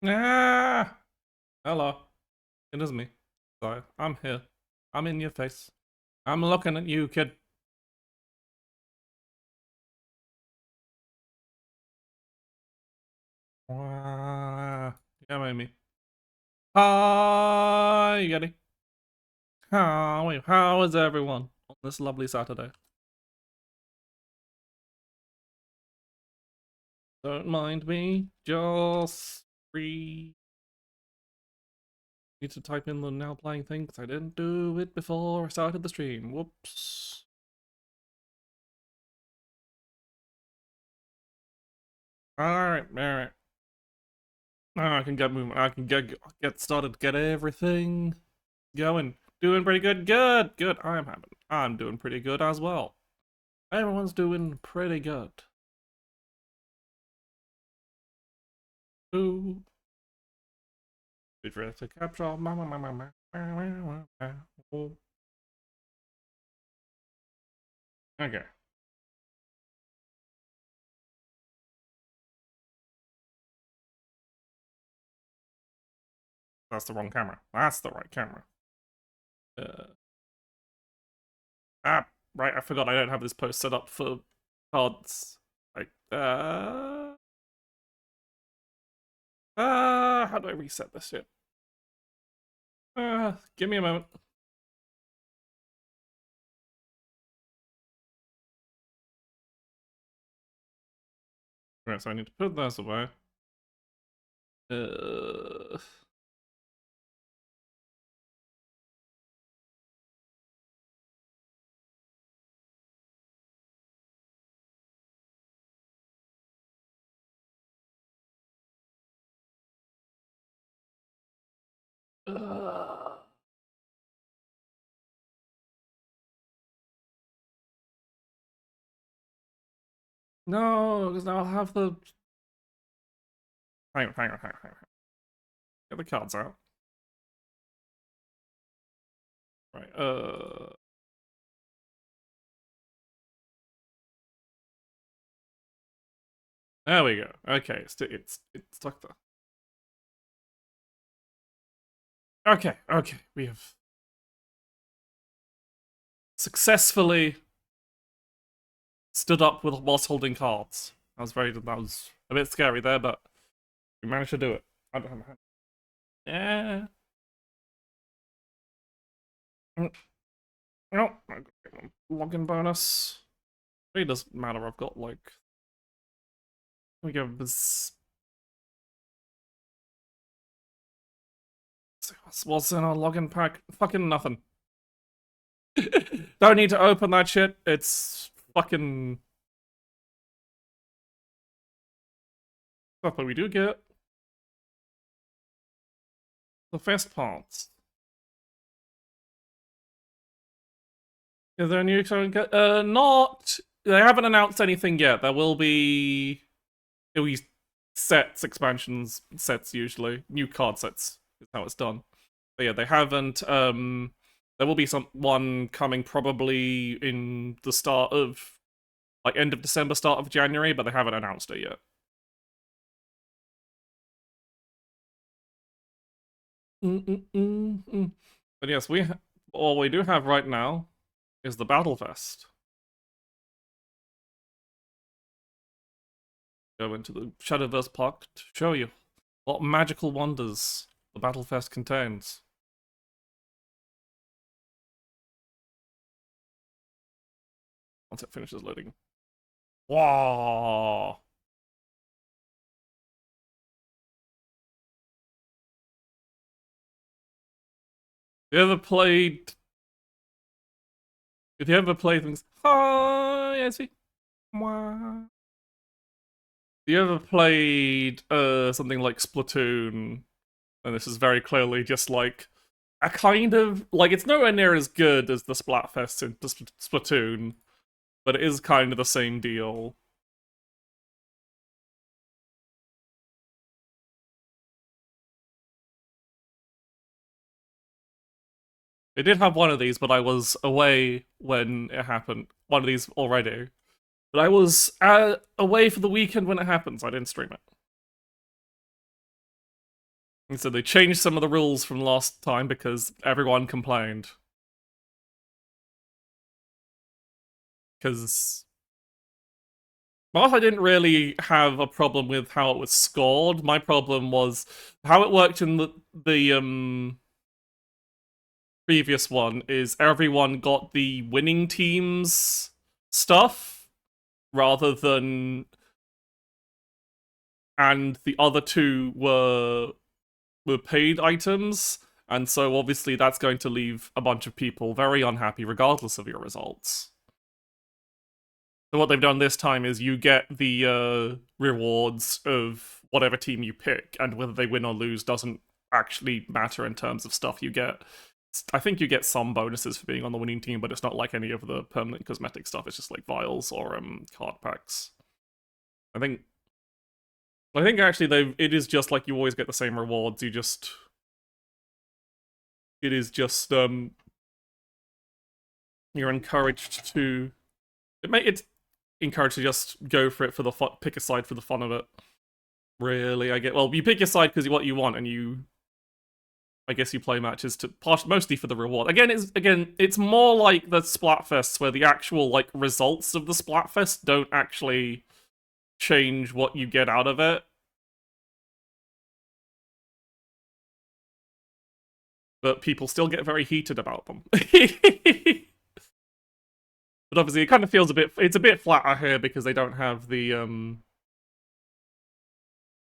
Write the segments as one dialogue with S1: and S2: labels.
S1: Ah! Hello. It is me. Sorry, I'm here. I'm in your face. I'm looking at you, kid. Yeah, maybe. Hi, Yeti. How is everyone on this lovely Saturday? Don't mind me. Just free. Need to type in the now playing thing because I didn't do it before I started the stream. Whoops. Alright. I can get moving. I can get started, get everything going. Doing pretty good. Good. I'm doing pretty good as well. Everyone's doing pretty good. Ooh. Did you to capture? Okay. That's the wrong camera. That's the right camera. Uh, right. I forgot I don't have this post set up for cards. Like, how do I reset this shit? Give me a moment. Right, so I need to put this away. Uh... No, because now I'll have the... Hang on. Get the cards out. Right, There we go. Okay, it's stuck there. Okay. We have successfully stood up whilst holding cards. That was a bit scary there, but we managed to do it. I don't have a hand. Yeah. No, I got a login bonus. It doesn't matter. I've got like. We go this. What's in our login pack? Fucking nothing. Don't need to open that shit. It's fucking. But we do get the first parts. Is there a new not. They haven't announced anything yet. There will be sets, expansions, sets usually. New card sets is how it's done. But yeah, they haven't. There will be one coming probably in the start of like end of December, start of January, but they haven't announced it yet. But yes, all we do have right now is the Battle Fest. Go into the Shadowverse Park to show you what magical wonders the Battle Fest contains. Once it finishes loading. Wow. You ever played? If you ever played things, oh yes, wow. You ever played something like Splatoon? And this is very clearly just like a kind of like it's nowhere near as good as the Splatfest in Splatoon, but it is kind of the same deal. They did have one of these, but I was away when it happened. One of these already. But I was away for the weekend when it happened, so I didn't stream it. And so they changed some of the rules from last time because everyone complained. Because I didn't really have a problem with how it was scored. My problem was how it worked in the previous one is everyone got the winning team's stuff rather than, and the other two were paid items, and so obviously that's going to leave a bunch of people very unhappy regardless of your results. So what they've done this time is you get the rewards of whatever team you pick, and whether they win or lose doesn't actually matter in terms of stuff you get. I think you get some bonuses for being on the winning team, but it's not like any of the permanent cosmetic stuff. It's just like vials or card packs. I think actually it is just like you always get the same rewards. It is just you're encouraged to it's encouraged to just go for it for the pick a side for the fun of it. Really, you pick your side because what you want, and I guess you play matches to mostly for the reward. It's more like the Splatfests where the actual like results of the Splatfest don't actually change what you get out of it. But people still get very heated about them. But obviously it kind of feels it's a bit flatter here because they don't have the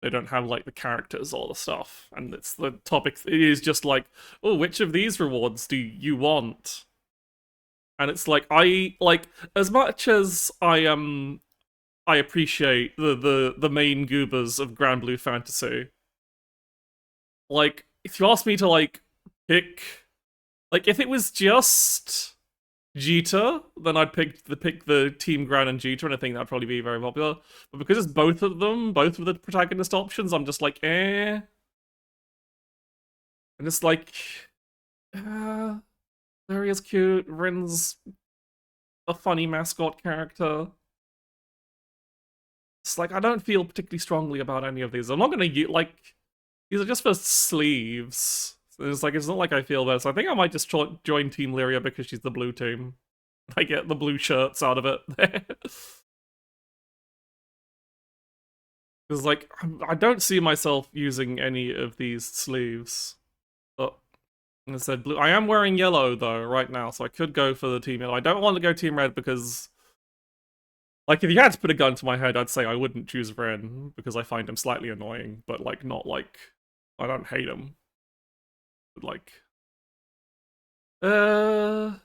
S1: they don't have like the characters or the stuff, and it's the topic. It is just like, oh, which of these rewards do you want? And it's like as much as I appreciate the main goobers of Grand Blue Fantasy. Like, if you ask me to like pick, like if it was just Jita, then I'd pick the Team Gran and Jita, and I think that'd probably be very popular. But because it's both of the protagonist options, I'm just like, eh. And it's like, Laria's cute, Rin's a funny mascot character. It's like, I don't feel particularly strongly about any of these. I'm not gonna use, like, these are just for sleeves. It's like, it's not like I feel bad. So I think I might just join Team Lyria because she's the blue team. I get the blue shirts out of it. Because, like, I don't see myself using any of these sleeves. But, I said blue. I am wearing yellow, though, right now, so I could go for the Team Yellow. I don't want to go Team Red because, like, if you had to put a gun to my head, I'd say I wouldn't choose Ren because I find him slightly annoying, but, like, not like, I don't hate him. But, like, I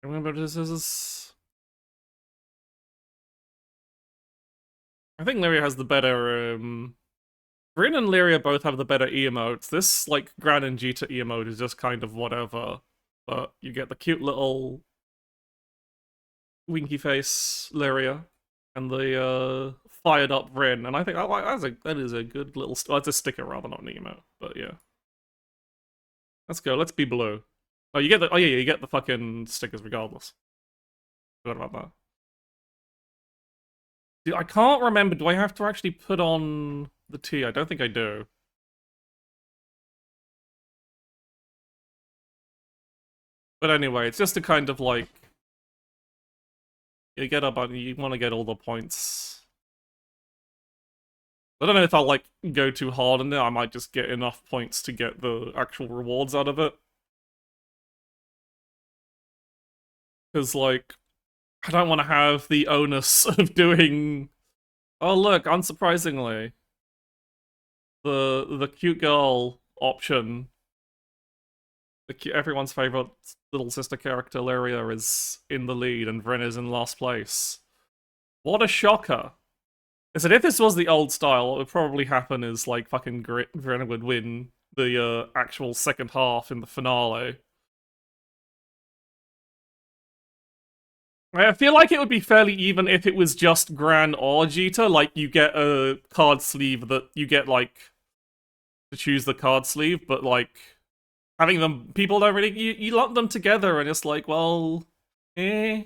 S1: remember this is. I think Lyria has the better. Rin and Lyria both have the better emotes. This, like, Gran and Jita emote is just kind of whatever. But you get the cute little winky face Lyria and the fired up Rin, and I think that is a good little. It's a sticker rather, not an emote. But yeah, let's go. Let's be blue. Oh, you get the. Oh yeah, you get the fucking stickers regardless. Forgot about that. Dude, I can't remember. Do I have to actually put on the T? I don't think I do. But anyway, it's just a kind of like you get up on you want to get all the points. I don't know if I'll like go too hard in there. I might just get enough points to get the actual rewards out of it. Because like I don't want to have the onus of doing. Oh look, unsurprisingly, the cute girl option, everyone's favorite little sister character, Lyria, is in the lead and Vren is in last place. What a shocker! I said if this was the old style, what would probably happen is like fucking Vren would win the actual second half in the finale. I feel like it would be fairly even if it was just Gran or Jita. Like, you get a card sleeve that you get, like, to choose the card sleeve, but, like, having them, people don't really, you lump them together and it's like, well, eh.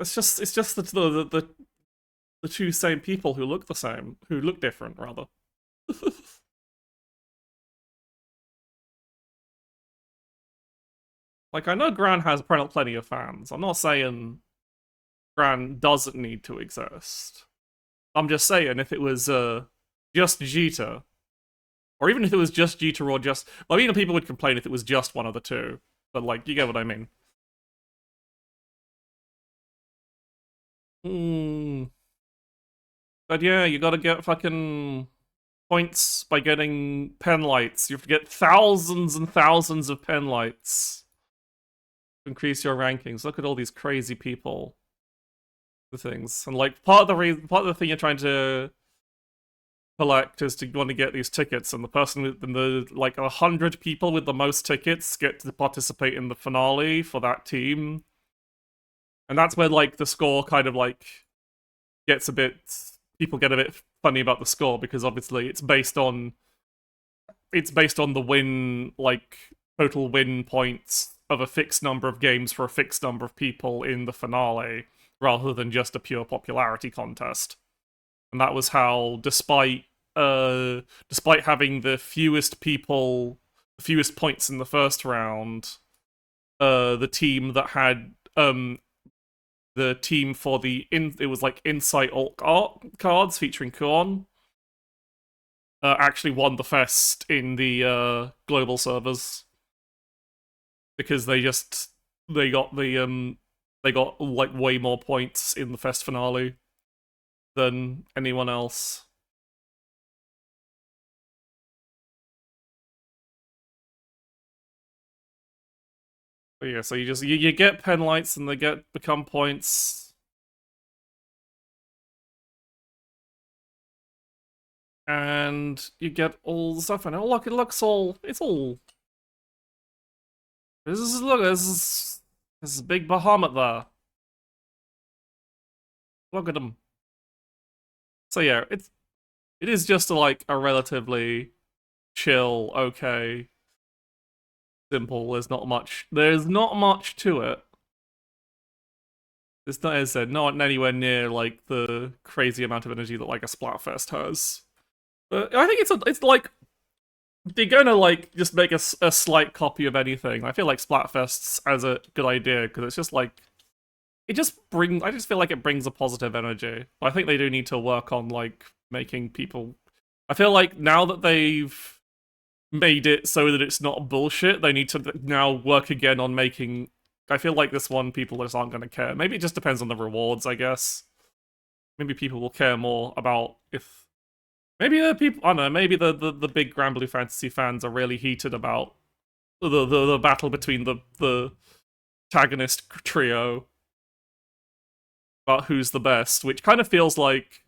S1: it's just the two same people who look the same, who look different rather. Like I know Gran has plenty of fans. I'm not saying Gran doesn't need to exist. I'm just saying if it was just Jita, or even if it was just Jita or just, well, even people would complain if it was just one of the two. But like, you get what I mean. Hmm. But yeah, you gotta get fucking points by getting penlights. You have to get thousands and thousands of penlights to increase your rankings. Look at all these crazy people. The things. And like part of the thing you're trying to collect is to want to get these tickets, and the person with the like 100 people with the most tickets get to participate in the finale for that team. And that's where like the score kind of like gets a bit, people get a bit funny about the score, because obviously it's based on the win, like total win points of a fixed number of games for a fixed number of people in the finale, rather than just a pure popularity contest. And that was how, despite having the fewest points in the first round, the team that had the team for it was like Insight Art cards featuring Kuon, actually won the fest in the global servers, because they got like way more points in the fest finale than anyone else. But yeah, so you get penlights and they become points. And you get all the stuff, and oh look, it's all this is a big behemoth there. Look at them. So yeah, it is just like a relatively chill, okay, simple. There's not much to it. It's not, as I said, not anywhere near like the crazy amount of energy that like a Splatfest has. But I think it's like they're gonna like just make a slight copy of anything. I feel like Splatfests as a good idea, because it's just like I just feel like it brings a positive energy. I think they do need to work on like making people, I feel like now that they've made it so that it's not bullshit, they need to now work again on making, I feel like this one people just aren't going to care. Maybe it just depends on the rewards, I guess. Maybe people will care more about if, maybe the people, I don't know, maybe the big Grand Blue Fantasy fans are really heated about the battle between the antagonist trio about who's the best, which kind of feels like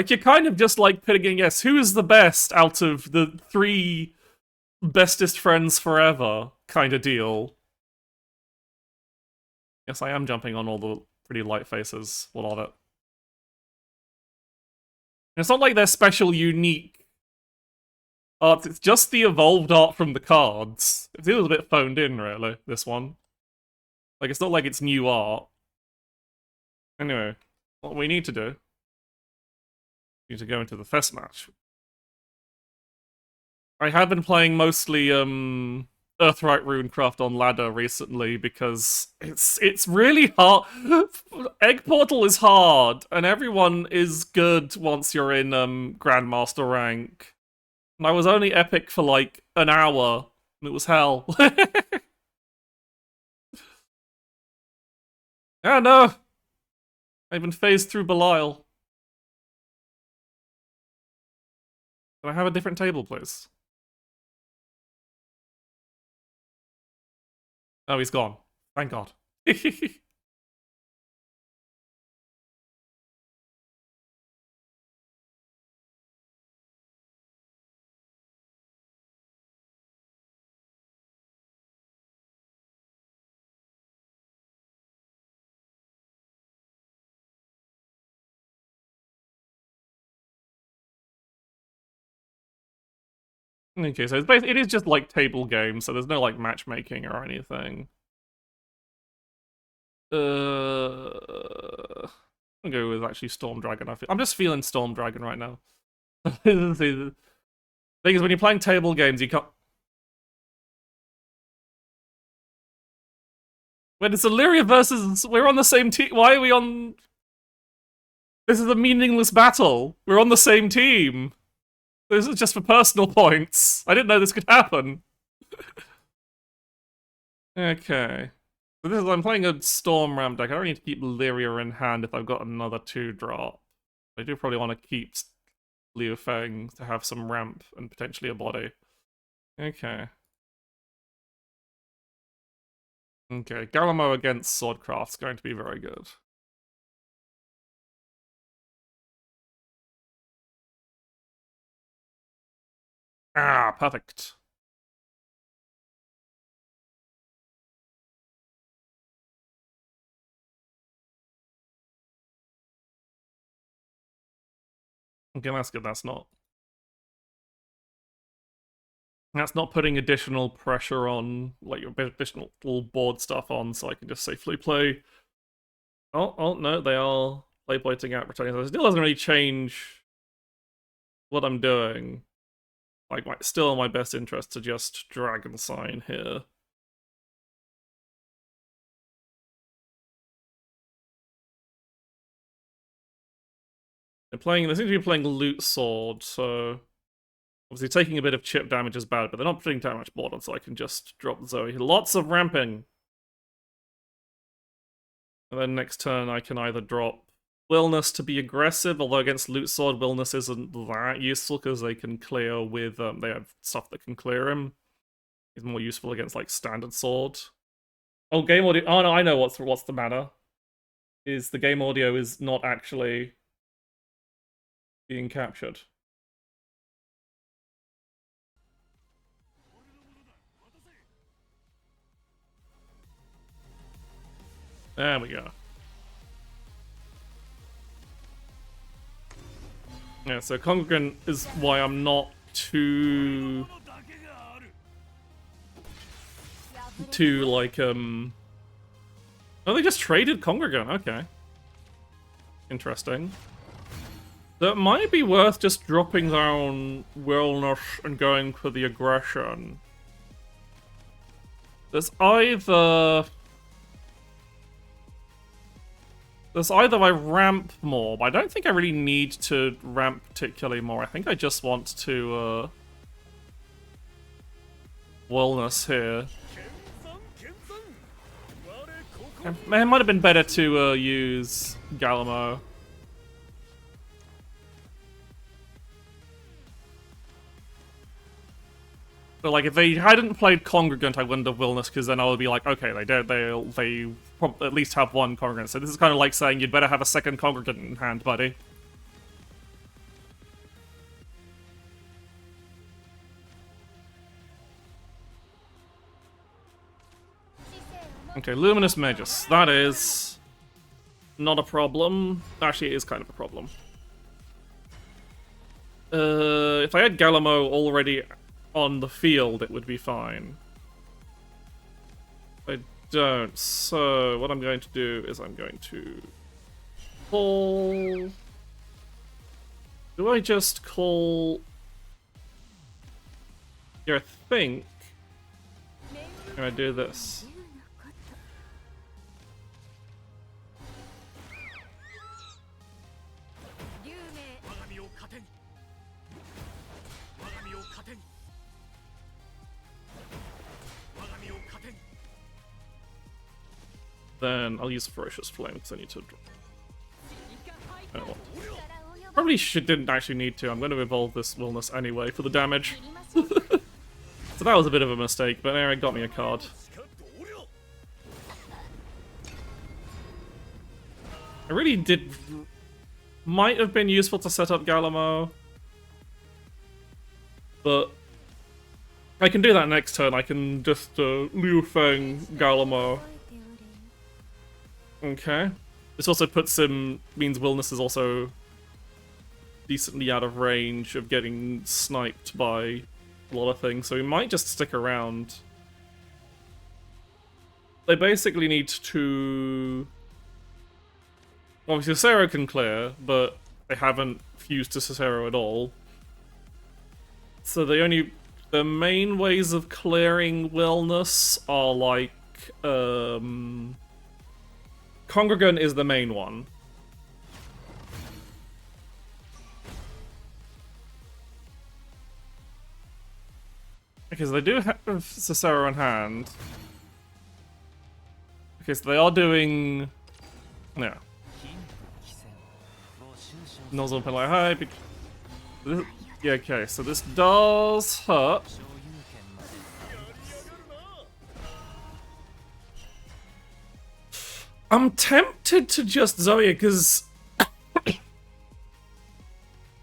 S1: you're kind of just like pitting, yes, who's the best out of the three bestest friends forever kind of deal. Yes, I am jumping on all the pretty light faces. What of it? It's not like they're special, unique art. It's just the evolved art from the cards. It feels a bit phoned in, really, this one. Like, it's not like it's new art. Anyway, what we need to do, we need to go into the fest match. I have been playing mostly, Earthright Runecraft on ladder recently, because it's really hard. Egg Portal is hard, and everyone is good once you're in Grandmaster rank. And I was only epic for like an hour, and it was hell. Ah no! I've been phased through Belial. Can I have a different table, please? Oh, he's gone. Thank God. Okay, so it is just like table games, so there's no like matchmaking or anything. I'll go with actually Storm Dragon. I'm just feeling Storm Dragon right now. The thing is, when you're playing table games, you can't. When it's Illyria versus, we're on the same team. Why are we on? This is a meaningless battle. We're on the same team. This is just for personal points. I didn't know this could happen. Okay. So this is, I'm playing a Storm Ramp deck. I don't need to keep Lyria in hand if I've got another 2-drop. I do probably want to keep Liu Feng to have some ramp and potentially a body. Okay. Okay, Galamo against Swordcraft's going to be very good. Ah, perfect. Okay, that's good. That's not putting additional pressure on, like, your additional board stuff on, so I can just safely play. Oh no, they are play pointing out returning. It still doesn't really change what I'm doing. Like, still in my best interest to just Dragon Sign here. They seem to be playing Loot Sword, so obviously taking a bit of chip damage is bad, but they're not putting that much board on, so I can just drop Zoe. Lots of ramping. And then next turn I can either drop Willness to be aggressive, although against Loot Sword, Willness isn't that useful because they can clear with, they have stuff that can clear him. He's more useful against, like, Standard Sword. Oh, game audio. Oh no, I know what's the matter. Is the game audio is not actually being captured. There we go. Yeah, so Congregant is why I'm not too like, oh, they just traded Congregant, okay. Interesting. That might be worth just dropping down Wellness and going for the aggression. There's either I ramp more, but I don't think I really need to ramp particularly more. I think I just want to Wellness here. It might have been better to use Galamo. But like, if they hadn't played Congregant, I wouldn't have Willness, because then I would be like, okay, they at least have one Congregant. So this is kind of like saying you'd better have a second Congregant in hand, buddy. Okay, Luminous Magus. That is not a problem. Actually, it is kind of a problem. If I had Galamo already on the field, it would be fine. I don't. So what I'm going to do is I'm going to call. Do I just call? Yeah, I think. Can I do this? Then I'll use Ferocious Flame because I need to. Oh, probably didn't actually need to. I'm going to evolve this Willness anyway for the damage. So that was a bit of a mistake, but Eric got me a card. I really did. Might have been useful to set up Galamo, but I can do that next turn. I can just Liu Feng Galamo. Okay. This also means Willness is also decently out of range of getting sniped by a lot of things, so we might just stick around. they basically need to... Obviously, Cicero can clear, but they haven't fused to Cicero at all. So the main ways of clearing Wellness are like... Congregant is the main one. Okay, so they do have Cicero in hand. Okay, so they are doing... Yeah. Nozzle penlight high. Yeah, okay, so this does hurt. I'm tempted to just Zoe because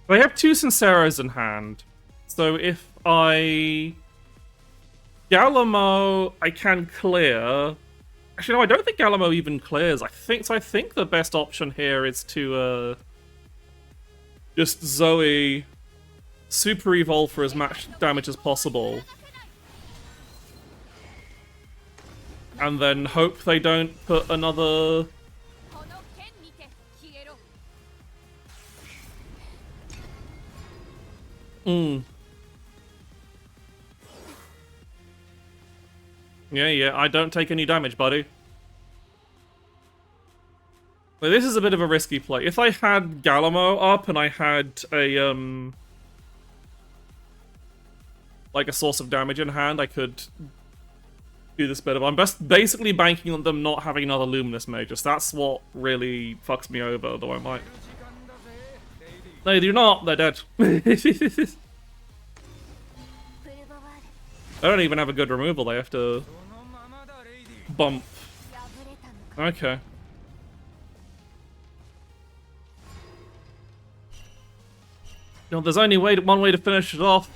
S1: they have 2 Sinceros in hand. So if I Galamo, I can clear. Actually, no, I don't think Galamo even clears. I think the best option here is to just Zoe super evolve for as much damage as possible. And then hope they don't put another... Yeah, I don't take any damage, buddy. Well, this is a bit of a risky play. If I had Galamo up and I had a, like a source of damage in hand, I could do this better. But I'm basically banking on them not having another Luminous Magus. That's what really fucks me over, though I might... They do not, they're dead. They don't even have a good removal, they have to bump. Okay. No, there's only one way to finish it off.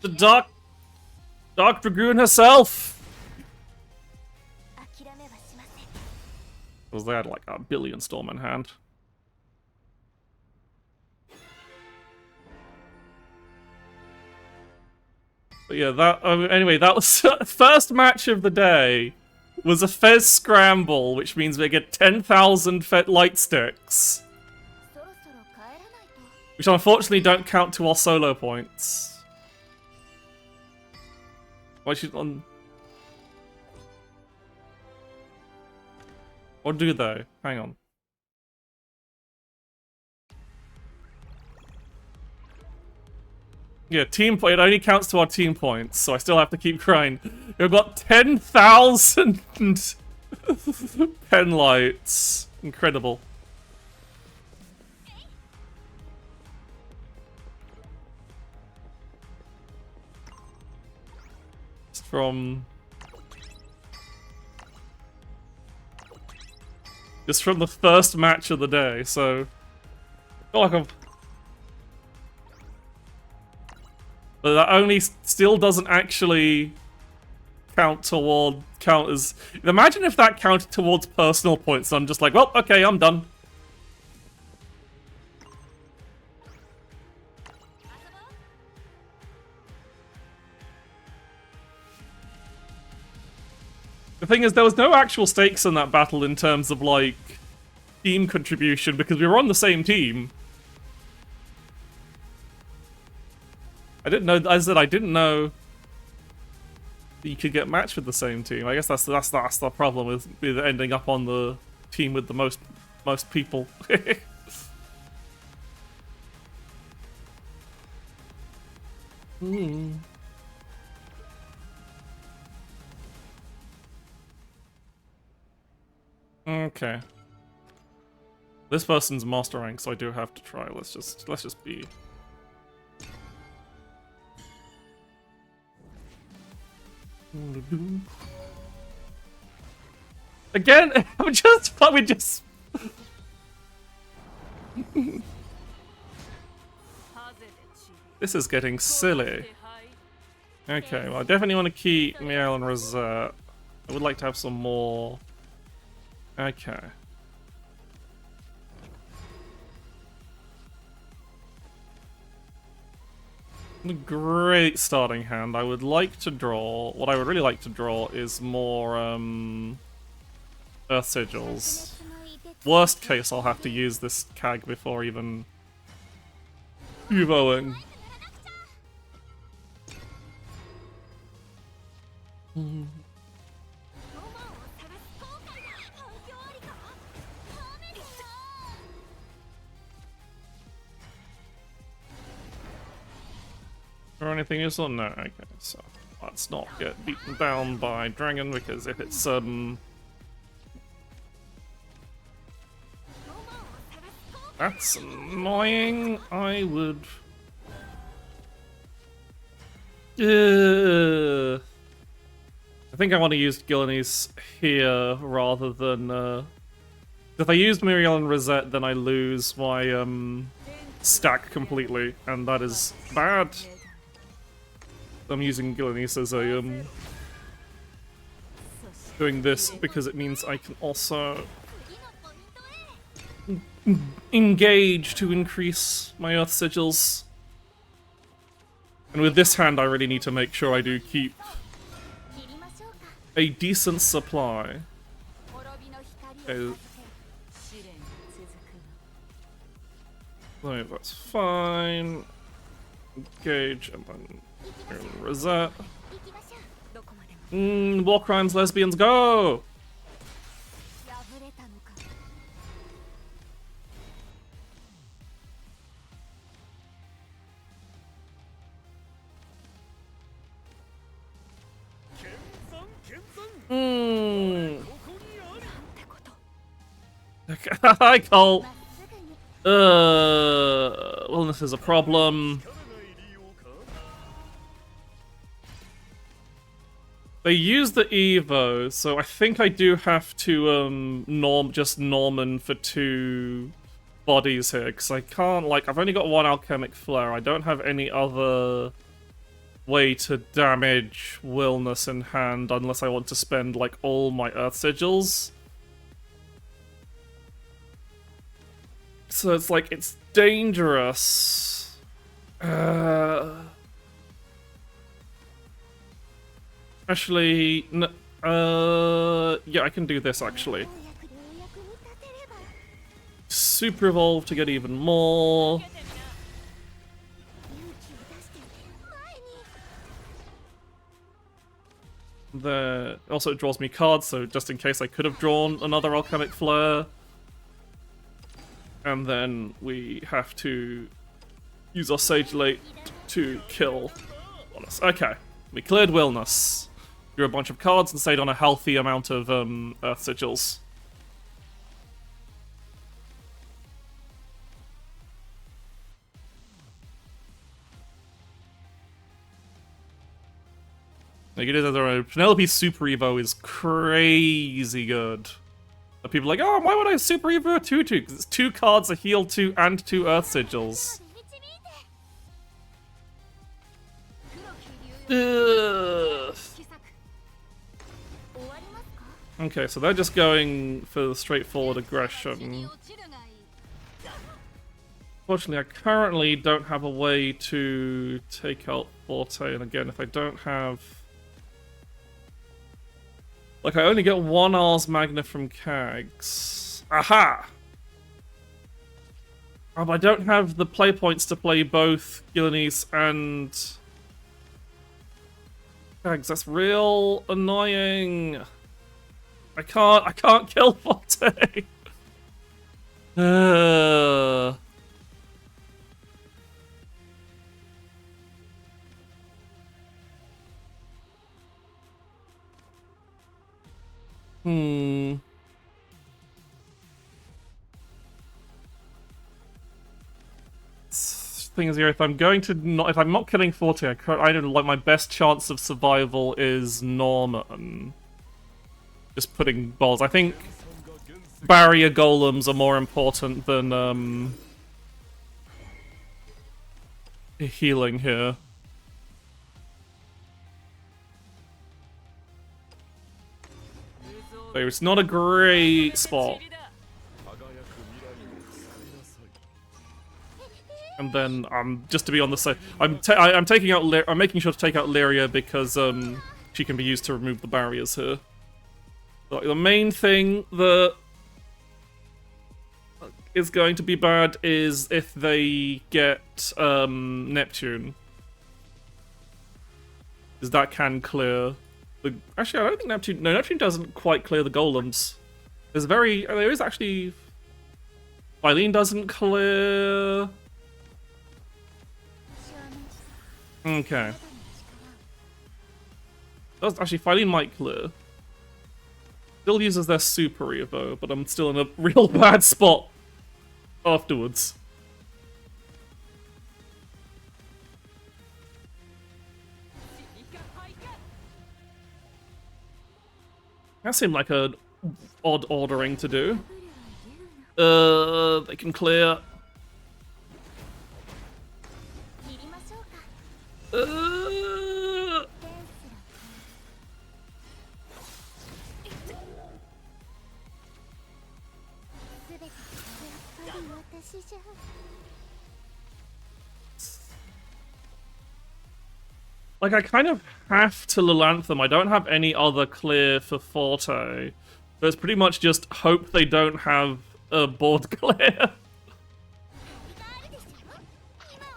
S1: The Dark Dragoon herself! Because they had like a billion Storm in hand. But yeah, anyway, that was first match of the day. Was a Fez Scramble, which means we get 10,000 light sticks. Which unfortunately don't count to our solo points. Why should on? Or do they? Hang on. Yeah, team point. It only counts to our team points, so I still have to keep crying. We've got 10,000 penlights. Incredible. Just from the first match of the day, so I feel like I've... But that only still doesn't actually count as... Imagine if that counted towards personal points. I'm just like, well, okay, I'm done. The thing is, there was no actual stakes in that battle in terms of, like, team contribution, because we were on the same team. I didn't know, as I said, I didn't know that you could get matched with the same team. I guess that's the problem with ending up on the team with the most people. Okay. This person's master rank, so I do have to try. Let's just be... Again, we just... This is getting silly. Okay, well I definitely want to keep Miel and Rosette. I would like to have some more... Okay. Great starting hand. I would like to draw... What I would really like to draw is more, Earth Sigils. Worst case, I'll have to use this CAG before even... Evoing. Or anything else on? No, okay, so let's not get beaten down by Dragon, because if it's that's annoying. I would I think I want to use Gilneas here rather than if I used Muriel and Rosette, then I lose my stack completely, and that is bad. I'm using Gilneas as a doing this because it means I can also engage to increase my Earth Sigils. And with this hand, I really need to make sure I do keep a decent supply. Okay. So that's fine. Engage and then Rosette. War crimes, lesbians, go! Hi, Cole. Well, this is a problem. They use the Evo, so I think I do have to just Norman for 2 bodies here, because I can't, like, I've only got 1 Alchemic Flare. I don't have any other way to damage Willness in hand unless I want to spend, like, all my Earth Sigils. So it's like, it's dangerous. Actually, yeah, I can do this, actually. Super Evolve to get even more. Also, it draws me cards, so just in case I could have drawn another Alchemic Flare. And then we have to use our Sage Late to kill Willness. Okay, we cleared Willness. Drew a bunch of cards and stayed on a healthy amount of Earth Sigils. Penelope's Super Evo is crazy good. People are like, oh, why would I Super Evo a 2/2? Because it's 2 cards, a heal 2, and 2 Earth Sigils. Ugh. Okay, so they're just going for the straightforward aggression. Fortunately, I currently don't have a way to take out Forte, and again, if I don't have... Like, I only get 1 Ars Magna from Kags. Aha! I don't have the play points to play both Gilneas and Kags. That's real annoying. I can't kill Forte. Thing is here, if I'm not killing Forte, I don't like my best chance of survival is Norman. Just putting balls. I think barrier golems are more important than healing here. So it's not a great spot. And then just to be on the side, I'm taking out I'm making sure to take out Lyria because she can be used to remove the barriers here. Like, the main thing that is going to be bad is if they get Neptune, because that can clear the. Actually, I don't think Neptune. No, Neptune doesn't quite clear the golems. There is actually. Eileen doesn't clear. Okay. Actually, Eileen might clear. Still uses their super Evo, but I'm still in a real bad spot afterwards. That seemed like an odd ordering to do. They can clear. Like, I kind of have to Lilanthem. I don't have any other clear for Forte. But it's pretty much just hope they don't have a board clear.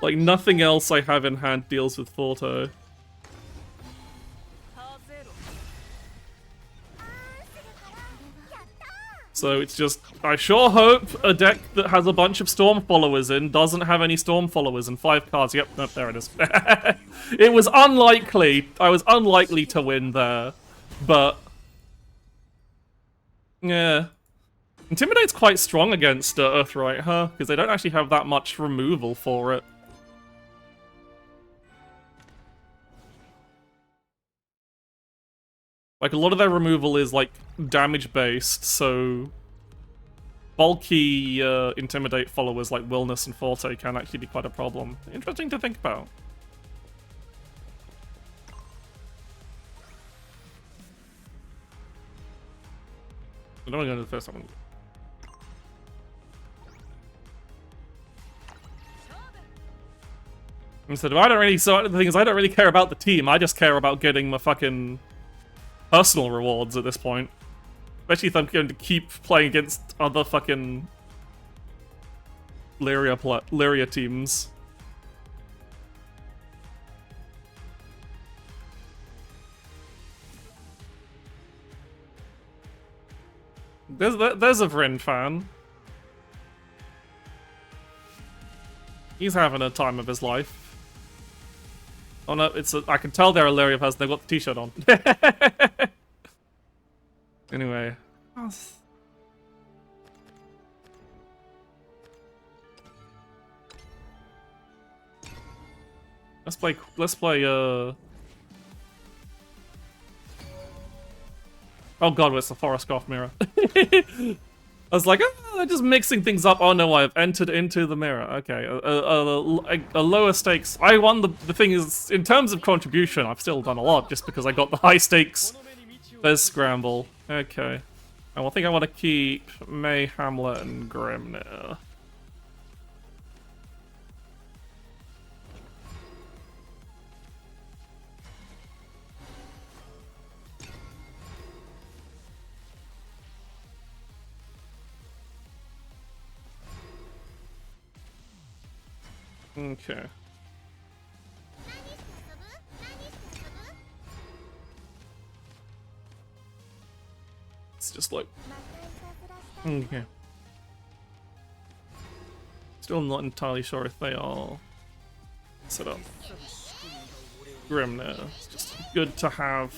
S1: Like, nothing else I have in hand deals with Forte. So it's just, I sure hope a deck that has a bunch of Storm Followers in doesn't have any Storm Followers and 5 cards. Yep, nope, there it is. It was unlikely. I was unlikely to win there. But yeah. Intimidate's quite strong against Earthright, huh? Because they don't actually have that much removal for it. Like, a lot of their removal is, like, damage-based, so bulky Intimidate followers like Willness and Forte can actually be quite a problem. Interesting to think about. I don't want to go to the first one. Instead of, so the thing is, I don't really care about the team, I just care about getting my fucking personal rewards at this point. Especially if I'm going to keep playing against other fucking Lyria teams. There's a Vryn fan. He's having a time of his life. Oh no, I can tell they're a Lyria person, they've got the t-shirt on. Anyway. Let's play, oh god, it's the Forest Golf mirror. I was like, oh, just mixing things up. Oh no, I've entered into the mirror. Okay, a lower stakes. I won the thing is, in terms of contribution, I've still done a lot just because I got the high stakes. There's Scramble. Okay. I think I want to keep May, Hamlet, and Grim now. Okay. It's just like... Okay. Still not entirely sure if they are set up. Grim there. It's just good to have...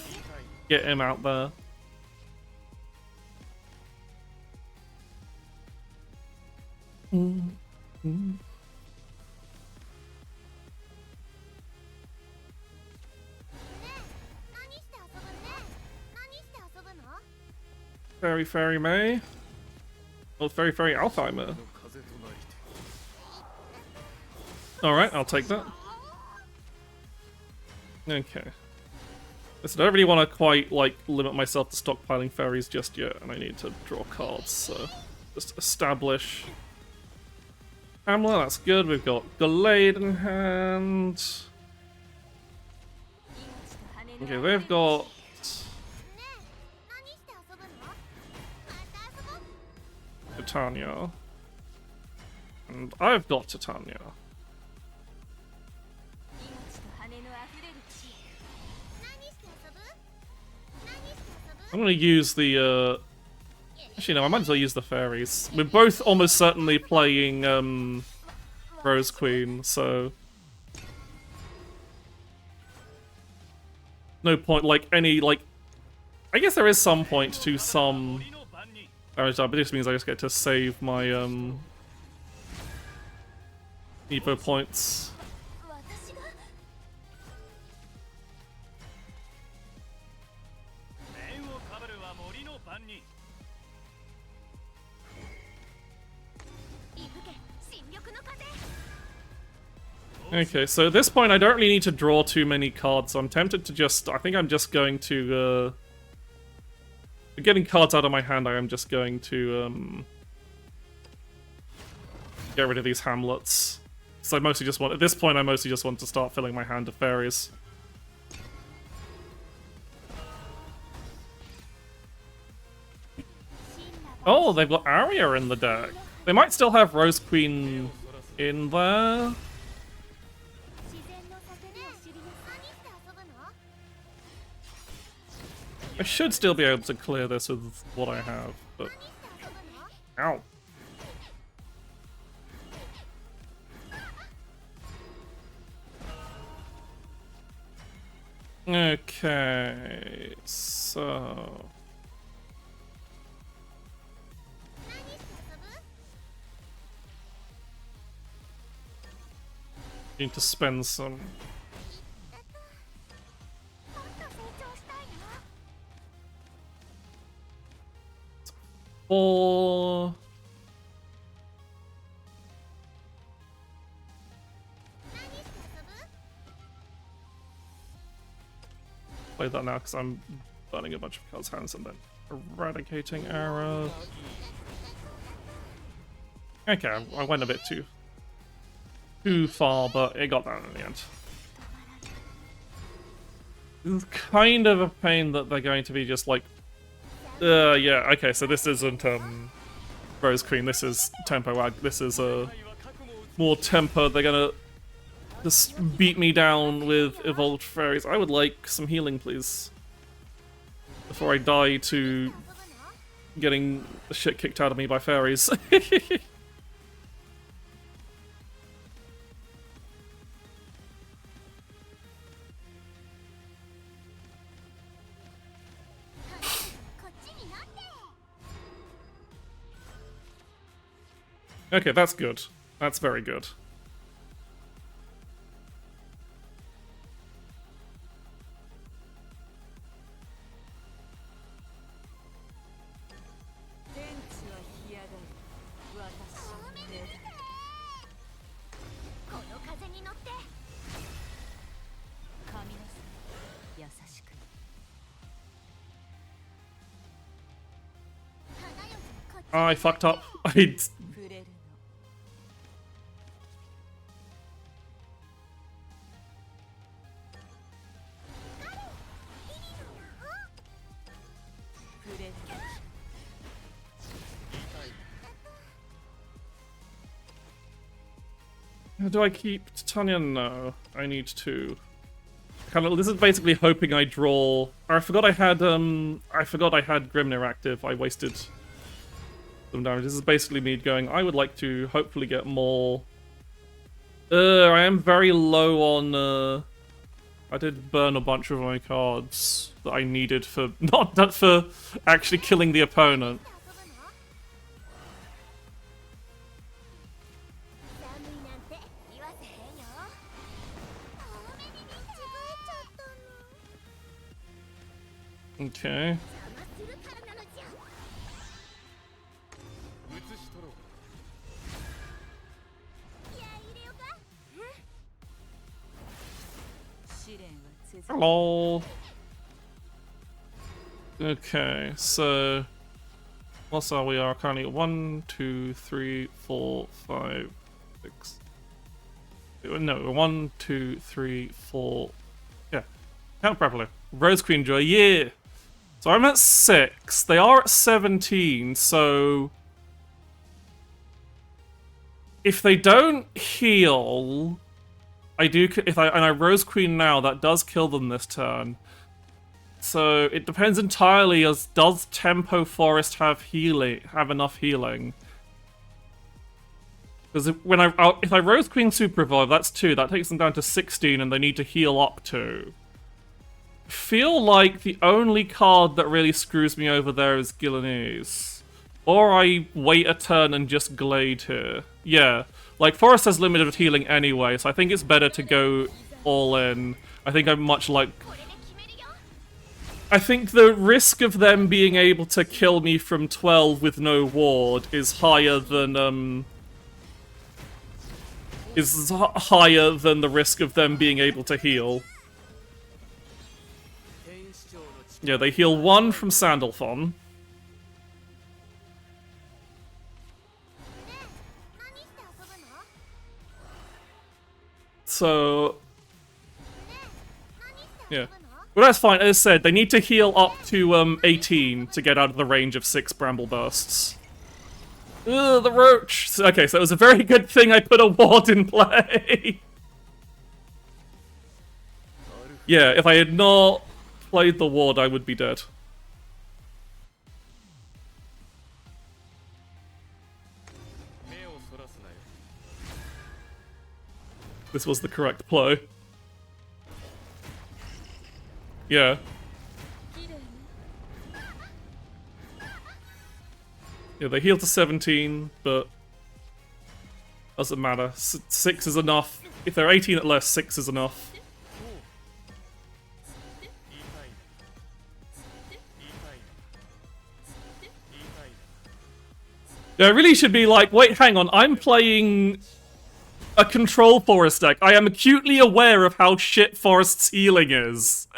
S1: Get him out there. Fairy May. Oh, Fairy Alzheimer. Alright, I'll take that. Okay. Listen, I don't really want to quite, like, limit myself to stockpiling fairies just yet, and I need to draw cards, so... Just establish... Hamlet, that's good. We've got Gallade in hand. Okay, they've got Titania. And I've got Titania. I'm gonna use the, actually, no, I might as well use the fairies. We're both almost certainly playing, Rose Queen, so... No point, like, any, like... I guess there is some point to some... damage, but this means I just get to save my, Evo points. Okay, so at this point I don't really need to draw too many cards, so I'm tempted to just... I think I'm just going to, getting cards out of my hand, I am just going to, get rid of these Hamlets. So I mostly just want... At this point I mostly just want to start filling my hand of fairies. Oh, they've got Arya in the deck. They might still have Rose Queen in there. I should still be able to clear this with what I have, but... Ow. Okay, so... Need to spend some... Four... Play that now because I'm burning a bunch of cards' hands and then eradicating arrow. Okay, I went a bit too far, but it got down in the end. It's kind of a pain that they're going to be just like... yeah, okay, so this isn't, Rose Queen, this is Tempo Ag, this is, more tempo. They're gonna just beat me down with Evolved Fairies. I would like some healing, please. Before I die to getting the shit kicked out of me by fairies. Okay, that's good. That's very good. I fucked up. Do I keep Titania? No, I need to. Kind of. This is basically hoping I draw. I forgot I had Grimnir active. I wasted some damage. This is basically me going. I would like to hopefully get more. I am very low on. I did burn a bunch of my cards that I needed for not for actually killing the opponent. Okay. Hello. Okay, so what's our we are currently 1, 2, 3, 4, 5, 6. No, 1, 2, 3, 4. Yeah. Count properly. Rose Queen Joy, yeah! So I'm at 6. They are at 17, so if they don't heal, and I Rose Queen now, that does kill them this turn. So it depends entirely as does Tempo Forest have enough healing? Because if I Rose Queen Super Evolve, that's 2. That takes them down to 16, and they need to heal up to. I feel like the only card that really screws me over there is Gillenese. Or I wait a turn and just Glade here. Yeah, like Forest has limited healing anyway, so I think it's better to go all in. I think I'm much like... I think the risk of them being able to kill me from 12 with no ward is higher than, the risk of them being able to heal. Yeah, they heal 1 from Sandalphon. So... yeah. Well, that's fine. As I said, they need to heal up to 18 to get out of the range of 6 Bramble Bursts. Ugh, the roach! Okay, so it was a very good thing I put a ward in play. Yeah, if I had not played the ward, I would be dead. This was the correct play. Yeah. Yeah, they heal to 17, but doesn't matter. 6 is enough. If they're 18 at less, 6 is enough. Yeah, I really should be like, wait, hang on, I'm playing a control Forest deck. I am acutely aware of how shit Forest's healing is.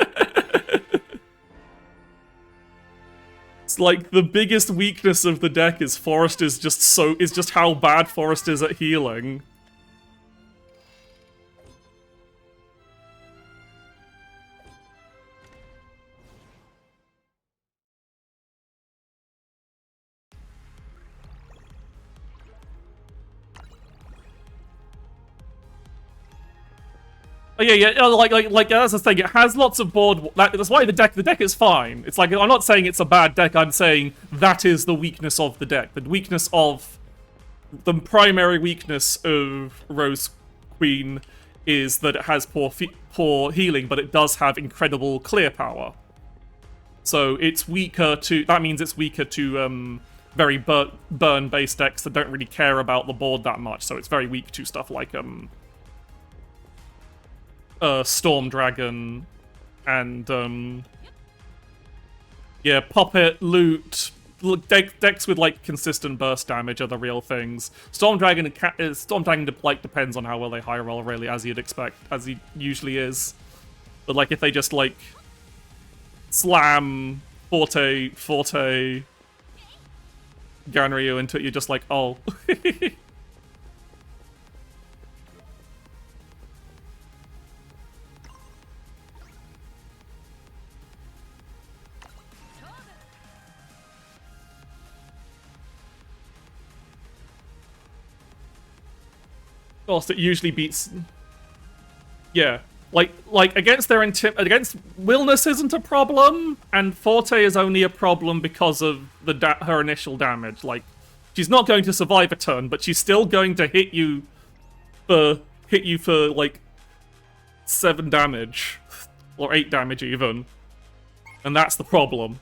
S1: It's like the biggest weakness of the deck is Forest is just how bad Forest is at healing. Oh, yeah, like that's the thing. It has lots of board. That's why the deck is fine. It's like I'm not saying it's a bad deck. I'm saying that is the weakness of the deck. The primary weakness of Rose Queen is that it has poor healing, but it does have incredible clear power. So it's weaker to. That means it's weaker to very burn-based decks that don't really care about the board that much. So it's very weak to stuff like Storm Dragon and yeah, Puppet, Loot, decks with like consistent burst damage are the real things. Storm Dragon like depends on how well they high roll, really, as you'd expect, as he usually is. But like if they just like slam Forte Ganryu into it, you're just like, oh. Course, it usually beats. Yeah, like against their against Willness isn't a problem, and Forte is only a problem because of her initial damage. Like, she's not going to survive a turn, but she's still going to hit you for like 7 damage or 8 damage even, and that's the problem.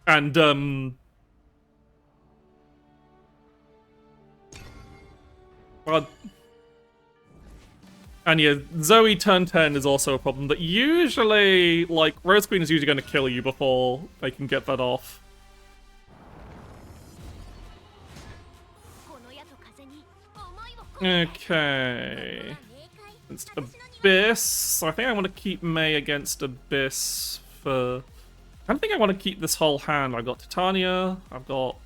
S1: And and yeah, Zoe turn 10 is also a problem that usually, like, Rose Queen is usually going to kill you before they can get that off. Okay. Against Abyss. I think I want to keep May against Abyss for... I don't think I want to keep this whole hand. I've got Titania, I've got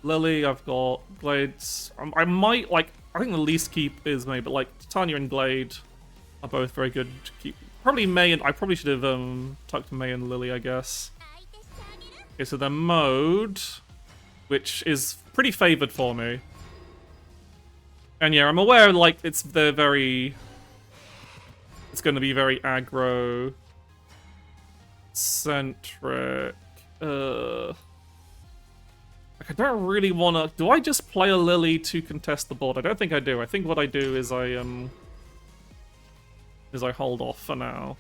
S1: Lily, I've got Glades. I might, like, I think the least keep is May, but, like, Titania and Glade are both very good to keep. Probably May, and I probably should have tucked May and Lily, I guess. Okay, so their mode, which is pretty favored for me. And yeah, I'm aware, like, it's going to be very aggro centric. Like, I don't really want to. Do I just play a Lily to contest the board? I don't think I do. I think what I do is I hold off for now.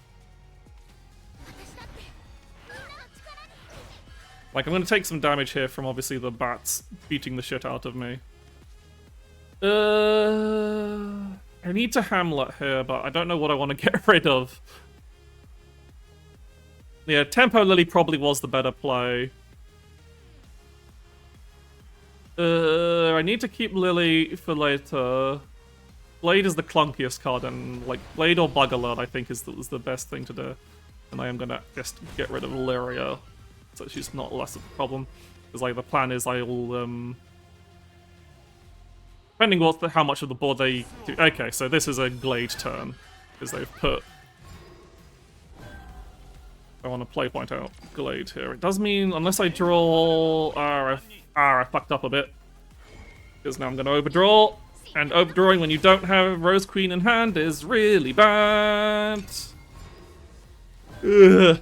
S1: Like, I'm going to take some damage here from obviously the bats beating the shit out of me. I need to Hamlet here, but I don't know what I want to get rid of. Yeah, Tempo Lily probably was the better play. I need to keep Lily for later. Blade is the clunkiest card, and like Blade or Bug Alert I think is the best thing to do. And I am gonna just get rid of Lyria, so she's not less of a problem. Because like the plan is I will depending on how much of the board they do. Okay, so this is a Glade turn because they've put. I want to play point out Glade here. It does mean unless I draw. I fucked up a bit because now I'm going to overdraw. And overdrawing when you don't have Rose Queen in hand is really bad. Ugh.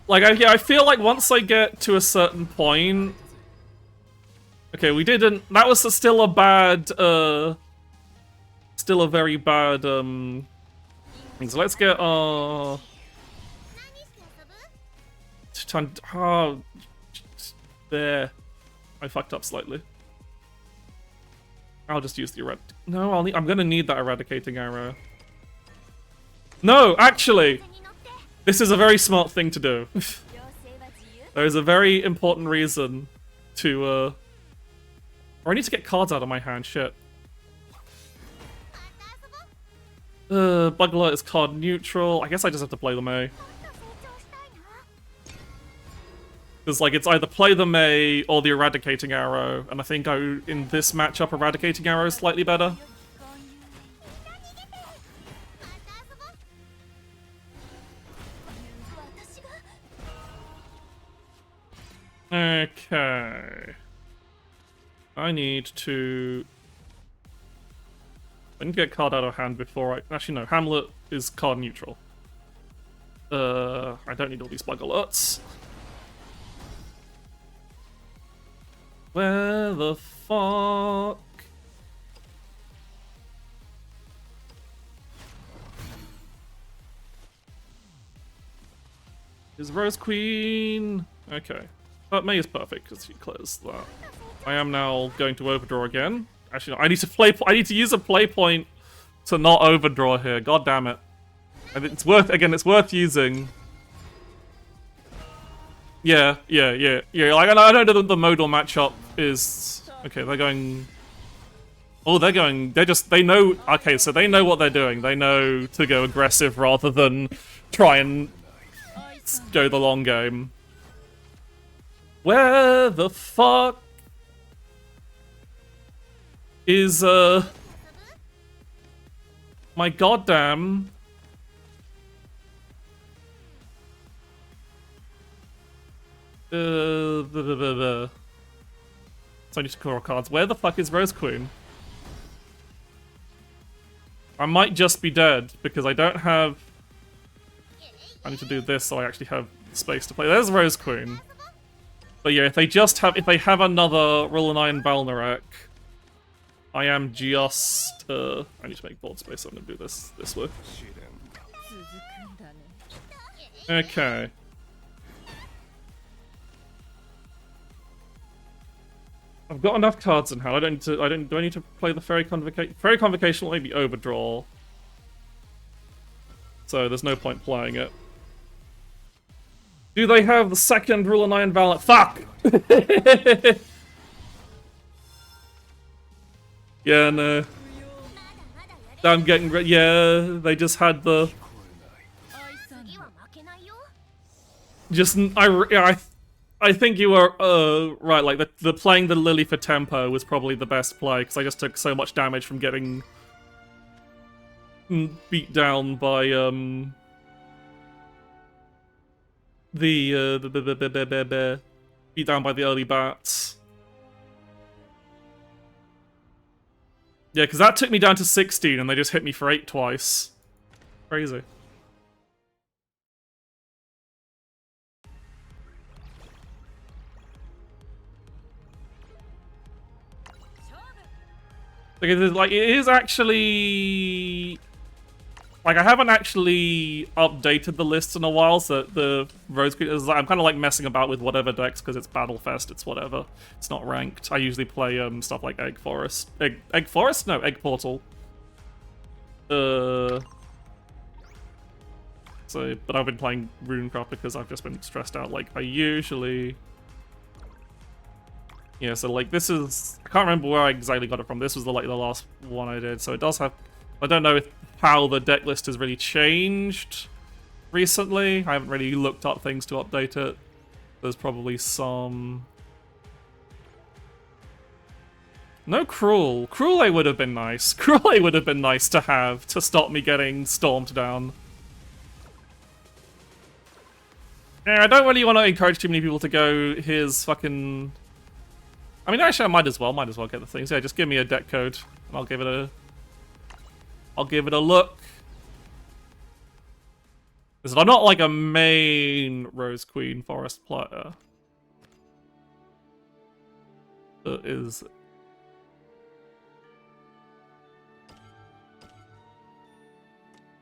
S1: Like, I feel like once I get to a certain point... Okay, we didn't... That was still a bad, still a very bad, thing. So let's get, there. I fucked up slightly. I'll just use the No, I'm gonna need that eradicating arrow. No, actually! This is a very smart thing to do. There is a very important reason to, or I need to get cards out of my hand, shit. Bug Alert is card neutral. I guess I just have to play the May. Because, like, it's either play the May or the Eradicating Arrow, and I think in this matchup, Eradicating Arrow is slightly better. Okay. I need to get card out of hand before I... Actually, no. Hamlet is card neutral. I don't need all these Bug Alerts. Where the fuck? Is Rose Queen? Okay. But May is perfect because she clears that. I am now going to overdraw again. Actually, no, I need to use a play point to not overdraw here. God damn it. And it's worth using. Yeah. Like, I know that the modal matchup is... Okay, they're going... Oh, they know... Okay, so they know what they're doing. They know to go aggressive rather than try and go the long game. Where the fuck is, my goddamn... So I need to draw cards. Where the fuck is Rose Queen? I might just be dead because I don't have... I need to do this so I actually have space to play. There's Rose Queen. But yeah, if they have another Rule of 9 Valnarek, I am just... I need to make board space, so I'm gonna do this way. Okay. I've got enough cards in hand. Do I need to play the Fairy Convocation? Fairy Convocation will maybe overdraw. So there's no point playing it. Do they have the second Rule of 9 Valor? Fuck! Yeah, no. I'm getting... Yeah, they just had the... just I think you were right. Like the playing the Lily for tempo was probably the best play because I just took so much damage from getting beat down by the beat down by the early bats. Yeah, because that took me down to 16 and they just hit me for 8 twice. Crazy. Like, it is actually... Like, I haven't actually updated the lists in a while, so the Rose Queen is... I'm kind of like messing about with whatever decks, because it's Battlefest, it's whatever. It's not ranked. I usually play stuff like Egg Forest. Egg Forest? No, Egg Portal. So, but I've been playing Runecraft because I've just been stressed out. Like, I usually... Yeah, so like this is... I can't remember where I exactly got it from. This was the last one I did, so it does have... I don't know how the deck list has really changed recently. I haven't really looked up things to update it. There's probably some... No Cruel. Cruel would have been nice. Cruel would have been nice to have to stop me getting stormed down. Yeah, I don't really want to encourage too many people to go, here's fucking... I mean, actually, I might as well get the things. Yeah, just give me a deck code, and I'll give it a look. Because I'm not like a main Rose Queen Forest player. That is...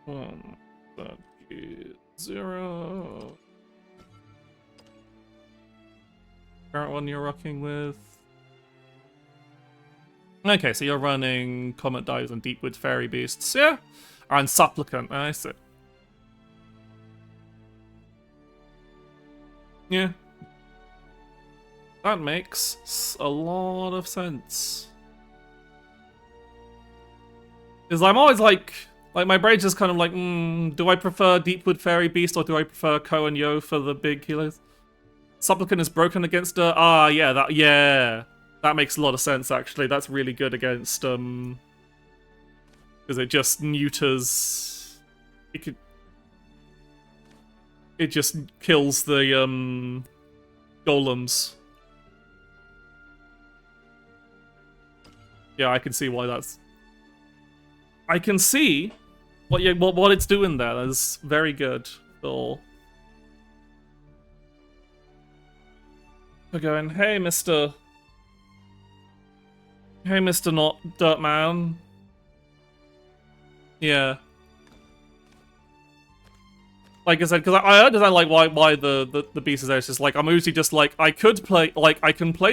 S1: 130. Current one you're rocking with. Okay, so you're running Comet Dives and Deepwood Fairy Beasts, yeah? And Supplicant, I see. Yeah. That makes a lot of sense. Because I'm always like my brain's just kind of like, do I prefer Deepwood Fairy Beast or do I prefer Ko and Yo for the big healers? Supplicant is broken against her. Ah, yeah, that makes a lot of sense, actually. That's really good against, because it just neuters... It just kills the, golems. Yeah, I can see why that's... I can see what it's doing there. That's very good. We're going, hey, Mr. Hey, Mr. Not Dirtman. Yeah. Like I said, because I understand like why the beast is there. It's just like I'm usually just like I can play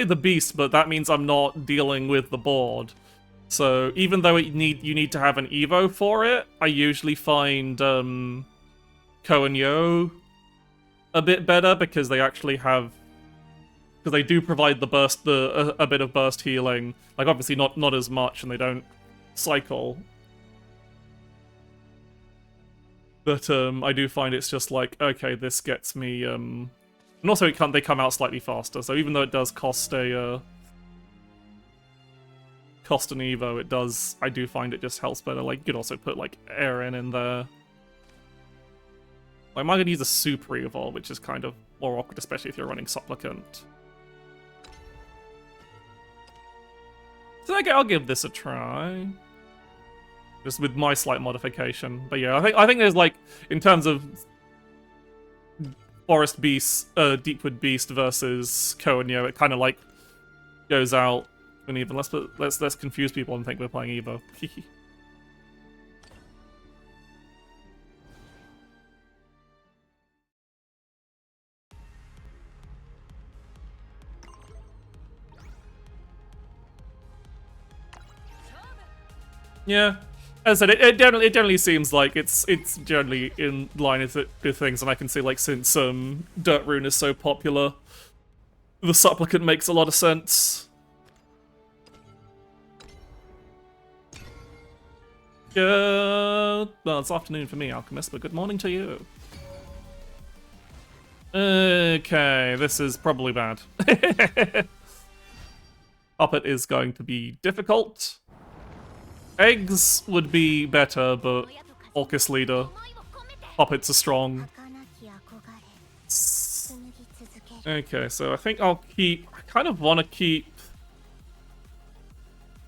S1: the beast, but that means I'm not dealing with the board. So even though you need to have an Evo for it, I usually find Ko and Yo a bit better because they actually have. Because they do provide the burst, a bit of burst healing. Like, obviously not as much, and they don't cycle. But, I do find it's just like, okay, this gets me, And also, they come out slightly faster, so even though it does cost a, cost an Evo, it does... I do find it just helps better. Like, you could also put, like, Aaron in there. I might use a Super Evolve, which is kind of more awkward, especially if you're running Supplicant. So okay, I'll give this a try. Just with my slight modification. But yeah, I think there's like, in terms of Forest Beast, Deepwood Beast versus Ko and Yo, it kind of like goes out uneven. Let's confuse people and think we're playing Evo. Yeah, as I said, it generally seems like it's generally in line with things, and I can see like since Dirt Rune is so popular, the Supplicant makes a lot of sense. Well, it's afternoon for me, Alchemist, but good morning to you. Okay, this is probably bad. Puppet is going to be difficult. Eggs would be better, but Orcus leader. Puppets are strong. Okay, so I think I'll keep... I kind of want to keep...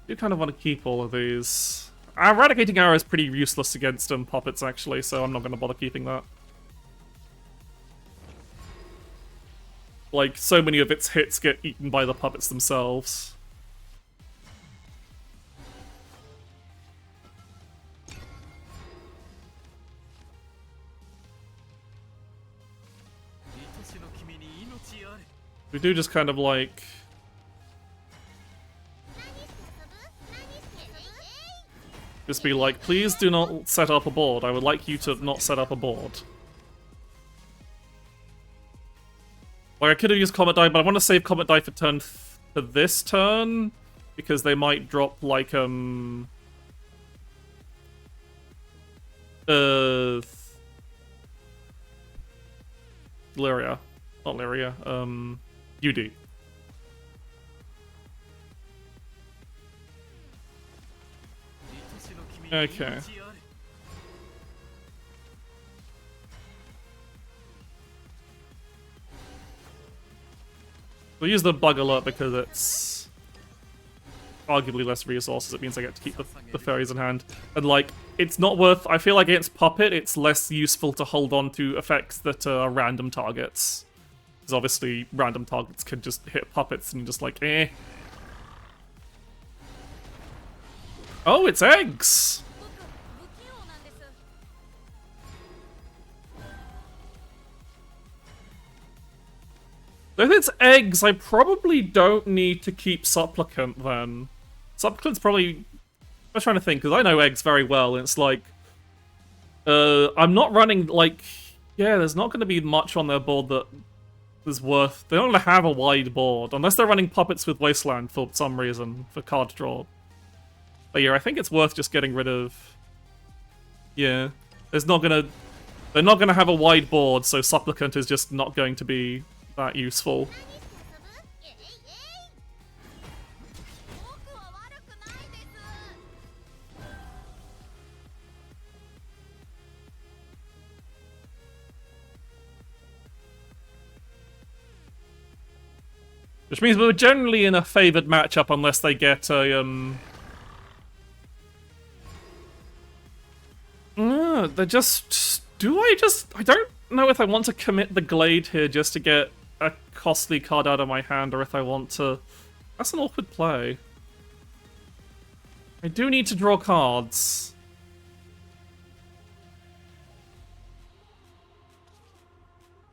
S1: I do kind of want to keep all of these. Eradicating Arrow is pretty useless against puppets, actually, so I'm not going to bother keeping that. Like, so many of its hits get eaten by the puppets themselves. We do just kind of like... just be like, please do not set up a board. I would like you to not set up a board. Like, I could have used Comet Die, but I want to save Comet Die for this turn, because they might drop, like, Lyria. Not Lyria, UD. Okay. We'll use the bug alert because it's arguably less resources. It means I get to keep the fairies in hand. And, like, it's not worth... I feel like against Puppet, it's less useful to hold on to effects that are random targets. Because obviously, random targets can just hit Puppets and you're just like, eh. Oh, it's eggs! If it's eggs, I probably don't need to keep Supplicant then. Supplicant's probably... I'm trying to think, because I know eggs very well, and it's like... I'm not running, like... Yeah, there's not going to be much on their board that is worth... They don't have a wide board, unless they're running puppets with Wasteland for some reason, for card draw. But yeah, I think it's worth just getting rid of... Yeah. There's not gonna... They're not gonna have a wide board, so Supplicant is just not going to be that useful. Which means we're generally in a favored matchup unless they get a they're just... I don't know if I want to commit the Glade here just to get a costly card out of my hand, or if I want to... That's an awkward play. I do need to draw cards.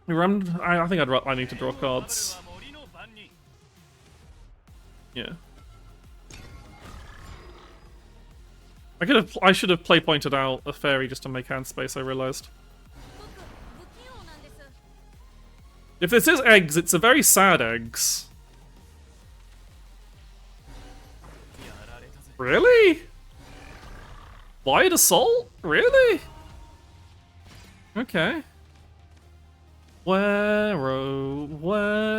S1: I think I need to draw cards. Yeah. I should have play pointed out a fairy just to make hand space, I realized. If this is eggs, it's a very sad eggs. Really? Wide Assault? Really? Okay. Where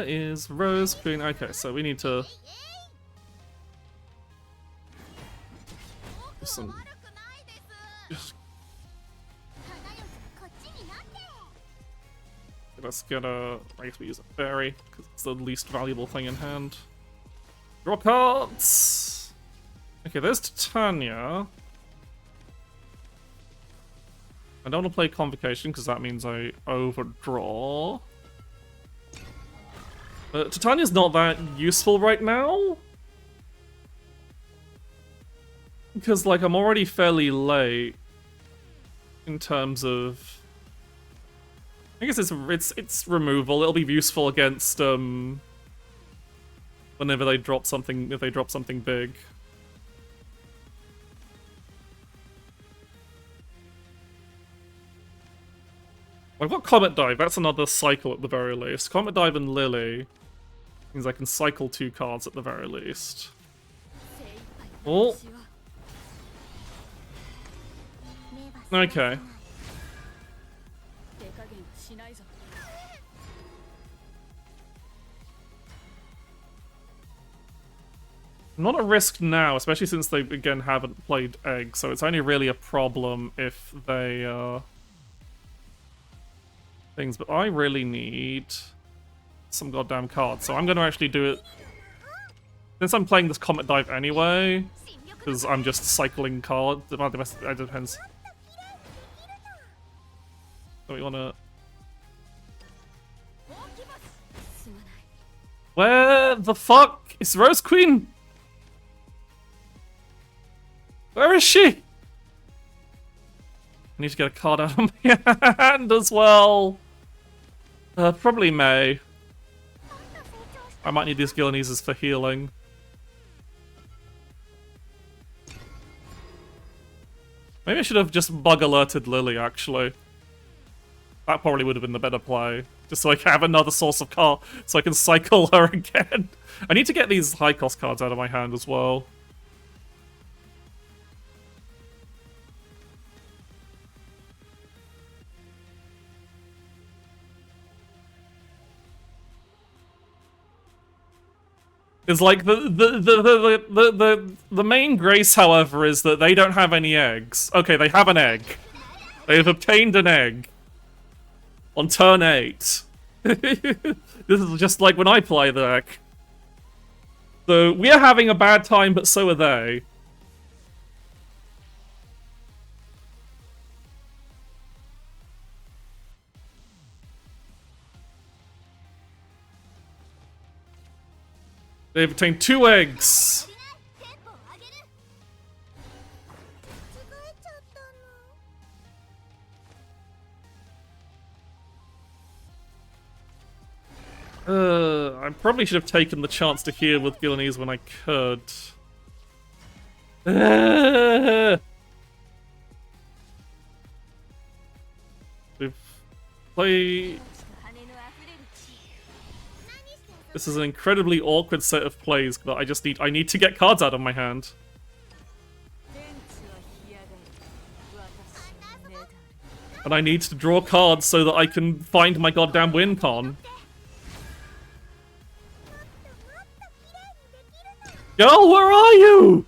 S1: is Rose Queen? Okay, so we need to... Let's get a... I guess we use a fairy, because it's the least valuable thing in hand. Draw cards! Okay, there's Titania. I don't want to play Convocation, because that means I overdraw. But Titania's not that useful right now. Because, like, I'm already fairly late in terms of... I guess it's removal. It'll be useful against whenever they drop something, if they drop something big. I've got Comet Dive. That's another cycle at the very least. Comet Dive and Lily means I can cycle 2 cards at the very least. Oh. Okay. I'm not at risk now, especially since they, again, haven't played egg, so it's only really a problem if they, things, but I really need some goddamn cards, so I'm going to actually do it. Since I'm playing this Comet Dive anyway, because I'm just cycling cards, it depends. So we want to... Where the fuck is Rose Queen? Where is she? I need to get a card out of my hand as well. Probably May. I might need these Gillineses for healing. Maybe I should have just bug alerted Lily, actually. That probably would have been the better play. Just so I can have another source of card, so I can cycle her again. I need to get these high cost cards out of my hand as well. Is like the main grace, however, is that they don't have any eggs. Okay, they have an egg. They have obtained an egg on turn 8. This is just like when I play the deck. So we are having a bad time, but so are they. They've obtained 2 eggs. I probably should have taken the chance to heal with Gillinese when I could. We've played... This is an incredibly awkward set of plays, but I need to get cards out of my hand. And I need to draw cards so that I can find my goddamn win con. Girl, where are you?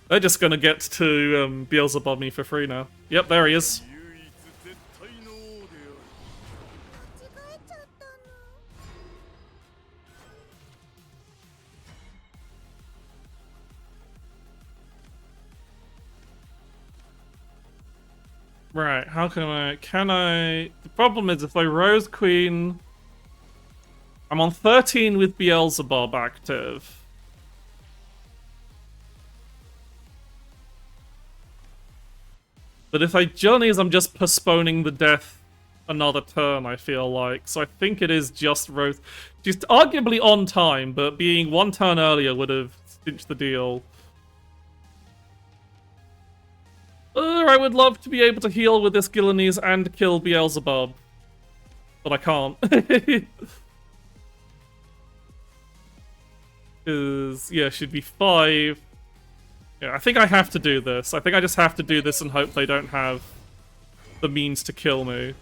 S1: They're just gonna get to Beelzebub me for free now. Yep, there he is. Right, how can I... The problem is if I Rose Queen... I'm on 13 with Beelzebub active. But if I Journeys, I'm just postponing the death another turn, I feel like. So I think it is just Rose... She's arguably on time, but being 1 turn earlier would have cinched the deal. I would love to be able to heal with this Gillinese and kill Beelzebub. But I can't. Because, yeah, should be 5. Yeah, I think I have to do this. I think I just have to do this and hope they don't have the means to kill me.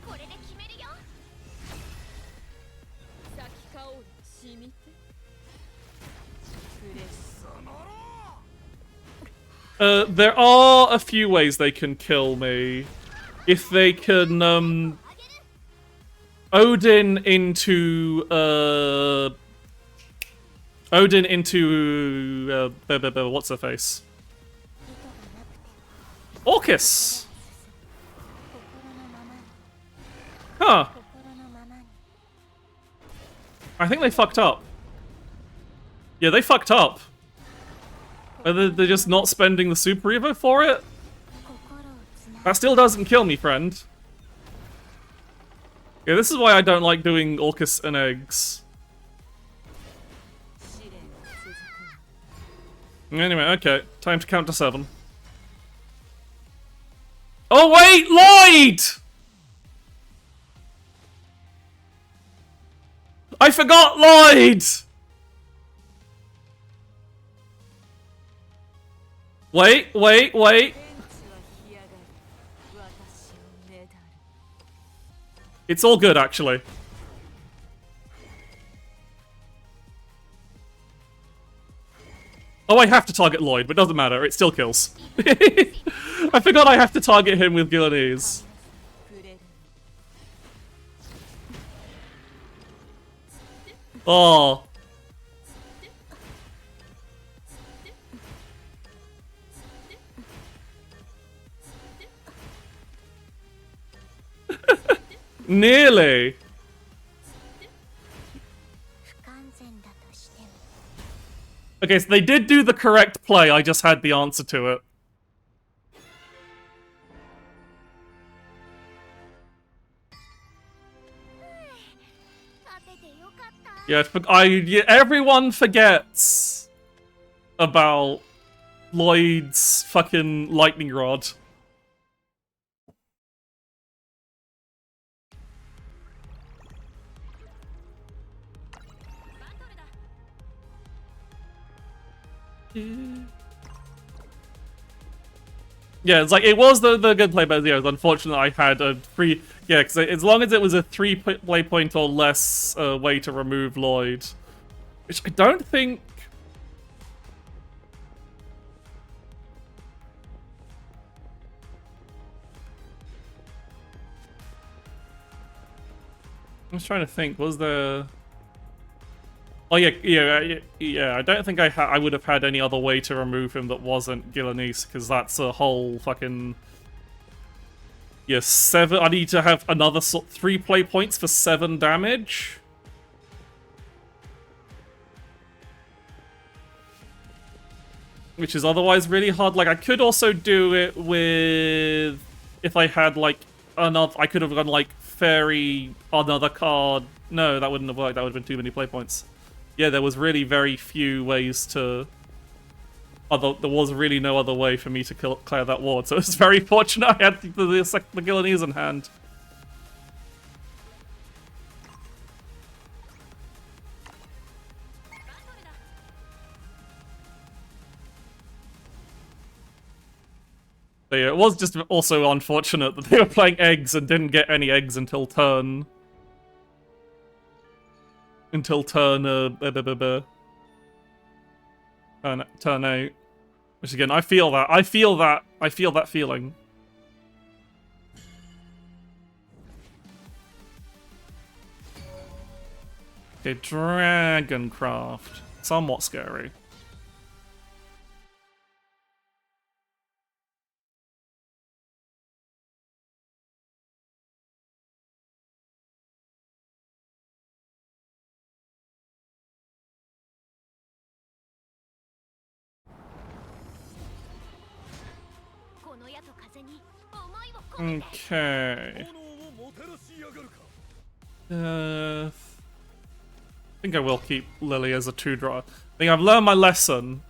S1: There are a few ways they can kill me. If they can, Odin into, what's her face? Orcus! Huh. I think they fucked up. Yeah, they fucked up. They're just not spending the Super Evo for it? That still doesn't kill me, friend. Yeah, this is why I don't like doing Orcus and eggs. Anyway, okay. Time to count to 7. Oh wait! Lloyd! I forgot Lloyd! Wait. It's all good, actually. Oh, I have to target Lloyd, but it doesn't matter. It still kills. I forgot I have to target him with Gilanese. Oh. Nearly. Okay, so they did do the correct play, I just had the answer to it. Yeah, everyone forgets about Lloyd's fucking lightning rod. Yeah, it's like, it was the good play, but yeah, unfortunately I had a free... Yeah, because as long as it was a 3 play point or less way to remove Lloyd, which I don't think... I was trying to think, was there... Oh yeah, I don't think I would have had any other way to remove him that wasn't Gilanese, because that's a whole fucking... Yeah, 7... I need to have another 3 play points for 7 damage. Which is otherwise really hard. Like, I could also do it with... If I had, like, another... I could have gone, like, Fairy, another card. No, that wouldn't have worked. That would have been too many play points. Yeah, there was really very few ways to... There was really no other way for me to clear that ward, so it's very fortunate I had the Gilanese in hand. So yeah, it was just also unfortunate that they were playing eggs and didn't get any eggs until turn... turn 8. Which again, I feel that feeling. Okay, Dragoncraft. Somewhat scary. Okay. I think I will keep Lily as a 2-draw. I think I've learned my lesson.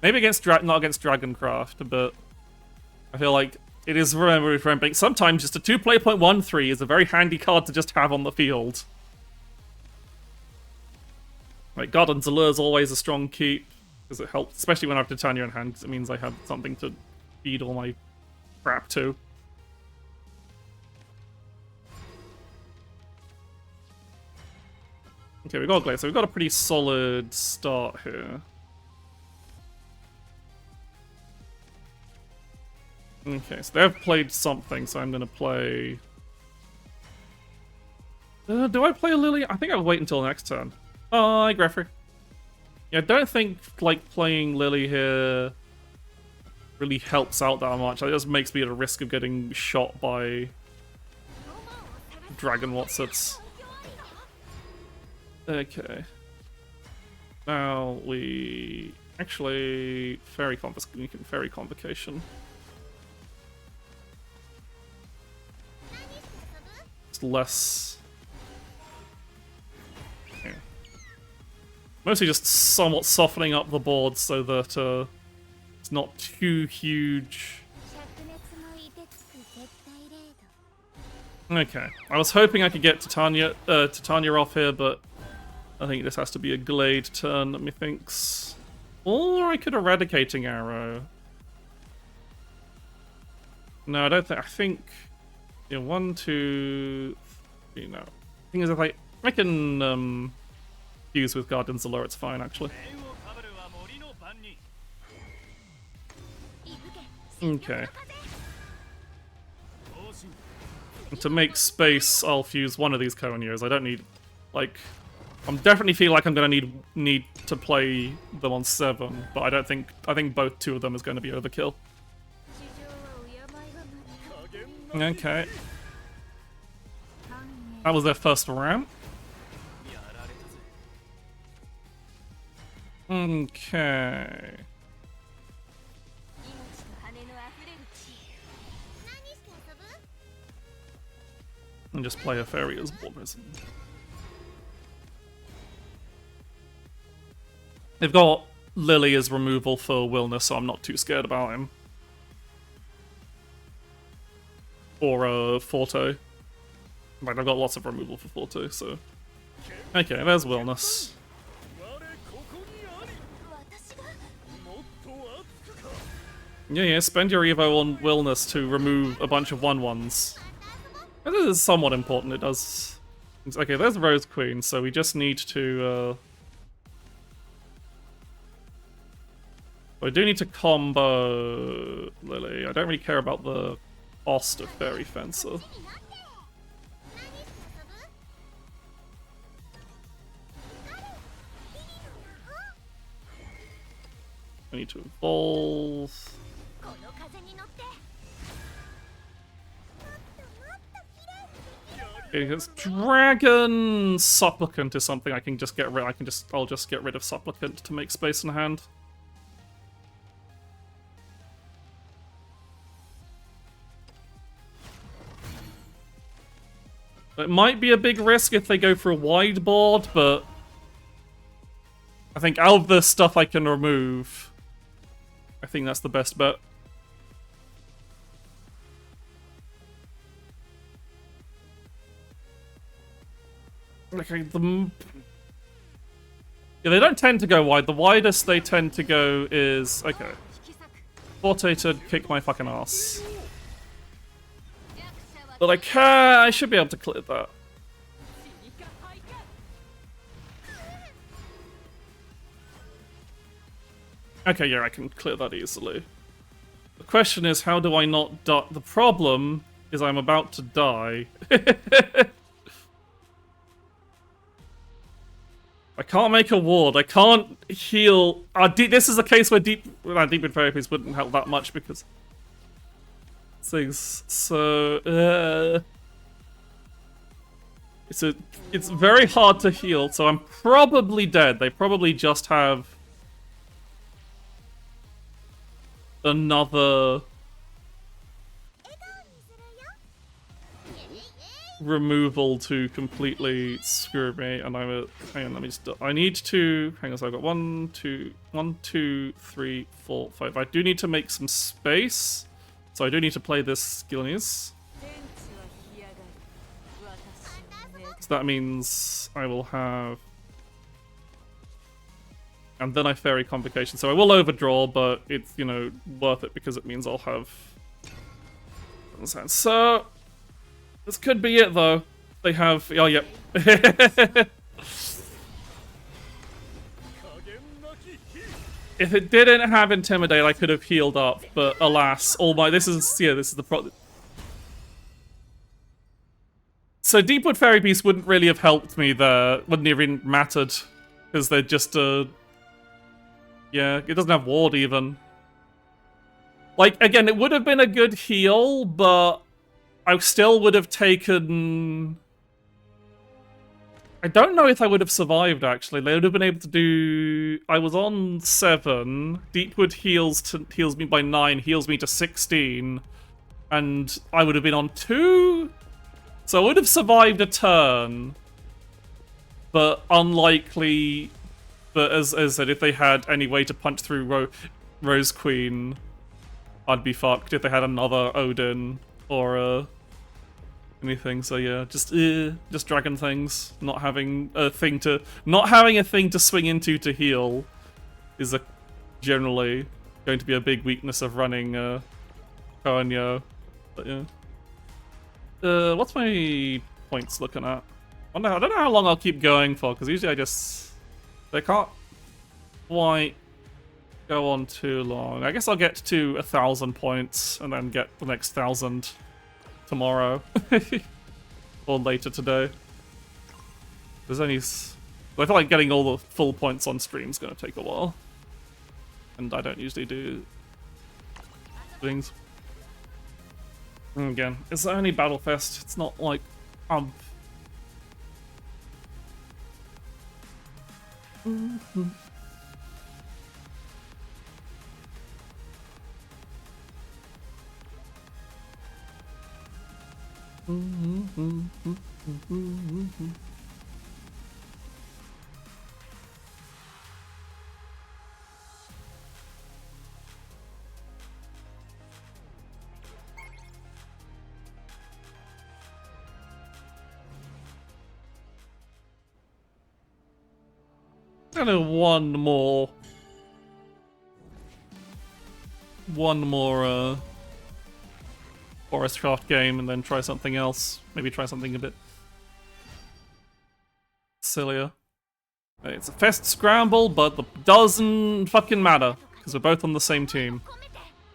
S1: Maybe against not against Dragoncraft, but I feel like it is remembering. Sometimes just a 2 play point 1/3 is a very handy card to just have on the field. Like, Garden's Allure is always a strong keep, because it helps, especially when I have Titania in hand, because it means I have something to feed all my crap to. Okay, we got Glaze, so we've got a pretty solid start here. Okay, so they've played something, so I'm gonna play... do I play a Lily? I think I'll wait until next turn. Bye, Greffrey. Yeah, I don't think, like, playing Lily here really helps out that much. It just makes me at a risk of getting shot by Dragon Watsits. Okay. Now we actually Fairy Convocation. It's less. Yeah. Mostly just somewhat softening up the board so that it's not too huge. Okay. I was hoping I could get Titania off here, but I think this has to be a Glade turn, let me think. Or I could Eradicating Arrow. No, I don't think. I think. Yeah, 1, 2, 3. No. The thing is, if I can fuse with Guardian's Allure, it's fine actually. Okay. And to make space, I'll fuse one of these Konyos. I don't need, like, I'm definitely feel like I'm gonna need to play them on 7, but I think both 2 of them is going to be overkill. Okay. That was their first ramp. Okay. And just play a fairy as War Prison. They've got Lily as removal for Willness, so I'm not too scared about him. Or Forte. Like, I've got lots of removal for Forte, so... Okay, there's Willness. Yeah, spend your Evo on Willness to remove a bunch of 1/1s. This is somewhat important, it does... Okay, there's Rose Queen, so we just need to, I do need to combo Lily. I don't really care about the cost of Fairy Fencer. I need to evolve. Okay, because Dragon Supplicant is something I can just get rid. I'll just get rid of Supplicant to make space in hand. It might be a big risk if they go for a wide board, but I think out of the stuff I can remove, I think that's the best bet. Okay, yeah, they don't tend to go wide. The widest they tend to go is... Okay. Forte to kick my fucking ass. But I should be able to clear that. Okay, yeah, I can clear that easily. The question is, how do I not die? The problem is I'm about to die. I can't make a ward. I can't heal. This is a case where Deep Wind Fairy Piece wouldn't help that much because things. So it's very hard to heal. So I'm probably dead. They probably just have another removal to completely screw me, and I'm a... Hang on, let me just... I need to... Hang on, so I've got 1, 2, 3, 4, 5. I do need to make some space, so I do need to play this Skillneys. So that means I will have... And then I Fairy Convocation, so I will overdraw, but it's, you know, worth it because it means I'll have... So... This could be it, though. They have... Oh, yep. If it didn't have Intimidate, I could have healed up, but alas, all my... This is the problem. So Deepwood Fairy Beast wouldn't really have helped me there. Wouldn't even mattered. Because they're just, yeah, it doesn't have ward, even. Like, again, it would have been a good heal, but... I still would have taken... I don't know if I would have survived, actually. They would have been able to do... I was on 7. Deepwood heals me by 9, heals me to 16. And I would have been on 2? So I would have survived a turn. But unlikely... But as I said, if they had any way to punch through Rose Queen, I'd be fucked if they had another Odin or anything. So yeah, just dragon things. Not having a thing to swing into to heal is generally going to be a big weakness of running Konyo. But yeah. What's my points looking at? I don't know how long I'll keep going for, because usually they can't quite go on too long. I guess I'll get to 1,000 points and then get the next 1,000 tomorrow. Or later today. There's only... I feel like getting all the full points on stream is going to take a while. And I don't usually do things. And again, it's only Battlefest. It's not like kind of one more Forest Craft game and then try something else. Maybe try something a bit sillier. It's a fest scramble, but it doesn't fucking matter because we're both on the same team.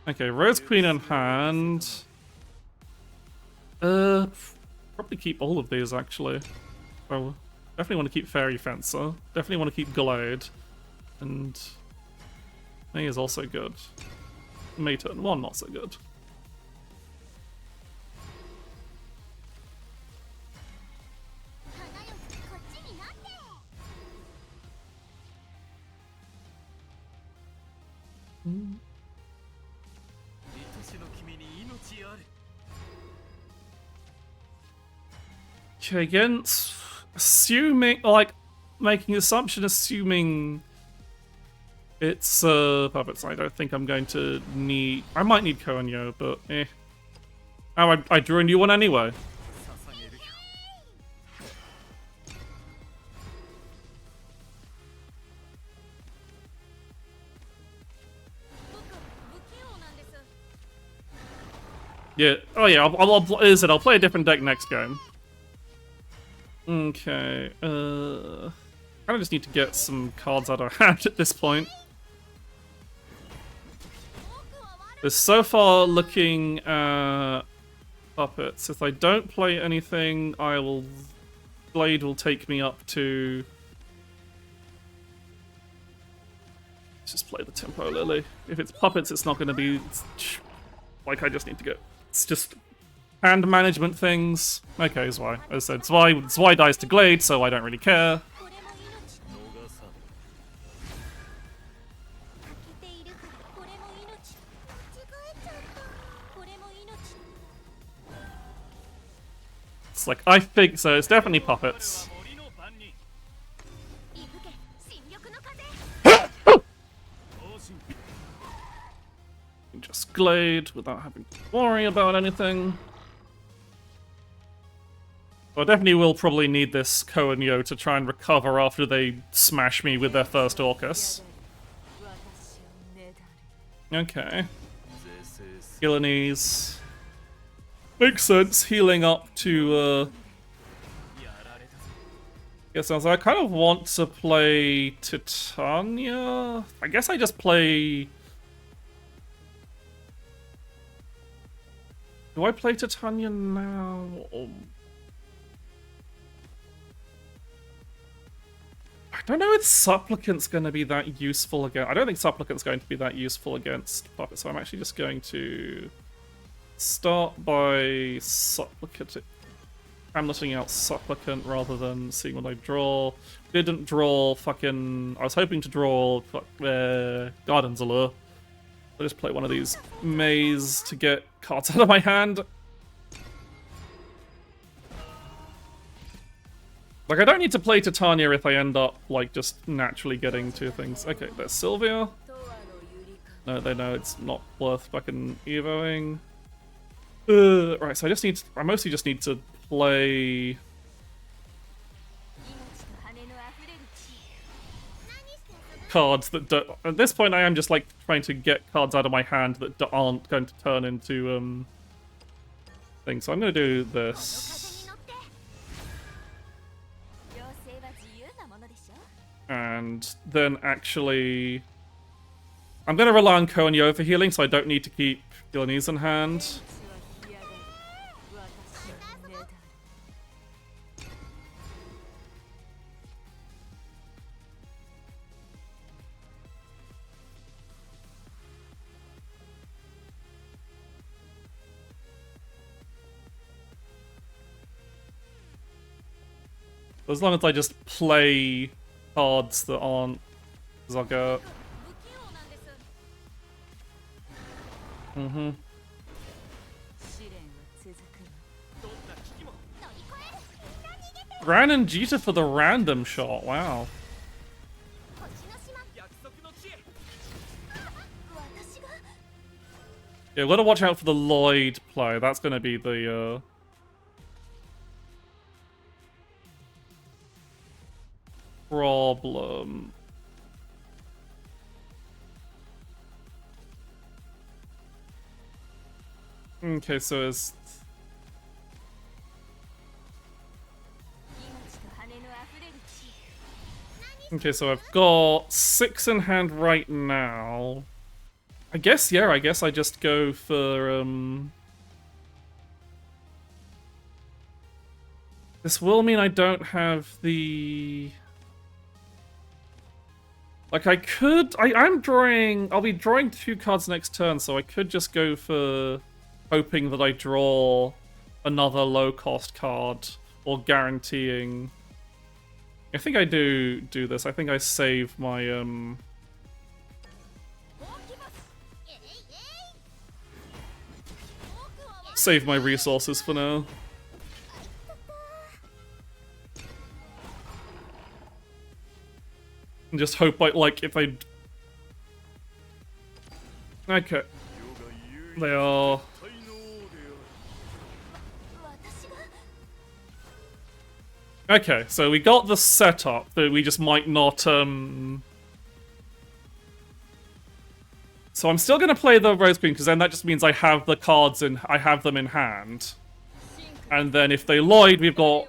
S1: Okay, Rose Queen in hand. Probably keep all of these actually. Oh, definitely want to keep Fairy Fencer. Definitely want to keep Glade. And May is also good. May turn 1 not so good. Okay, against assuming, like, making assumption, assuming it's puppets. I don't think I'm going to need. I might need Koanyo, but eh. Oh, I drew a new one anyway. Yeah. Oh yeah. I'll play a different deck next game. Okay. I kind of just need to get some cards out of hand at this point. They're so far looking at puppets. If I don't play anything, Blade will take me up to. Let's just play the Tempo Lily. If it's puppets, it's not going to be. Like I just need to go. It's just hand management things. Okay, Zwei. As I said, Zwei dies to Glade, so I don't really care. It's like, I think so. It's definitely puppets. Just Glade without having to worry about anything. I definitely will probably need this Koanyo to try and recover after they smash me with their first Orcus. Okay. Gillenese. Makes sense, healing up to, Yes, I kind of want to play Titania. I guess I just play... Do I play Titania now? Or... I don't know if Supplicant's going to be that useful again. I don't think Supplicant's going to be that useful against Puppet, so I'm actually just going to start by Supplicant. Hamleting out Supplicant rather than seeing what I draw. Didn't draw fucking... I was hoping to draw Garden's Allure. I'll just play one of these Maze to get cards out of my hand. Like, I don't need to play Titania if I end up, like, just naturally getting two things. Okay, there's Sylvia. No, they know it's not worth fucking evoing. Right, so I mostly just need to play... cards that don't... At this point, I am just, like, trying to get cards out of my hand that aren't going to turn into, things. So I'm going to do this. And then actually... I'm going to rely on Konyo for healing, so I don't need to keep Gilnese in hand. As long as I just play cards that aren't Zogger. Ran and Jita for the random shot, wow. Yeah, gotta watch out for the Lloyd play. That's gonna be the problem. Okay, so it's... Okay, so I've got 6 in hand right now. I guess, yeah, I guess I just go for, This will mean I don't have the... Like, I could... I'm drawing... I'll be drawing 2 cards next turn, so I could just go for hoping that I draw another low-cost card, or guaranteeing... I think I do this. I think I save my, Save my resources for now. And just hope like, if I... Okay. They are... Okay, so we got the setup, but we just might not, So I'm still gonna play the Rose Queen, because then that just means I have the cards and I have them in hand. And then if they Lloyd, we've got...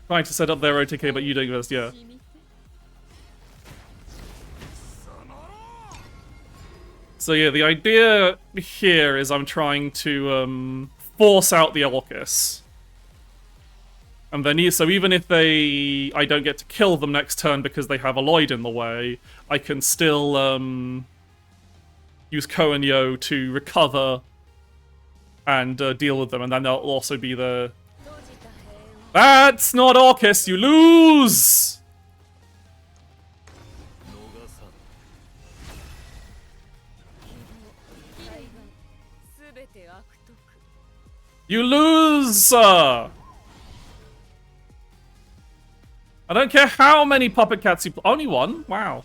S1: Trying to set up their OTK, but you doing this, yeah. So yeah, the idea here is I'm trying to force out the Orcus. And then, so even if I don't get to kill them next turn because they have a Lloyd in the way, I can still use Koenyo to recover and deal with them, and then there'll also be the... That's not Orcus, you lose! You lose! I don't care how many puppet cats you play. Only one? Wow.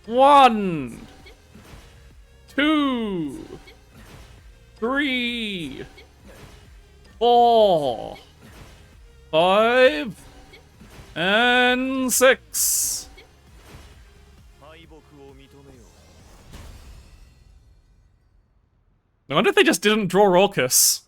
S1: 1, 2, 3, 4, 5, and 6. I wonder if they just didn't draw Orcus.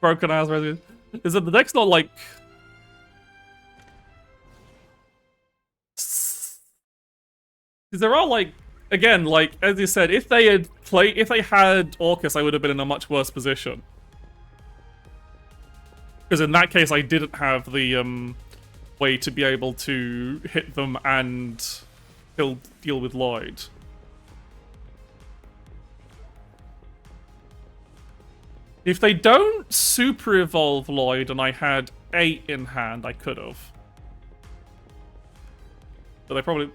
S1: Broken ass rescue. Is it the deck's not like... Because there are like... Again, like, as you said, if they had Orcus, I would have been in a much worse position. Because in that case, I didn't have the way to be able to hit them and deal with Lloyd. If they don't super evolve Lloyd and I had 8 in hand, I could have. But they probably...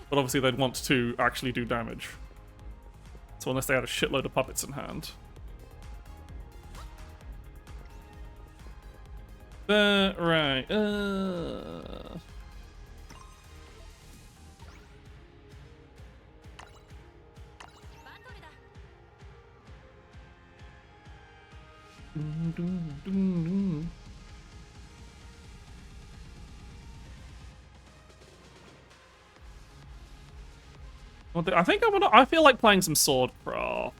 S1: But obviously they'd want to actually do damage. So unless they had a shitload of puppets in hand. Right, I think I feel like playing some Swordcraft.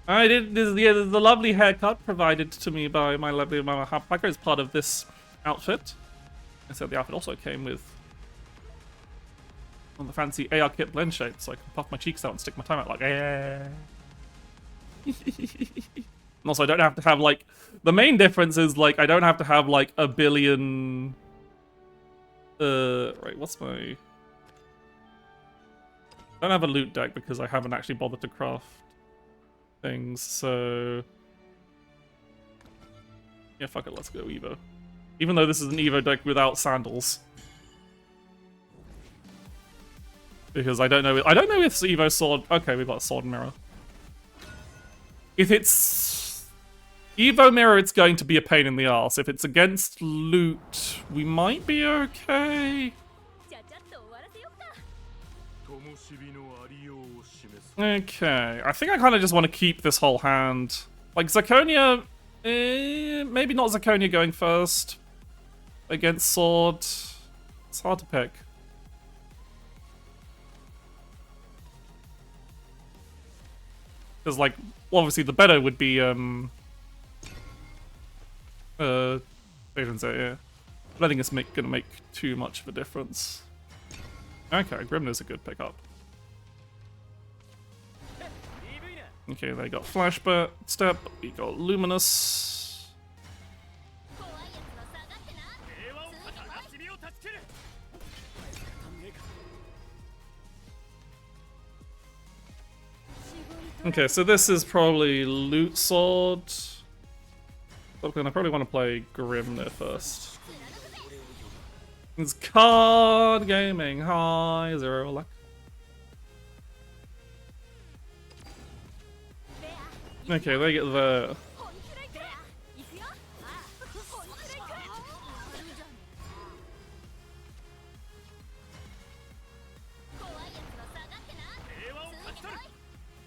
S1: I did this. Yeah, the lovely haircut provided to me by my lovely Mama Hapaka as part of this outfit. I said the outfit also came with on the fancy AR kit blend shape, so I can puff my cheeks out and stick my tongue out like eh. And also, I don't have to have like the main difference is like I don't have to have like a billion. Right, what's my? I don't have a loot deck because I haven't actually bothered to craft things, so yeah, fuck it, let's go Evo. Even though this is an Evo deck without sandals. Because I don't know if it's Evo sword. Okay, we've got a sword and mirror. If it's Evo mirror, it's going to be a pain in the ass. If it's against loot, we might be okay. Okay, I think I kind of just want to keep this whole hand. Like Zirconia, maybe not Zirconia going first against sword. It's hard to pick. Because, like, obviously the better would be, I didn't say, yeah. I don't think it's gonna make too much of a difference. Okay, Grimner's a good pickup. Okay, they got Flashback Step, we got Luminous. Okay, so this is probably Loot Sword. I'm gonna probably want to play Grimner first. It's card gaming. Hi, Zero Luck. Okay, they get the.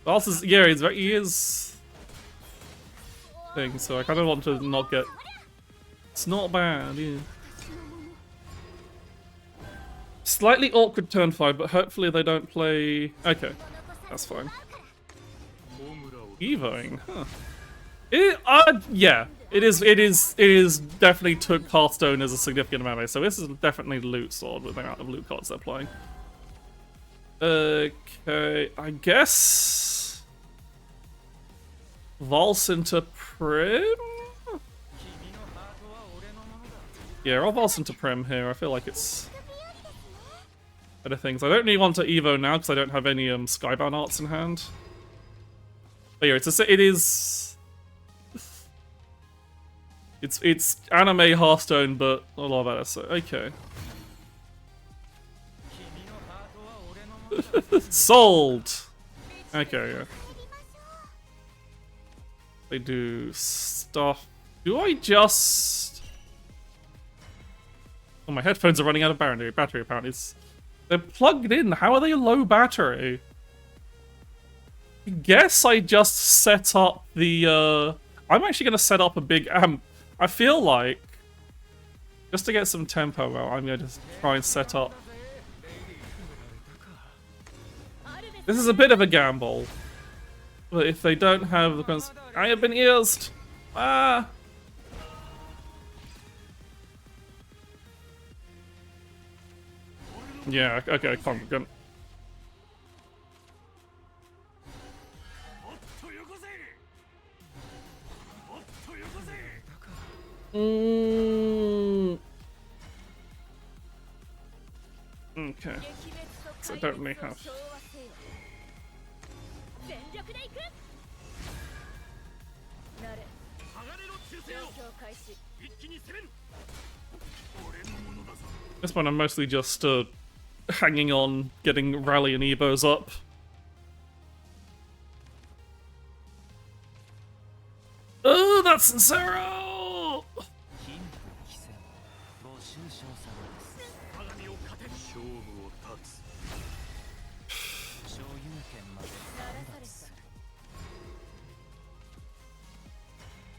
S1: Also, yeah, he is thing, so I kind of want to not get. It's not bad, yeah. Slightly awkward turn 5, but hopefully they don't play. Okay, that's fine. Evoing, huh? Yeah, it is definitely took Hearthstone as a significant amount, so this is definitely Loot Sword with the amount of loot cards they're playing. Okay, I guess Valse into Prim? Yeah, I'll Valse into Prim here. I feel like it's better things. I don't really want to Evo now because I don't have any Skybound arts in hand. But yeah, it's anime Hearthstone, but a lot better. So okay. Sold. Okay, yeah. They do stuff. Do I just? Oh, my headphones are running out of battery. Apparently, they're plugged in. How are they low battery? I guess I just set up the. I'm actually gonna set up a big amp. I feel like just to get some tempo out, I'm gonna just try and set up. This is a bit of a gamble, but if they don't have the I have been earsed. Ah. Yeah. Okay. Come on. Okay. So I don't really have. This one I'm mostly just hanging on, getting Rally and Ebos up. Oh, that's Sincero!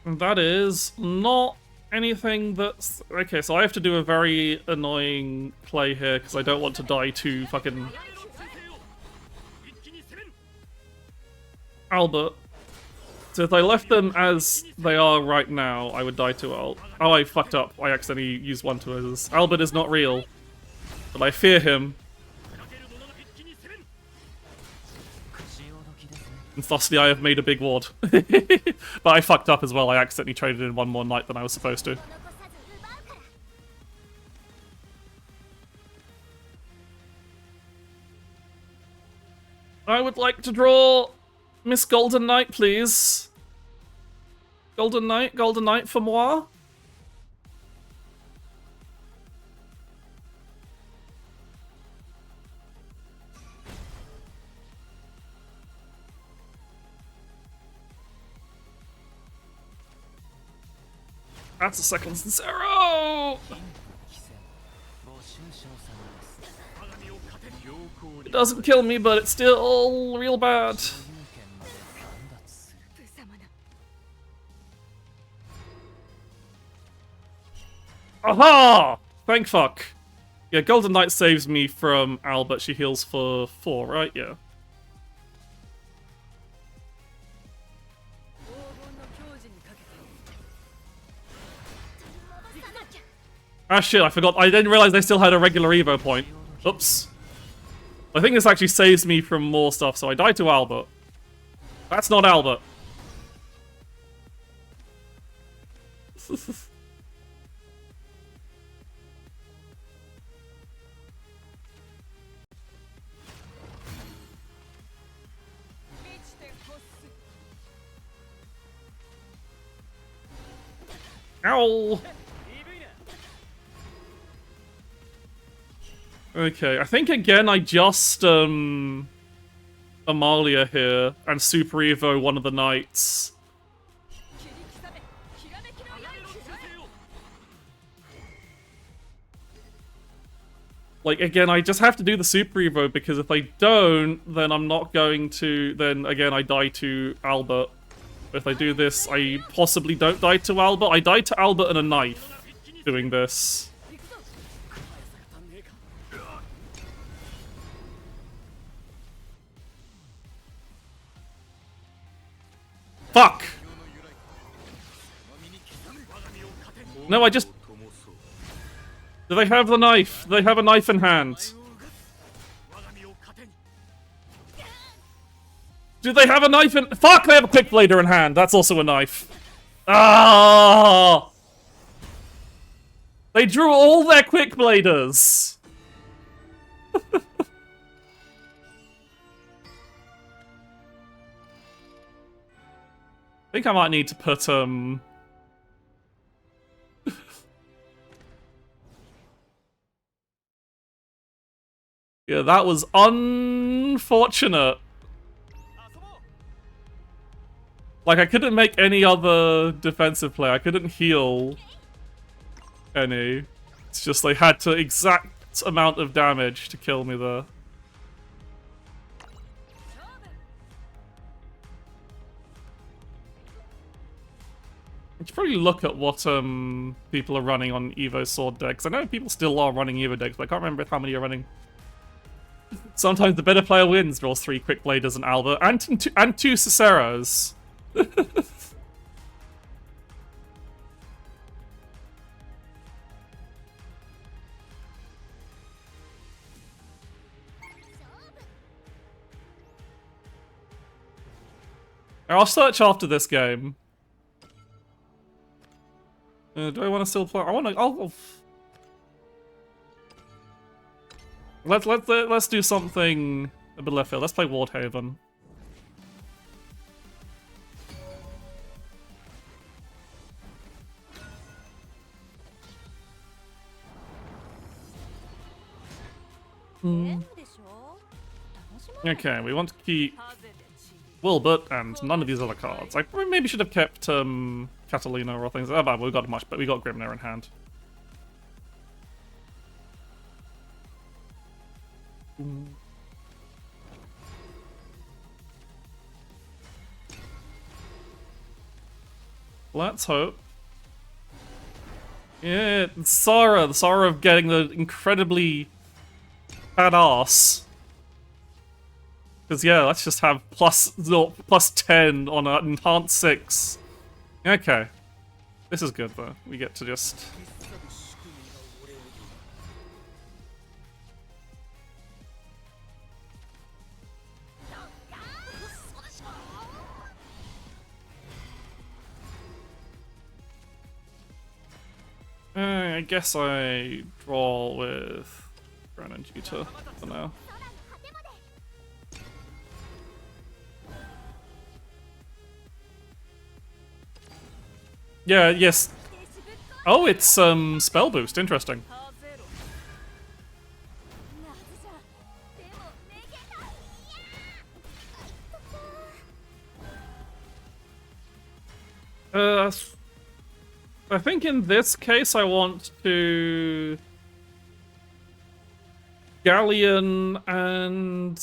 S1: That is not anything that's... Okay, so I have to do a very annoying play here because I don't want to die to fucking... Albert. So if I left them as they are right now, I would die to Alt. Oh, I fucked up. I accidentally used one to his. Albert is not real. But I fear him. And thusly I have made a big ward. But I fucked up as well. I accidentally traded in one more knight than I was supposed to. I would like to draw Miss Golden Knight, please. Golden Knight for moi. That's a second Sincero! It doesn't kill me, but it's still real bad. Aha! Thank fuck. Yeah, Golden Knight saves me from Albert. She heals for 4, right? Yeah. Ah shit, I forgot. I didn't realize they still had a regular Evo point. Oops. I think this actually saves me from more stuff, so I die to Albert. That's not Albert. Ow! Okay, I think again I just, Amalia here, and Super Evo one of the knights. Like, again, I just have to do the Super Evo, because if I don't, then I'm not going to, then again I die to Albert. But if I do this, I possibly don't die to Albert. I die to Albert and a knife doing this. Fuck! No, I just... Do they have the knife? Do they have a knife in hand? Do they have a knife in... Fuck! They have a quick blader in hand. That's also a knife. Ah! They drew all their quick bladers. I think I might need to put, Yeah, that was unfortunate. Like, I couldn't make any other defensive play. I couldn't heal any. It's just they had to exact amount of damage to kill me there. I should probably look at what people are running on Evo sword decks. I know people still are running Evo decks, but I can't remember how many are running. Sometimes the better player wins, draws 3 quick bladers and Albert, and 2 Ciceros. I'll search after this game. Do I want to still play? I want to. Let's do something a bit left field. Let's play Wardhaven. Okay, we want to keep Wilbert and none of these other cards. I maybe should have kept Catalina or things. Oh, but we got much, but we got Grimnir in hand. Let's hope. Yeah, Sara, the Sara of getting the incredibly bad ass. Because yeah, let's just have plus 10 on an enhanced 6. Okay. This is good though. We get to just... I guess I draw with Gran and Jita for now. Yeah, yes. Oh, it's spell boost. Interesting. I think in this case I want to Galleon and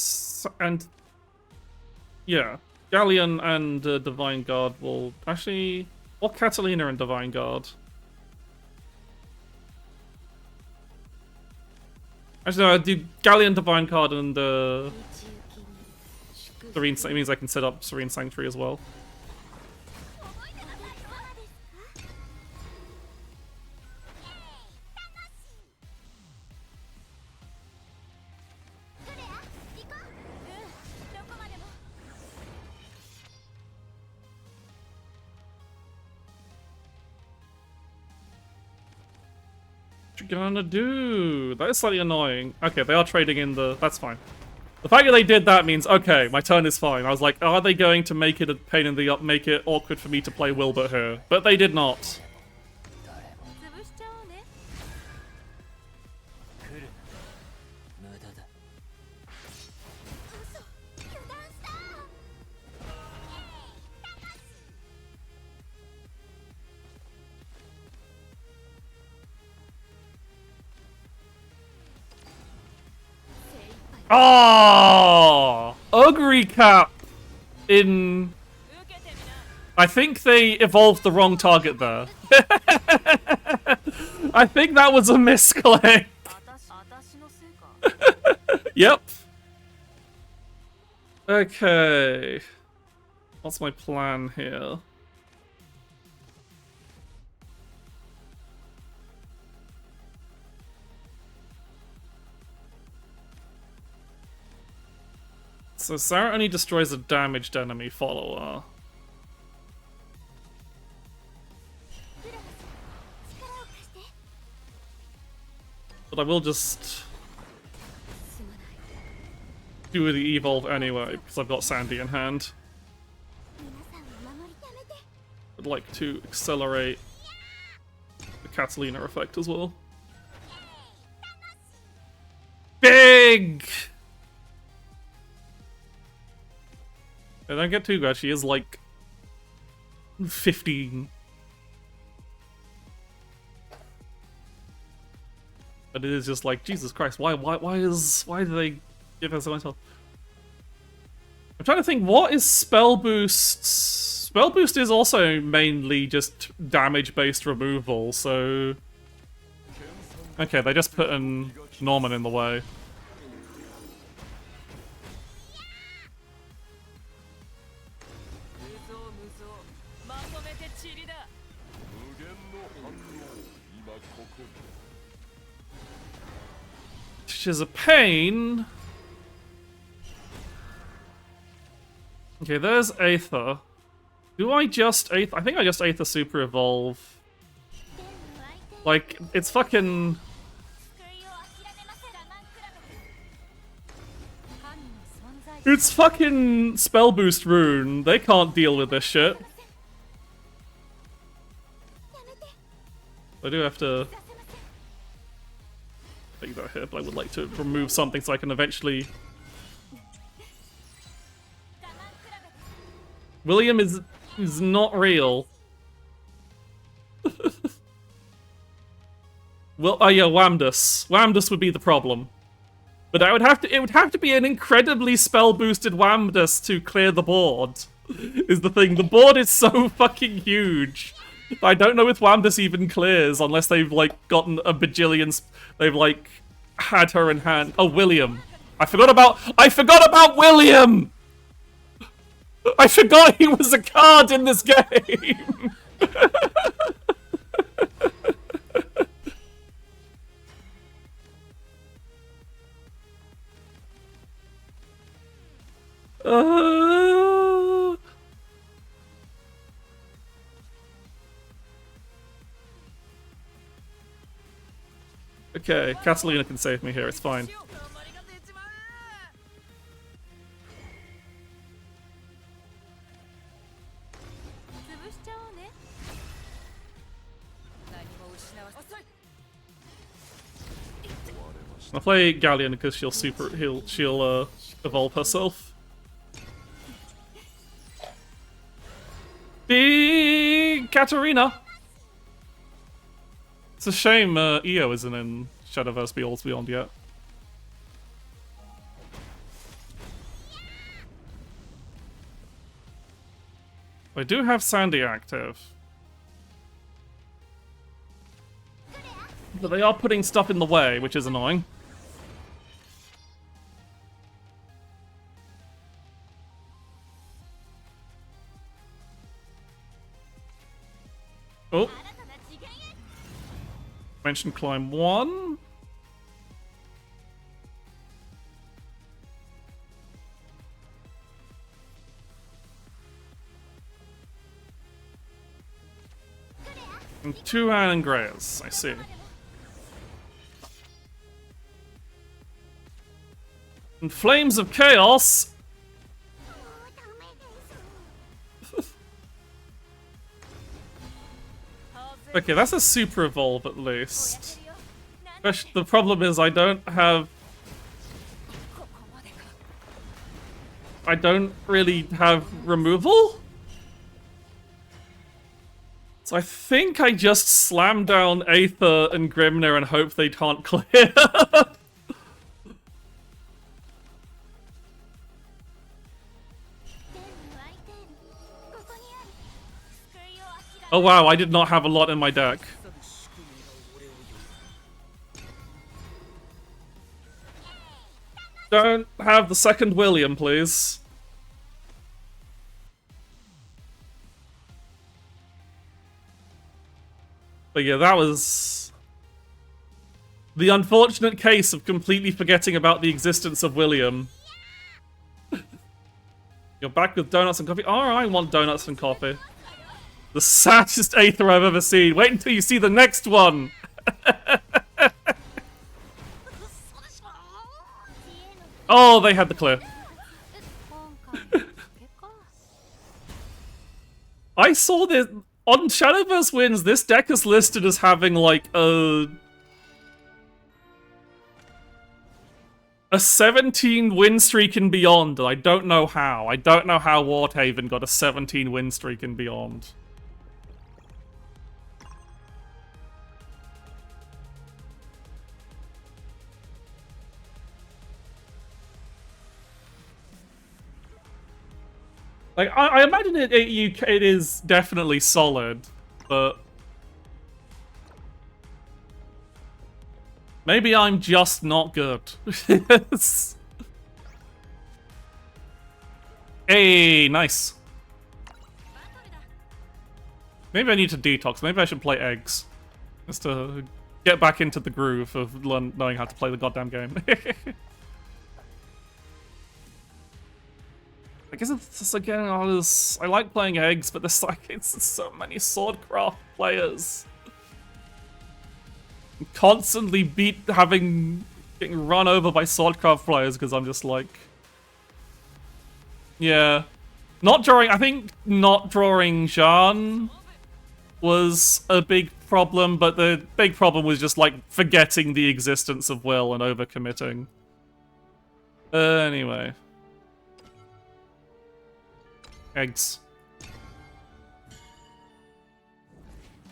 S1: yeah, Galleon and Divine Guard will actually, or Catalina and Divine Guard. Actually, no, I do Galleon, Divine Guard, and Serene. It means I can set up Serene Sanctuary as well. What you gonna do? That is slightly annoying. Okay, they are trading in the... That's fine. The fact that they did that means, okay, my turn is fine. I was like, are they going to make it a pain in the up, make it awkward for me to play Wilbert here? But they did not. Oh, Ogre Cap in... I think they evolved the wrong target there. I think that was a misclick. Yep. Okay. What's my plan here? So Sarah only destroys a damaged enemy follower. But I will just do the evolve anyway, because I've got Sandy in hand. I'd like to accelerate the Catalina effect as well. Big! I don't get too good, she is like 15. But it is just like, Jesus Christ, why do they give her so much health? I'm trying to think, what is spell boost? Spell boost is also mainly just damage-based removal, so... Okay, they just put an Norman in the way. Which is a pain. Okay, there's Aether. Do I just Aether? I think I just Aether Super Evolve. Like, it's fucking... It's fucking Spell Boost Rune. They can't deal with this shit. I do have to... take that here, but I would like to remove something so I can eventually... William is not real. Well, oh yeah, Wamdus. Wamdus would be the problem. But it would have to be an incredibly spell boosted Wamdus to clear the board. Is the thing. The board is so fucking huge I don't know if Wambus even clears unless they've like gotten a bajillion. They've like had her in hand. Oh, William. I forgot about William. I forgot he was a card in this game. Okay, Catalina can save me here, it's fine. I'll play Galleon because she'll evolve herself. Big Katarina! It's a shame EO isn't in Shadowverse Beyond yet. I do have Sandy active. But they are putting stuff in the way, which is annoying. Oh. Mention climb 1. And 2 Iron Greys, I see. And Flames of Chaos! Okay, that's a super evolve at least. The problem is I don't really have removal? So I think I just slam down Aether and Grimnir and hope they can't clear. Oh wow, I did not have a lot in my deck. Don't have the second William, please. But yeah, that was the unfortunate case of completely forgetting about the existence of William. You're back with donuts and coffee? Oh, I want donuts and coffee. The saddest Aether I've ever seen. Wait until you see the next one! Oh, they had the clear. I saw this on Shadowverse Wins. This deck is listed as having like a 17 win streak and beyond, and I don't know how. I don't know how Wardhaven got a 17 win streak and beyond. Like, I imagine it is definitely solid, but maybe I'm just not good. Hey, nice. Maybe I need to detox. Maybe I should play eggs. Just to get back into the groove of knowing how to play the goddamn game. I guess it's just, again, I like playing eggs, but there's like, it's so many Swordcraft players. I'm constantly getting run over by Swordcraft players because I'm just like, yeah. I think not drawing Jean was a big problem, but the big problem was just like forgetting the existence of Will and overcommitting. Anyway. Eggs.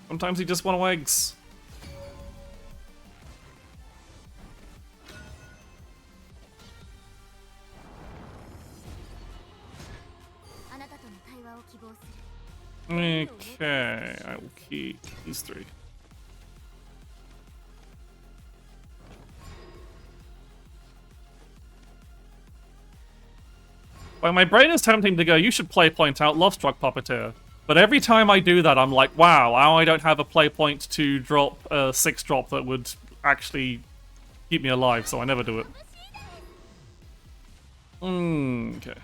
S1: Sometimes you just want eggs. Okay, I will keep these 3. Like, my brain is tempting to go, you should play point out Lovestruck Puppeteer. But every time I do that, I'm like, wow, now I don't have a play point to drop a 6-drop that would actually keep me alive, so I never do it. Okay.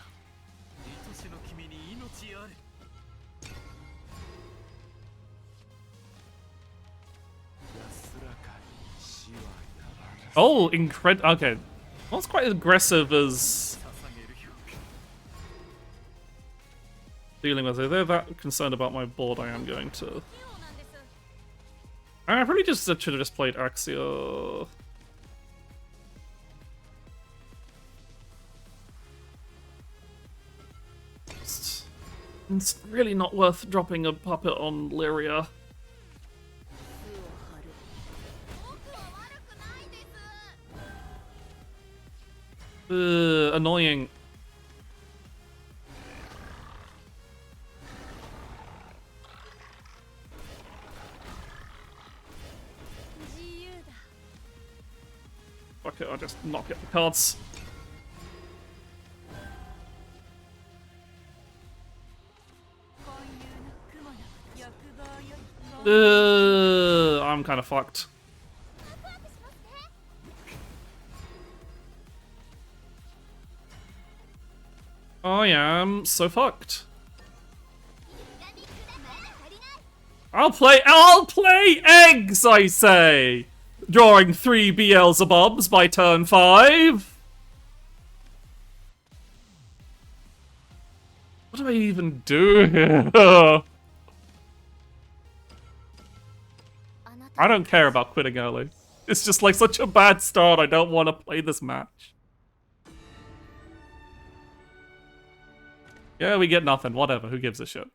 S1: Oh, incredible. Okay. Not quite as aggressive as dealing with it. They're that concerned about my board, I am going to. I probably just should have just played Axia. It's really not worth dropping a puppet on Lyria. Annoying. Fuck it, I'll just knock out the cards. I'm kind of fucked. I am so fucked. I'll play eggs, I say! Drawing 3 Beelzebubs by turn 5. What do I even do here? I don't care about quitting early. It's just like such a bad start, I don't want to play this match. Yeah, we get nothing. Whatever, who gives a shit?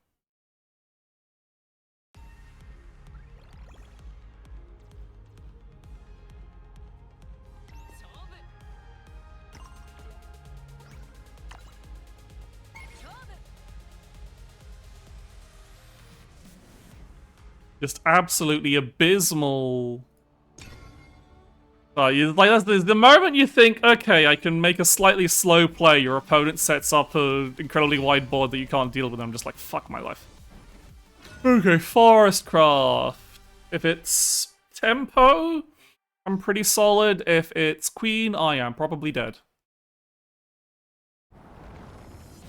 S1: Just absolutely abysmal. That's the moment you think, okay, I can make a slightly slow play, your opponent sets up an incredibly wide board that you can't deal with, and I'm just like, fuck my life. Okay, Forest Craft. If it's Tempo, I'm pretty solid. If it's Queen, I am probably dead.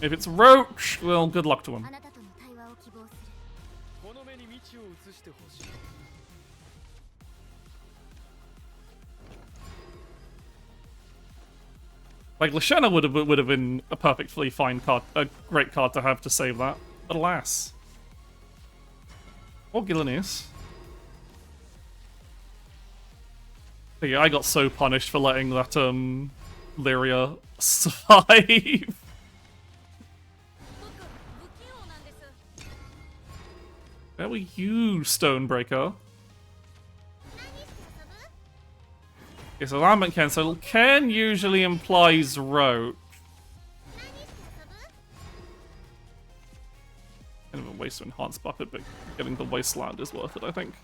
S1: If it's Roach, well, good luck to him. Like, Lashana would have been a perfectly fine card, a great card to have to save that. But alas. Or Gilanius. Yeah, I got so punished for letting that, Lyria survive. There were you, Stonebreaker. Okay, so Lambent Cancel. Ken usually implies Roach. Kind of a waste to enhance Buffet, but getting the Wasteland is worth it, I think.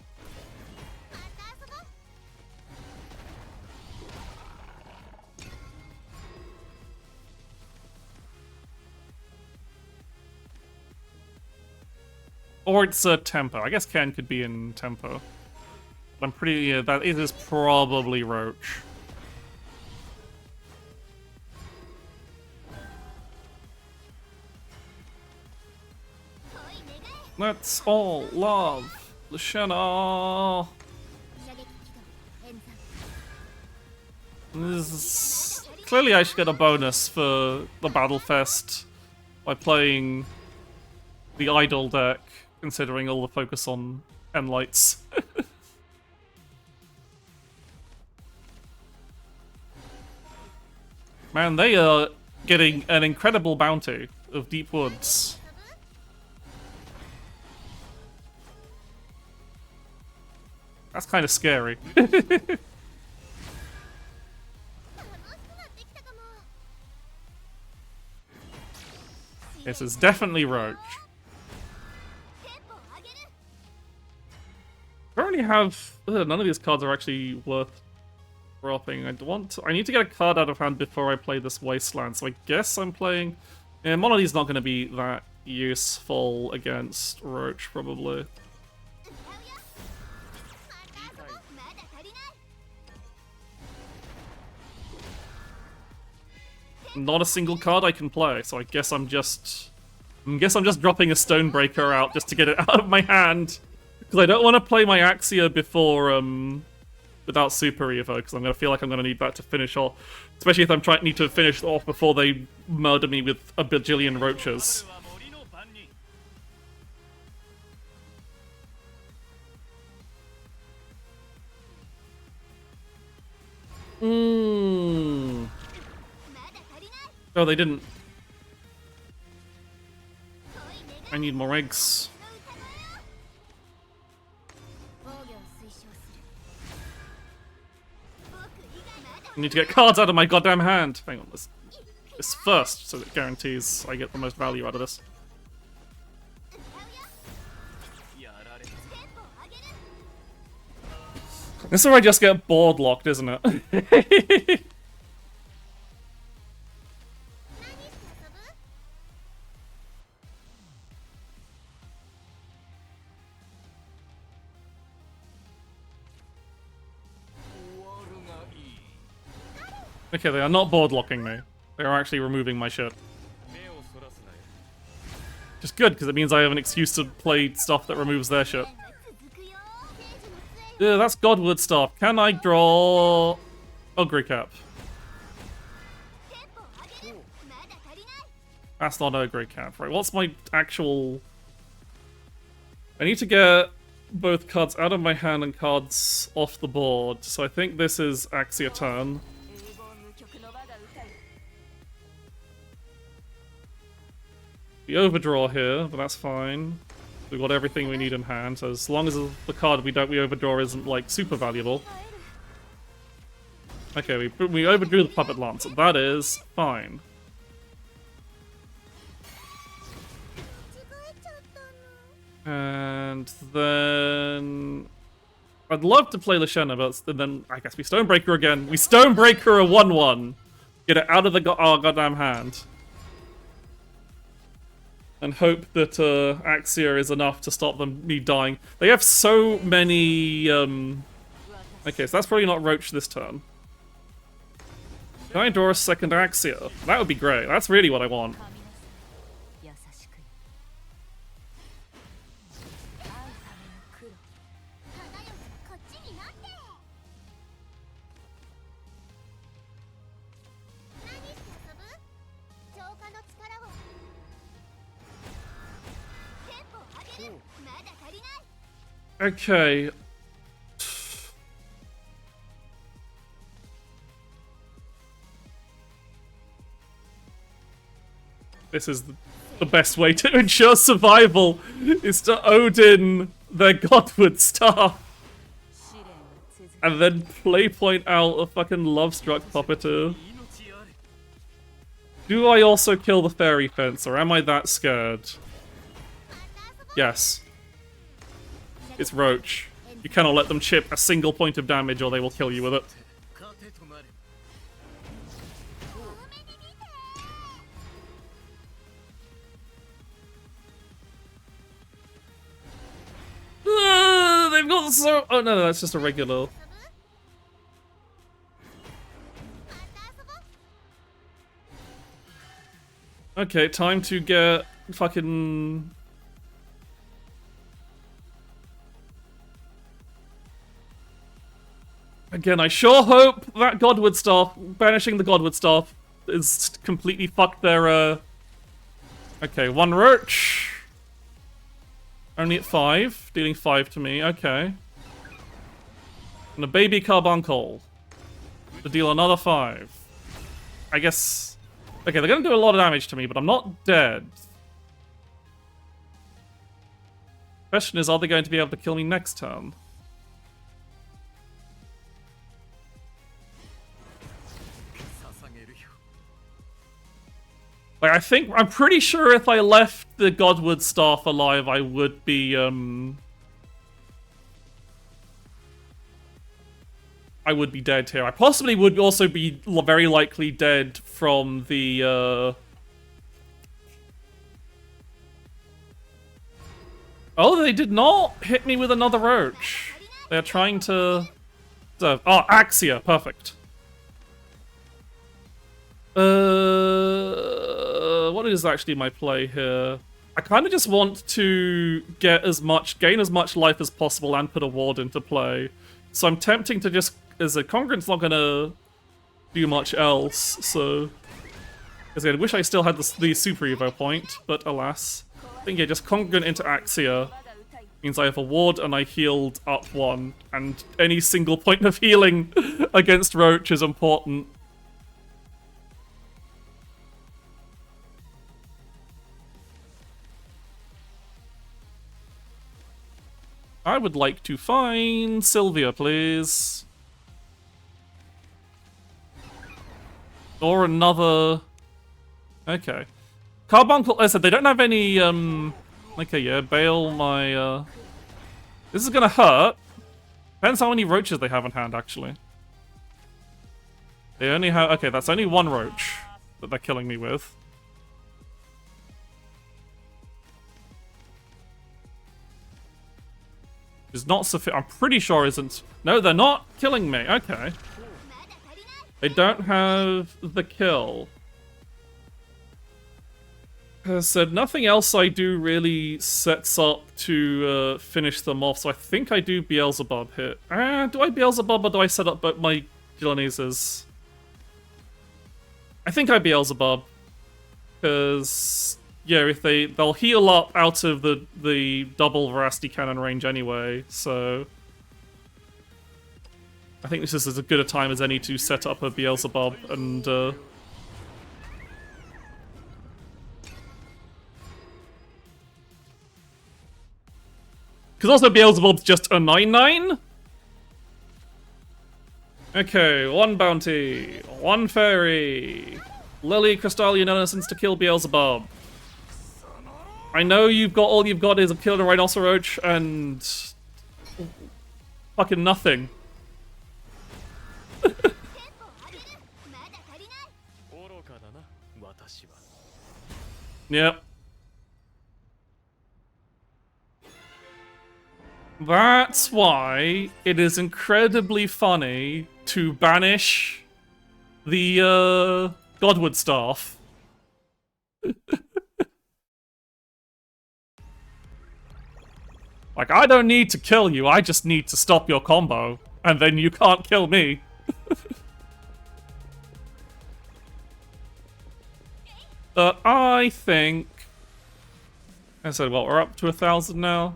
S1: Or it's a Tempo. I guess Ken could be in Tempo. But I'm pretty... yeah, that is probably Roach. Let's all love Lashana. Clearly I should get a bonus for the Battlefest by playing the Idol deck, considering all the focus on penlights. Man, they are getting an incredible bounty of Deep Woods. That's kind of scary. This is definitely Roach. really have... none of these cards are actually worth dropping. I need to get a card out of hand before I play this Wasteland, so I guess I'm playing... Yeah, one of these is not going to be that useful against Roach, probably. Not a single card I can play, so I guess I'm just dropping a Stonebreaker out just to get it out of my hand. Because I don't want to play my Axia before, without Super Evo, because I'm going to feel like I'm going to need that to finish off. Especially if I'm need to finish off before they murder me with a bajillion roaches. Oh, they didn't. I need more eggs. I need to get cards out of my goddamn hand. Hang on, this first, so it guarantees I get the most value out of this. This is where I just get board locked, isn't it? Okay, they are not board locking me. They are actually removing my shit. Just good, because it means I have an excuse to play stuff that removes their shit. Yeah, that's Godwood stuff. Can I draw... Ogre Cap? That's not Ogre Cap. Right, what's my actual... I need to get both cards out of my hand and cards off the board. So I think this is Axia turn. The overdraw here, but that's fine. We've got everything we need in hand, so as long as the card we overdraw isn't, like, super valuable. Okay, we overdrew the Puppet Lancer. That is fine. And then... I'd love to play Lashena, but then I guess we Stonebreaker again. We Stonebreaker a 1/1. Get it out of our goddamn hand. And hope that Axia is enough to stop me dying. They have so many... Okay, so that's probably not Roach this turn. Can I draw a second Axia? That would be great. That's really what I want. Okay. This is the best way to ensure survival, is to Odin their Godwood Staff. And then point out a fucking Lovestruck Puppeteer. Do I also kill the Fairy Fence, or am I that scared? Yes. It's Roach. You cannot let them chip a single point of damage or they will kill you with it. They've got so... Oh no, that's just a regular. Okay, time to get fucking... Again, I sure hope that Godwood Staff, banishing the Godwood Staff, is completely fucked their, Okay, one Roach. Only at 5, dealing 5 to me, okay. And a baby Carbuncle to deal another 5. I guess... Okay, they're gonna do a lot of damage to me, but I'm not dead. Question is, are they going to be able to kill me next turn? Like, I'm pretty sure if I left the Godwood Staff alive, I would be, I would be dead here. I possibly would also be very likely dead from the, Oh, they did not hit me with another roach. They're trying to... Oh, Axia. Perfect. What is actually my play here? I kind of just want to gain as much life as possible and put a ward into play. So I'm tempting to just... As a Congruent's not gonna do much else, so... I wish I still had the Super Evo point, but alas. I think, yeah, just Congruent into Axia means I have a ward and I healed up one, and any single point of healing against Roach is important. I would like to find Sylvia, please. Or another... Okay. Carbuncle, I said they don't have any, Okay, yeah, bail my, This is gonna hurt. Depends how many roaches they have in hand, actually. They only have... Okay, that's only one roach that they're killing me with. Is not sufficient. I'm pretty sure isn't... No, they're not killing me. Okay. They don't have the kill. Said nothing else I do really sets up to finish them off, so I think I do Beelzebub hit. Do I Beelzebub or do I set up my Giloneses? I think I Beelzebub. Because... Yeah, if they'll heal up out of the double Veracity Cannon range anyway, so... I think this is as good a time as any to set up a Beelzebub and, Because also Beelzebub's just a 9/9? Okay, one bounty, one fairy, Lily, Crystallian Innocence to kill Beelzebub. I know all you've got is a killed a Rhinoceroach and... fucking nothing. Yep. That's why it is incredibly funny to banish the, Godwood Staff. Like, I don't need to kill you, I just need to stop your combo, and then you can't kill me. I think... I said, well, we're up to 1,000 now.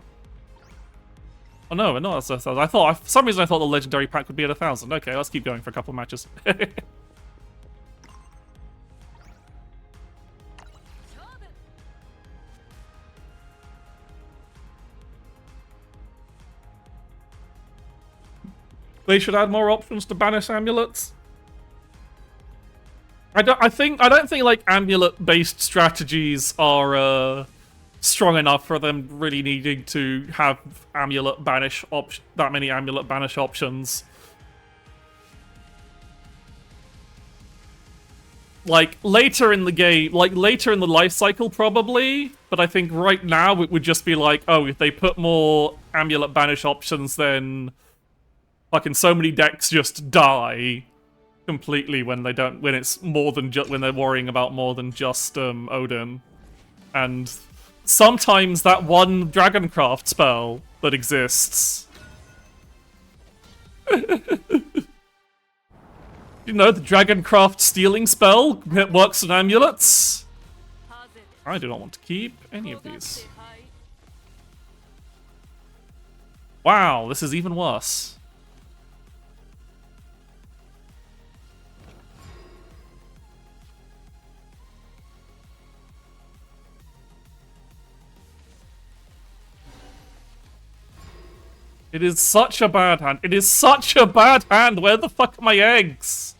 S1: Oh no, we're not at 1,000. I thought, for some reason I thought the legendary pack would be at 1,000. Okay, let's keep going for a couple of matches. They should add more options to banish amulets. I don't think like amulet-based strategies are strong enough for them really needing to have that many amulet banish options. Like later in the game, like later in the life cycle probably, but I think right now it would just be like, oh, if they put more amulet banish options, then fucking so many decks just die completely when they don't, when it's more than just, when they're worrying about more than just Odin. And sometimes that one Dragoncraft spell that exists. You know, the Dragoncraft stealing spell that works on amulets? I do not want to keep any of these. Wow, this is even worse. It is such a bad hand. It is such a bad hand. Where the fuck are my eggs?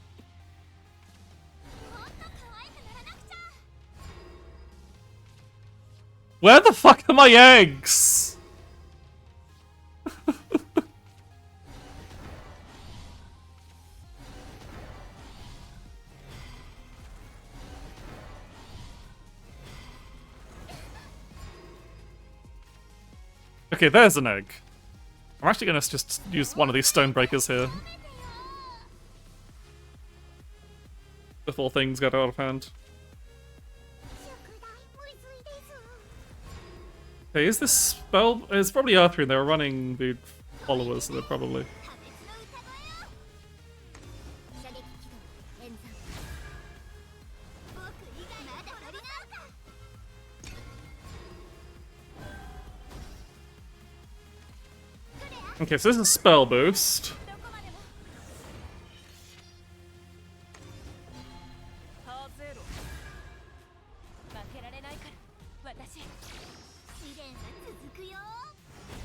S1: Where the fuck are my eggs? Okay, there's an egg. I'm actually gonna just use one of these stone breakers here. Before things get out of hand. Okay, is this spell? It's probably Earthrian. They were running the followers, so they're probably. Okay, so this is a spell boost.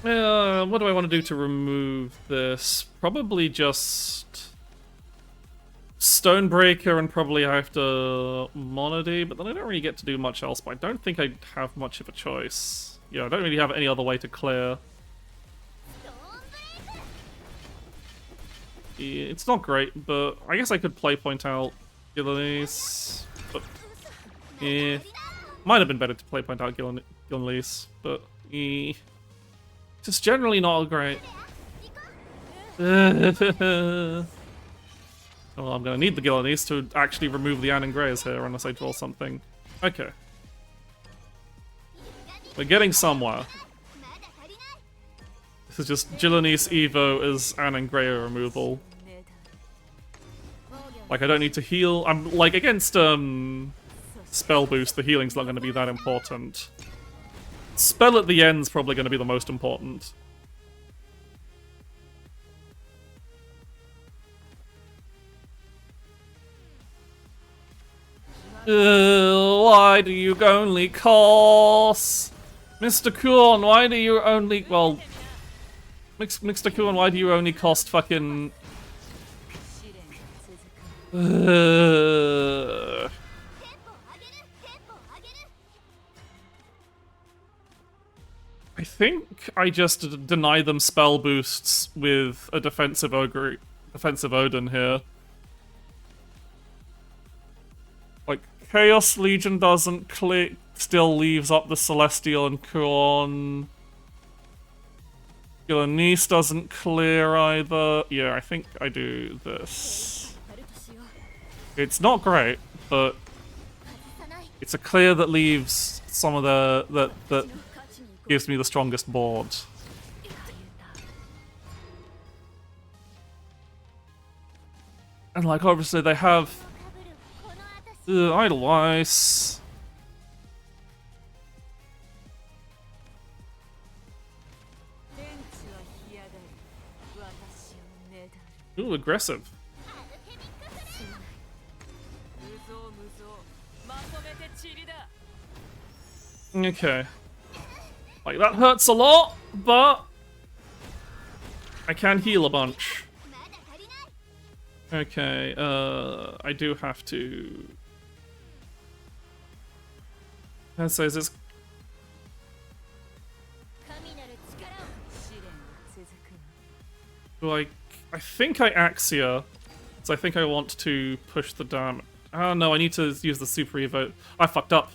S1: What do I want to do to remove this? Probably just Stonebreaker, and probably I have to Monody, but then I don't really get to do much else, but I don't think I have much of a choice. Yeah, I don't really have any other way to clear. Yeah, it's not great, but I guess I could play point out Gillenese, but yeah, might have been better to play point out Gillenese, but yeah. Just generally not great. Well, I'm gonna need the Gillenese to actually remove the Ann Greys here unless I draw something. Okay. We're getting somewhere. This is just Gillenese Evo as Ann Grey removal. Like, I don't need to heal. I'm like against spell boost, the healing's not gonna be that important. Spell at the end's probably going to be the most important. Why do you only cost? Mr. Kuon, why do you only... Well... Mr. Kuon, why do you only cost fucking... I think I just deny them spell boosts with a defensive Odin here. Like, Chaos Legion doesn't click, still leaves up the Celestial and Kuon. Gillenese doesn't clear either. Yeah, I think I do this. It's not great, but it's a clear that leaves some of the that gives me the strongest board. And like obviously they have Idolize. Ooh, aggressive. Okay. Like, that hurts a lot, but I can heal a bunch. Okay, I do have to... That says it's... I think I Axia, so I think I want to push the damage. Oh no, I need to use the Super Evo. I fucked up.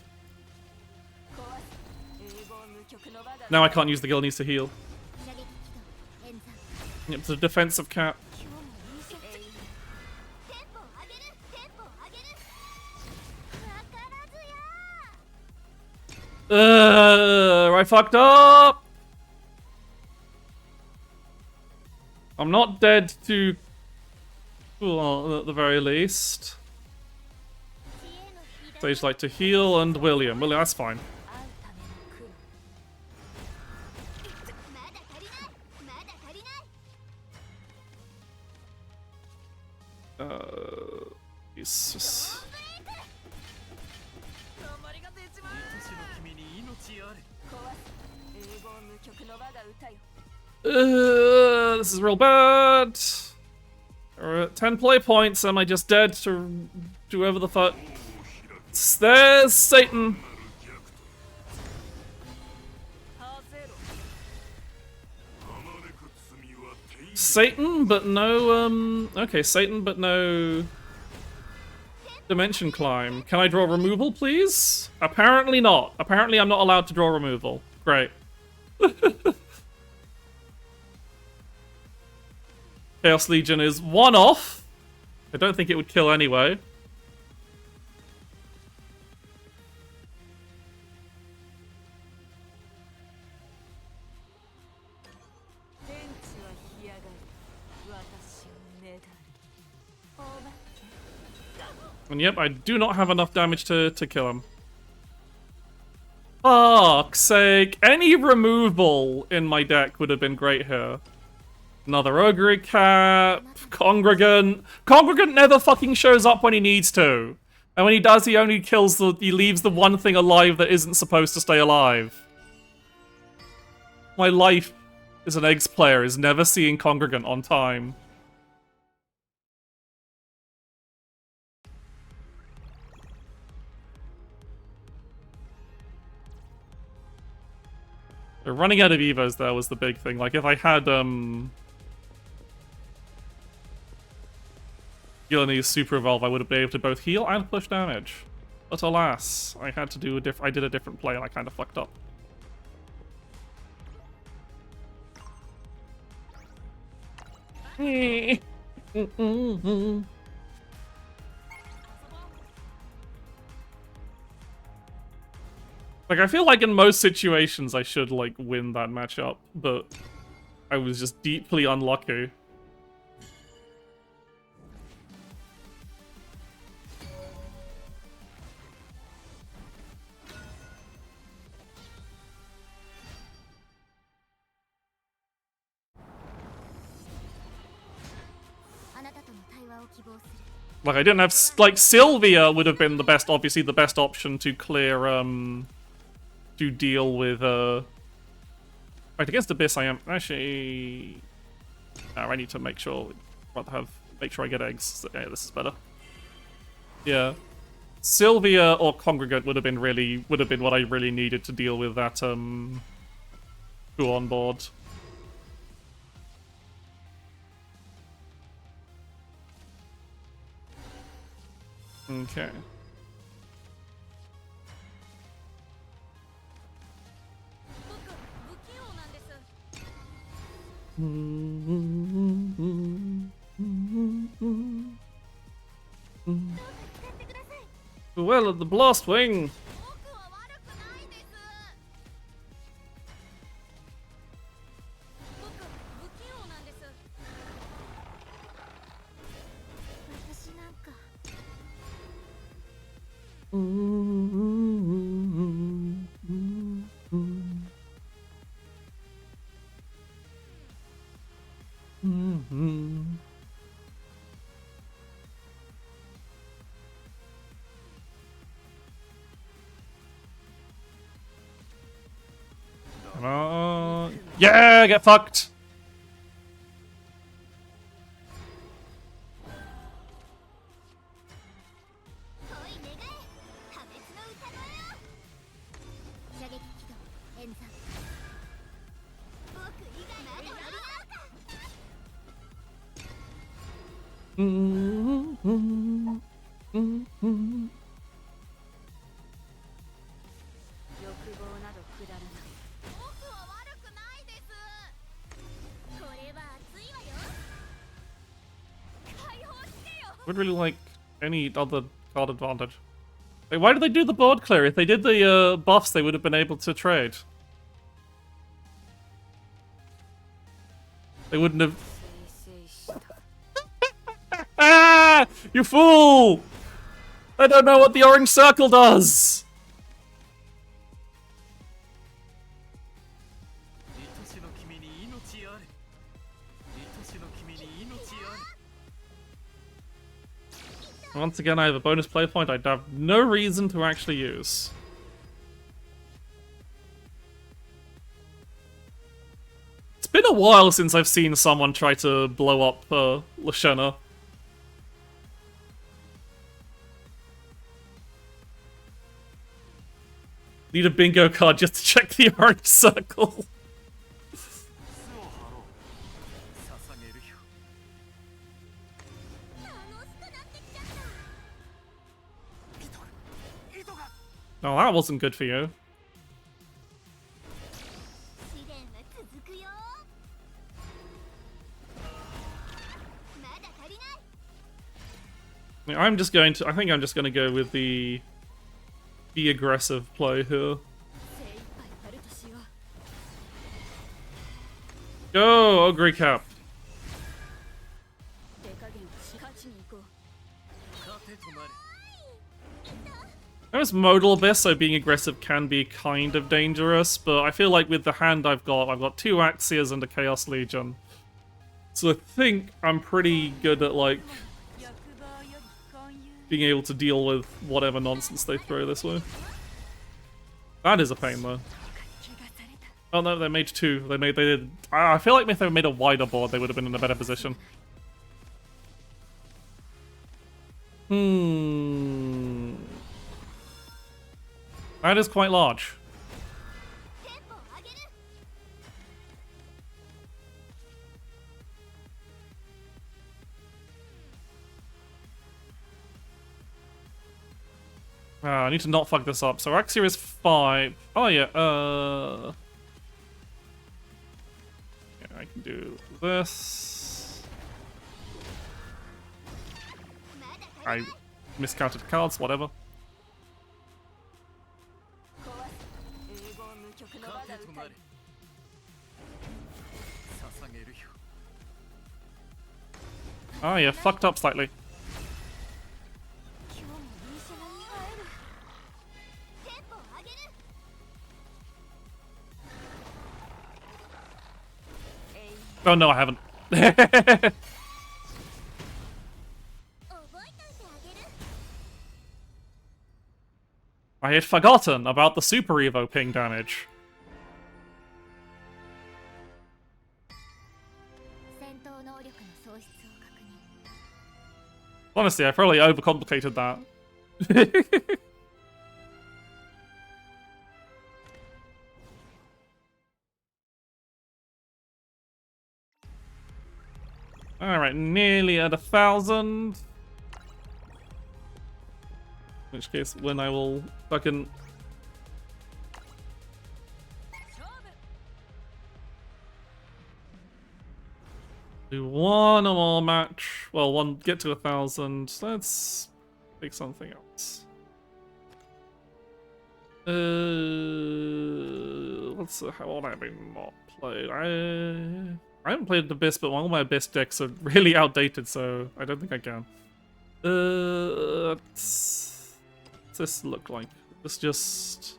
S1: Now I can't use the Gillenese to heal. Yep, it's a defensive cap. I fucked up! I'm not dead to... Well, at the very least. Stage like to heal and William. William, that's fine. Jesus. This is real bad. We're at 10 play points. Am I just dead to whoever the fuck? There's Satan. Satan, but no, okay, Satan, but no Dimension Climb. Can I draw removal, please? Apparently not. Apparently I'm not allowed to draw removal. Great. Chaos Legion is 1 off. I don't think it would kill anyway. And yep, I do not have enough damage to kill him. Fuck's sake. Any removal in my deck would have been great here. Another Ogre Cap, Congregant. Congregant never fucking shows up when he needs to. And when he does, he only he leaves the one thing alive that isn't supposed to stay alive. My life as an Eggs player is never seeing Congregant on time. Running out of Evos there was the big thing. Like, if I had, Gillenese Super Evolve, I would have been able to both heal and push damage. But alas, I had to do I did a different play and I kind of fucked up. Like, I feel like in most situations I should, like, win that matchup, but I was just deeply unlucky. Like, I didn't have, like, Sylvia would have been the best, obviously the best option to clear, to deal with, right, against Abyss I am, actually, I need to make sure, make sure I get eggs, so, yeah, this is better. Yeah. Sylvia or Congregant would have been what I really needed to deal with that, who on board. Okay. Well, the Blast Wing. Come on. Yeah, get fucked. Would really like any other card advantage. Wait, why did they do the board clear? If they did the buffs, they would have been able to trade. They wouldn't have. Ah! You fool! I don't know what the orange circle does! Once again, I have a bonus play point I'd have no reason to actually use. It's been a while since I've seen someone try to blow up Lashana. Need a bingo card just to check the orange circle. Oh, that wasn't good for you. I'm just going to. I think I'm just going to go with the aggressive play here. Go, Ogre Cap. I was Modal Abyss, so being aggressive can be kind of dangerous, but I feel like with the hand I've got 2 Axias and a Chaos Legion. So I think I'm pretty good at, like, being able to deal with whatever nonsense they throw this way. That is a pain, though. Oh no, they made 2. They did. I feel like if they made a wider board, they would have been in a better position. That is quite large. I need to not fuck this up. So Axia is 5. Oh yeah, yeah, I can do this. I miscounted cards, whatever. Oh yeah, fucked up slightly. Oh no, I haven't. I had forgotten about the Super Evo ping damage. Honestly, I probably overcomplicated that. Alright, nearly at 1,000. In which case, when I will fucking... do one more match. Well, get to 1,000. Let's pick something else. Let's see how old I've been not played. I haven't played Abyss, but all my Abyss decks are really outdated, so I don't think I can. What's this look like? This is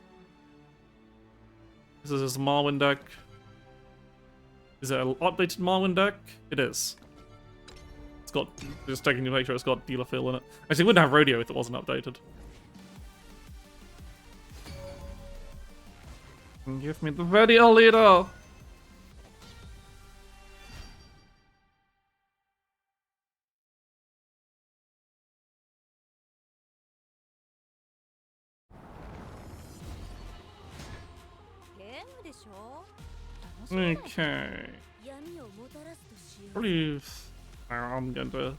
S1: a Marwyn deck. Is it an updated Marwyn deck? It is. It's got, just checking to make sure it's got dealer fill in it. Actually, it wouldn't have rodeo if it wasn't updated. Give me the radio leader! Okay. Probably, I'm going to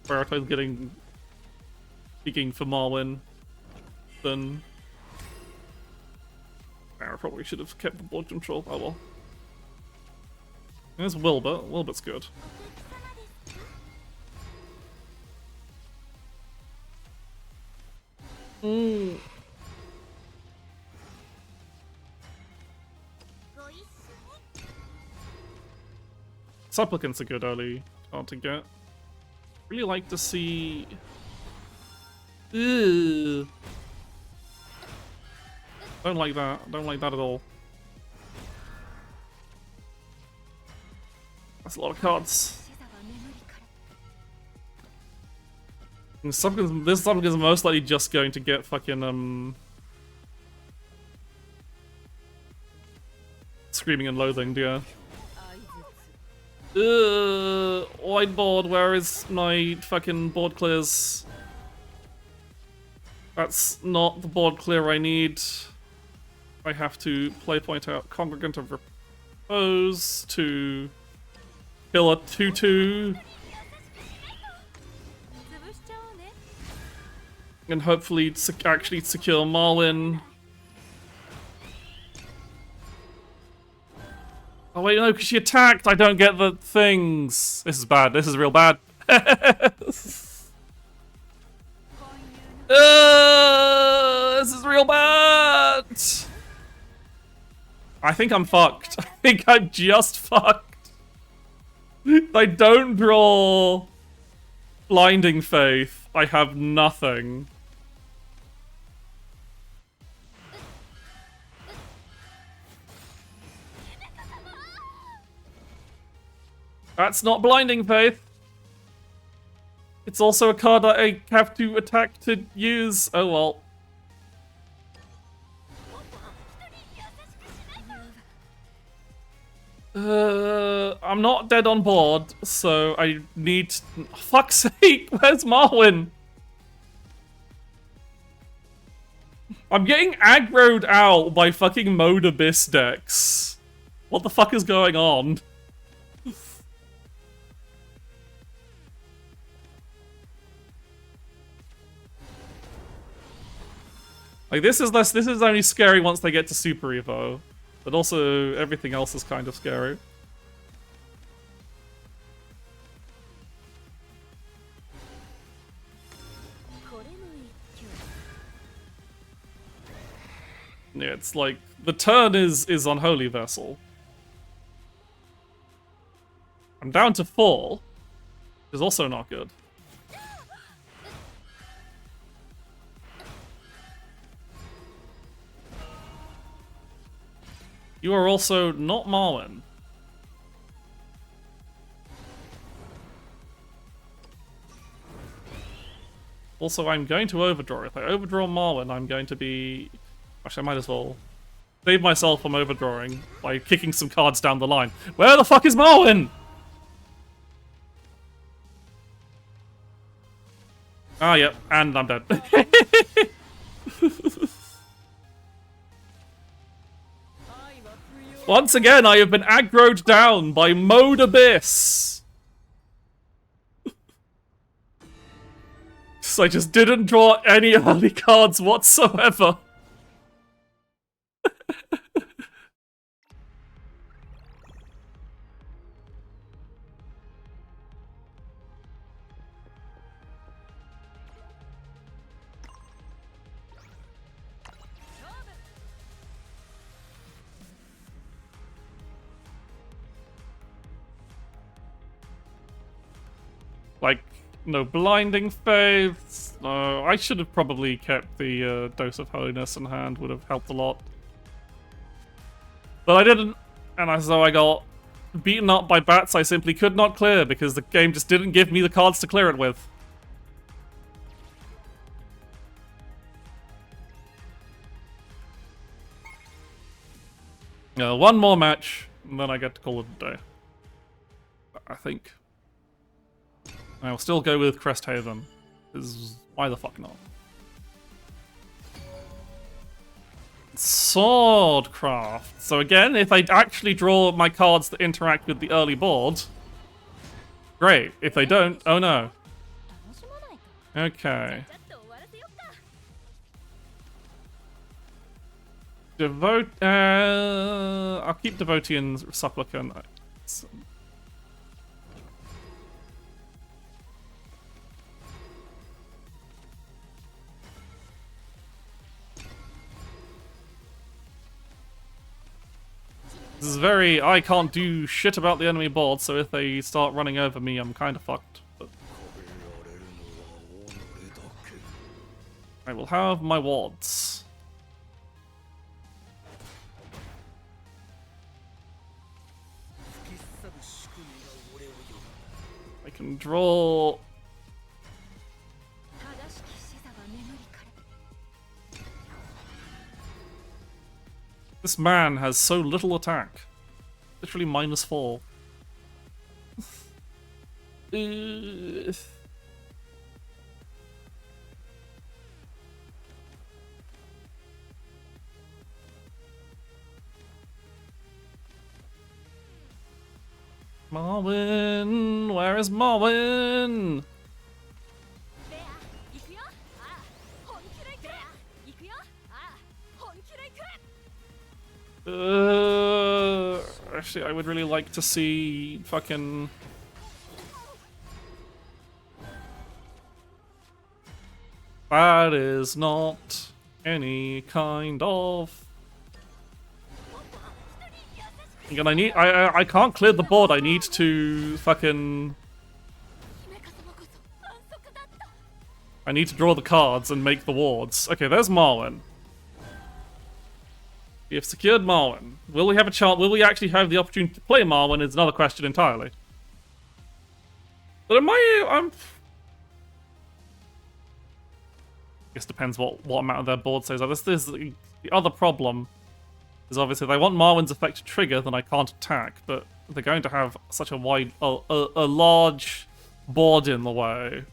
S1: prioritize peeking for Marwyn. Then I probably should have kept the board control. Oh well. There's Wilbur. Wilbur's good. Supplicant's a good early card to get. Really like to see... Ew. Don't like that. Don't like that at all. That's a lot of cards. And this supplicant's most likely just going to get fucking Screaming and Loathing, yeah. Whiteboard, where is my fucking board clears? That's not the board clear I need. I have to point out Congregant of Repose to kill a 2/2. And hopefully actually secure Marwyn. Oh wait, no, because she attacked! I don't get the things! This is bad, this is real bad. real bad. I think I'm fucked. I think I'm just fucked. If I don't draw Blinding Faith, I have nothing. That's not Blinding Faith. It's also a card that I have to attack to use. Oh well. I'm not dead on board, so I need... Fuck's sake, where's Marwyn? I'm getting aggroed out by fucking Mode Abyss decks. What the fuck is going on? Like, this is only scary once they get to Super Evo. But also, everything else is kind of scary. Yeah, it's like, the turn is on Holy Vessel. I'm down to 4, which is also not good. You are also not Marwyn. Also, I'm going to overdraw. If I overdraw Marwyn, I'm going to be... Actually, I might as well save myself from overdrawing by kicking some cards down the line. Where the fuck is Marwyn? Ah, yep, and I'm dead. Once again, I have been aggroed down by Mode Abyss. So I just didn't draw any early cards whatsoever. Like, no Blinding Faiths. No, I should have probably kept the Dose of Holiness in hand. Would have helped a lot. But I didn't, and so I got beaten up by bats I simply could not clear because the game just didn't give me the cards to clear it with. One more match, and then I get to call it a day. I think. I'll still go with Cresthaven, because why the fuck not? Swordcraft. So again, if I actually draw my cards that interact with the early board, great. If they don't, oh no. Okay. I'll keep Devotee and Supplicant. This is very, I can't do shit about the enemy board, so if they start running over me, I'm kind of fucked. But I will have my wards. I can draw... This man has so little attack. Literally -4. Marwyn, where is Marwyn? Actually, I would really like to see fucking... That is not any kind of. Again, I can't clear the board. I need to fucking. I need to draw the cards and make the wards. Okay, there's Marwyn. We have secured Marwyn. Will we have a chance? Will we actually have the opportunity to play Marwyn? Is another question entirely. But I'm. I guess depends what amount of their board says. This is the other problem. Is obviously if they want Marwyn's effect to trigger, then I can't attack. But they're going to have such a large board in the way.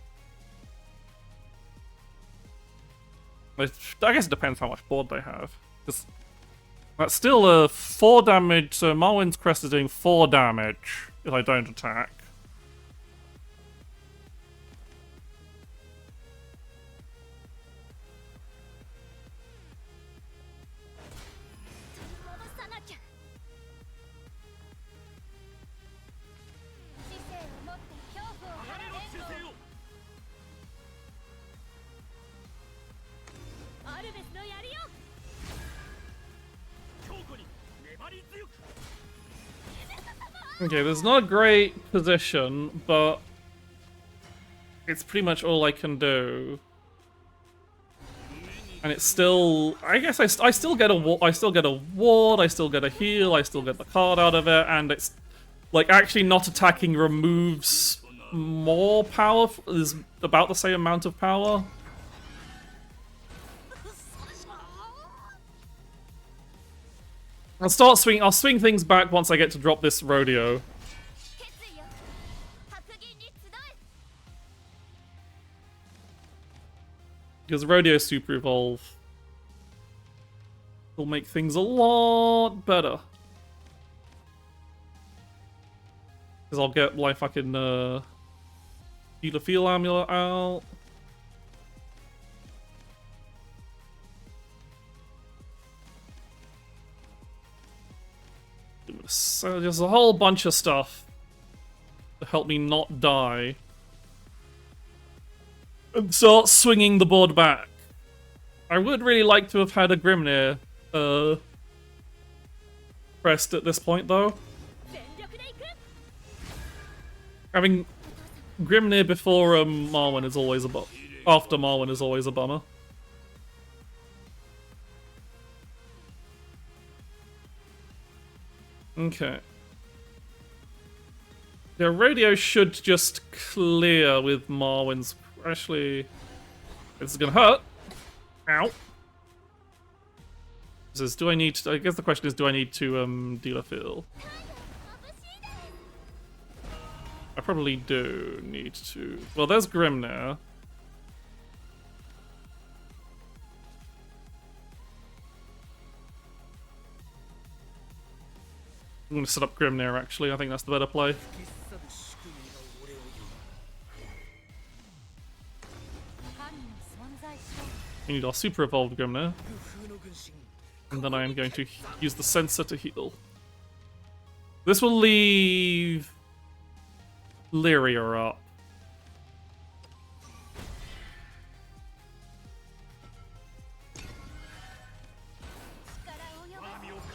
S1: I guess it depends how much board they have. Because that's still a 4 damage, so Marwyn's crest is doing 4 damage if I don't attack. Okay, there's not a great position, but it's pretty much all I can do. And it's still, I guess I still get a ward, I still get a heal, I still get the card out of it, and it's like actually not attacking removes more power, is about the same amount of power. I'll swing things back once I get to drop this rodeo. Because rodeo super evolve will make things a lot better. Because I'll get my fucking Healer Feel Amulet out. So there's a whole bunch of stuff to help me not die. And start swinging the board back. I would really like to have had a Grimnir pressed at this point, though. Having Grimnir before Marwyn is always a bummer. After Marwyn is always a bummer. Okay. The radio should just clear with Marwyn's. Actually, this is gonna hurt. Ow. This is, do I need to, I guess the question is, do I need to deal a feel? I probably do need to. Well, there's Grimnir. I'm gonna set up Grimnir, actually. I think that's the better play. We need our super evolved Grimnir. And then I am going to use the sensor to heal. This will leave Lyria up.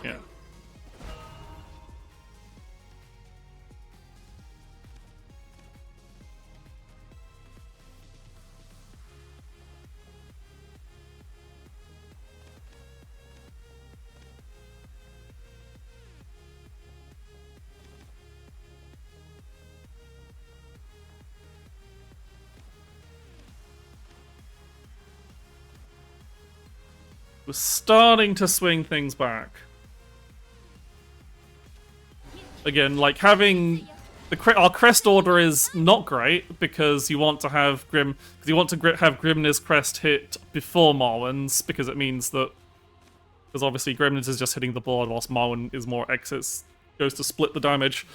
S1: Yeah. We're starting to swing things back. Again, like having our crest order is not great because you want to have have Grimnir's crest hit before Marwyn's, because it means that obviously Grimnir's is just hitting the board whilst Marwyn is more X's, goes to split the damage.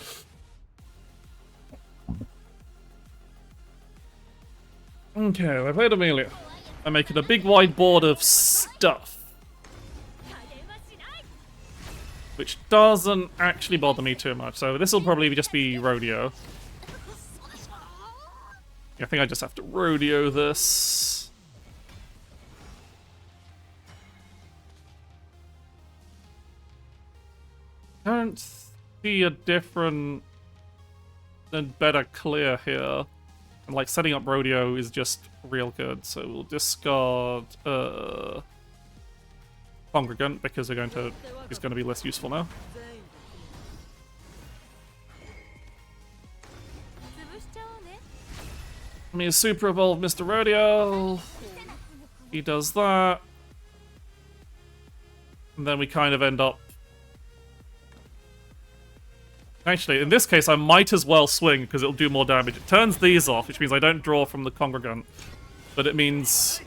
S1: Okay, I played Amelia. I'm making a big wide board of stuff. Which doesn't actually bother me too much, so this will probably just be rodeo. I think I just have to rodeo this. Don't see a different and better clear here. And like setting up rodeo is just real good, so we'll discard Congregant because he's going to be less useful now. I mean, super evolve Mr. Rodeo. He does that. And then we kind of end up... Actually, in this case, I might as well swing because it'll do more damage. It turns these off, which means I don't draw from the Congregant. But it means...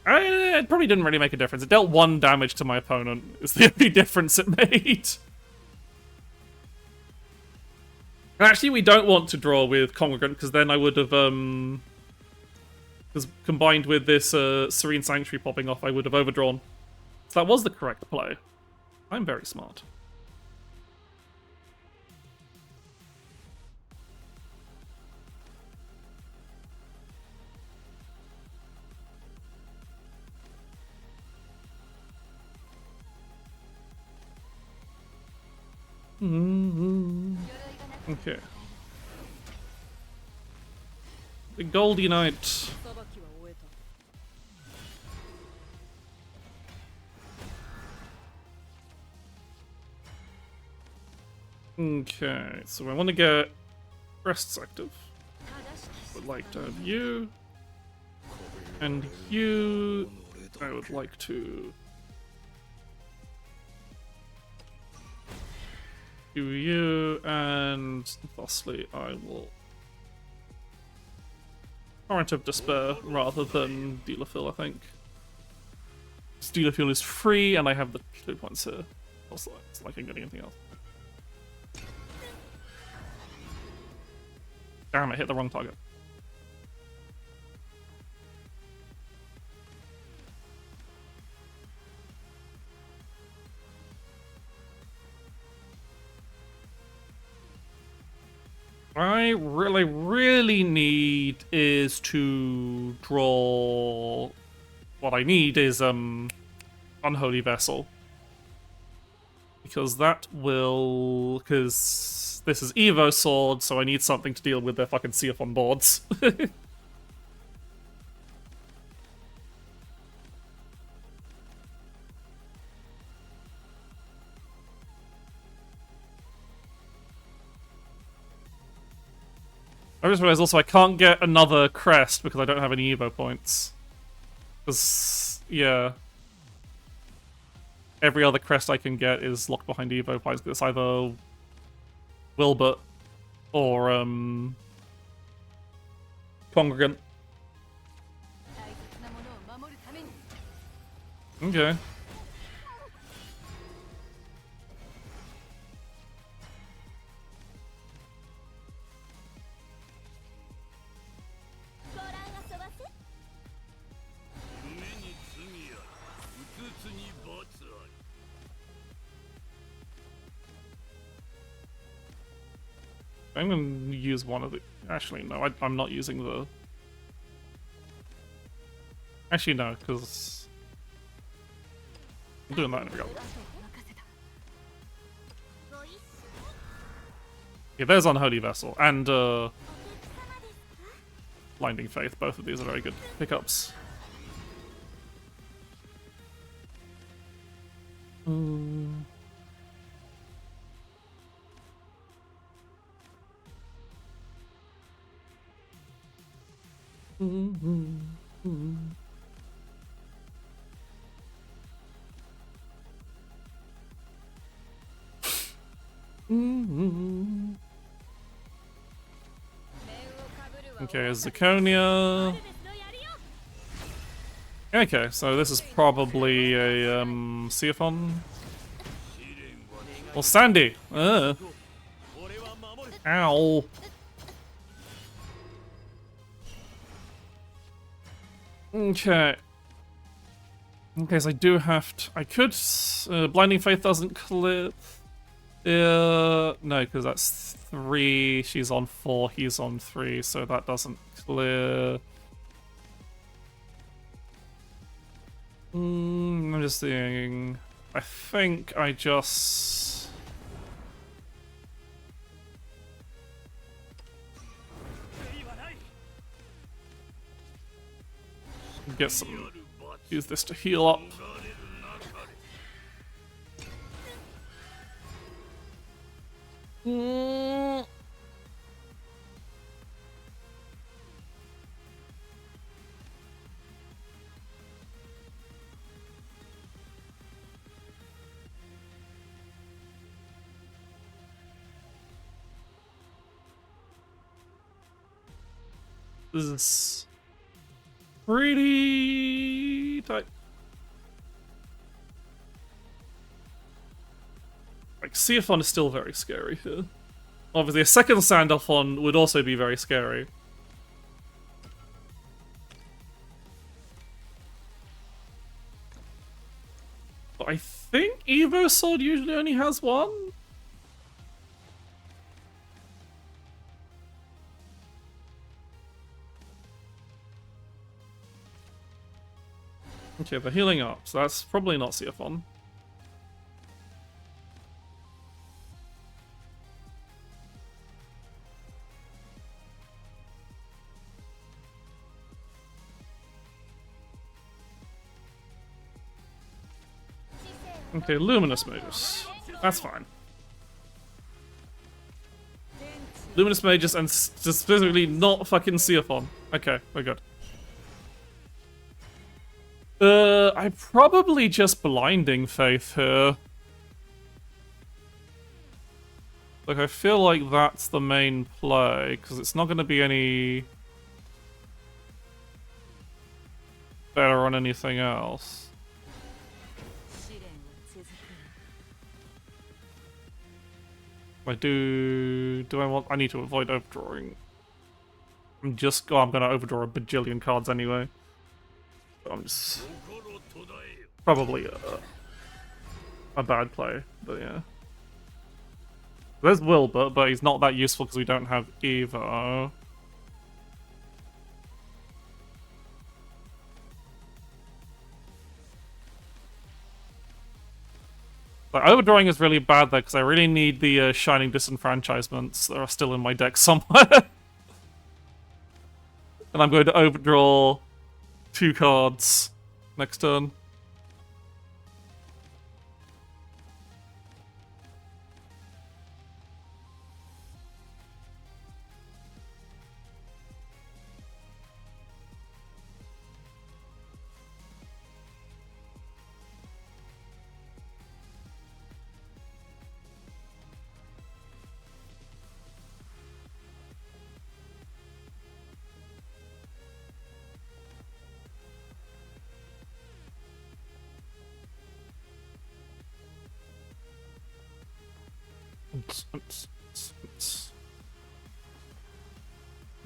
S1: it probably didn't really make a difference. It dealt 1 damage to my opponent. It's the only difference it made. Actually, we don't want to draw with Congregant, because then I would have, because combined with this Serene Sanctuary popping off, I would have overdrawn. So that was the correct play. I'm very smart. Okay. The Goldie Knight. Okay, so I want to get breasts active. Would like to have you. And you. I would like to do you, and thusly I will Torrent of Despair rather than Dealer Fill, I think. Dealer Fill is free, and I have the 2 points here. Also, it's like I can get anything else. Damn, I hit the wrong target. I really need is to draw... What I need is, Unholy Vessel. Because that will... Because this is Evo Sword, so I need something to deal with their fucking Seaphon boards. I just realized also I can't get another crest because I don't have any Evo points. Because, yeah. Every other crest I can get is locked behind Evo points. It's either Wilbert or, Congregant. Okay. I'm going to use one of the... Actually, no, I'm not using the... Actually, no, because... I'm doing that in a regard. Okay, there's Unholy Vessel, and, Blinding Faith. Both of these are very good pickups. Okay, Zirconia. Okay, so this is probably a Seaphon. Well, Sandy. Ow. Okay. Okay, so I do have to... I could... Blinding Faith doesn't clear... no, because that's 3. She's on 4, he's on 3, so that doesn't clear. I'm just thinking... I think I just... get some... use this to heal up. This is pretty tight. Like, Seathon is still very scary here. Obviously, a second Sandalphon would also be very scary. But I think Evo Sword usually only has one? Okay, they're healing up, so that's probably not Seathon. Okay, Luminous Magus. That's fine. Luminous Magus and specifically not fucking Seathon. Okay, we're good. I probably just Blinding Faith here. Like, I feel like that's the main play, because it's not going to be any better on anything else. I I need to avoid overdrawing. I'm gonna overdraw a bajillion cards anyway. I'm just probably a bad play, but yeah. There's Wilbur, but he's not that useful because we don't have Evo. But overdrawing is really bad though, because I really need the Shining Disenfranchisements that are still in my deck somewhere. And I'm going to overdraw 2 cards next turn.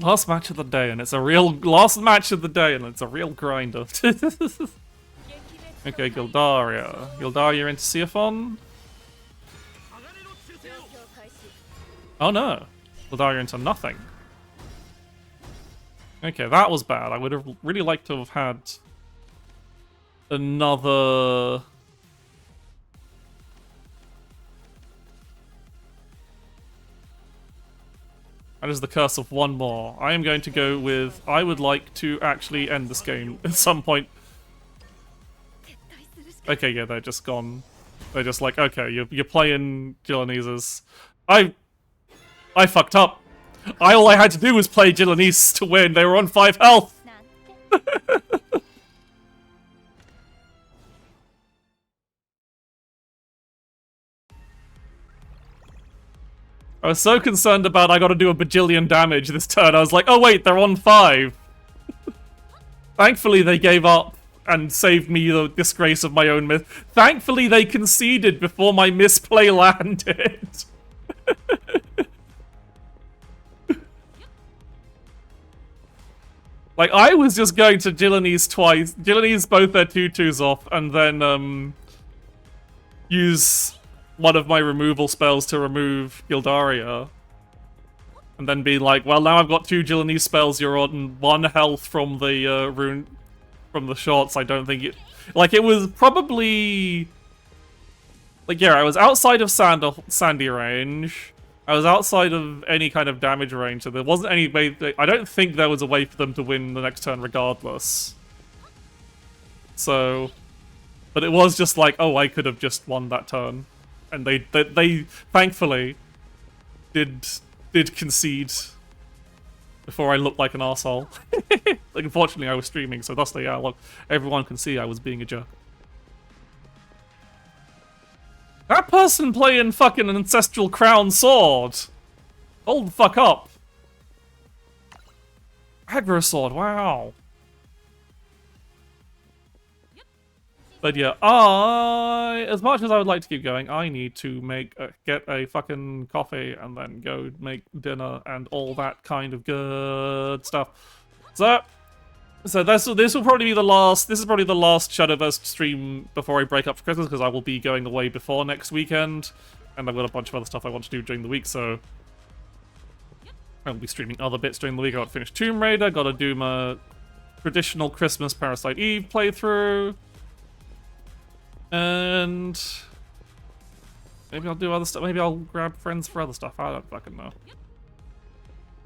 S1: Last match of the day, and it's a real grinder. Okay, Gildaria. Gildaria into Seathon. Oh no. Gildaria into nothing. Okay, that was bad. I would have really liked to have had another... That is the curse of one more. I am going to go with... I would like to actually end this game at some point. Okay, yeah, they're just gone. They're just like, okay, you're playing Gillaneses. I fucked up. All I had to do was play Gillanese to win. They were on 5 health. I was so concerned about I gotta do a bajillion damage this turn. I was like, oh wait, they're on 5. Thankfully they gave up and saved me the disgrace of my own myth. Thankfully they conceded before my misplay landed. Like, I was just going to Gillanese twice. Gillanese both their 2/2s off, and then, use one of my removal spells to remove Gildaria. And then be like, well, now I've got 2 Gillanese spells, you're on 1 health from the, from the shots. I don't think it... Like, it was probably Like, yeah, I was outside of Sandy range. I was outside of any kind of damage range, so there wasn't any way... I don't think there was a way for them to win the next turn regardless. So... But it was just like, oh, I could have just won that turn. And they thankfully, did concede before I looked like an arsehole. Like, unfortunately, I was streaming, so thusly, yeah, look, everyone can see I was being a jerk. That person playing fucking Ancestral Crown Sword! Hold the fuck up. Aggro Sword, wow. But yeah, as much as I would like to keep going, I need to get a fucking coffee and then go make dinner and all that kind of good stuff. So this will probably be the last. This is probably the last Shadowverse stream before I break up for Christmas, because I will be going away before next weekend, and I've got a bunch of other stuff I want to do during the week. So I'll be streaming other bits during the week. I got to finish Tomb Raider. Got to do my traditional Christmas Parasite Eve playthrough. And maybe I'll do other stuff. Maybe I'll grab friends for other stuff. I don't fucking know.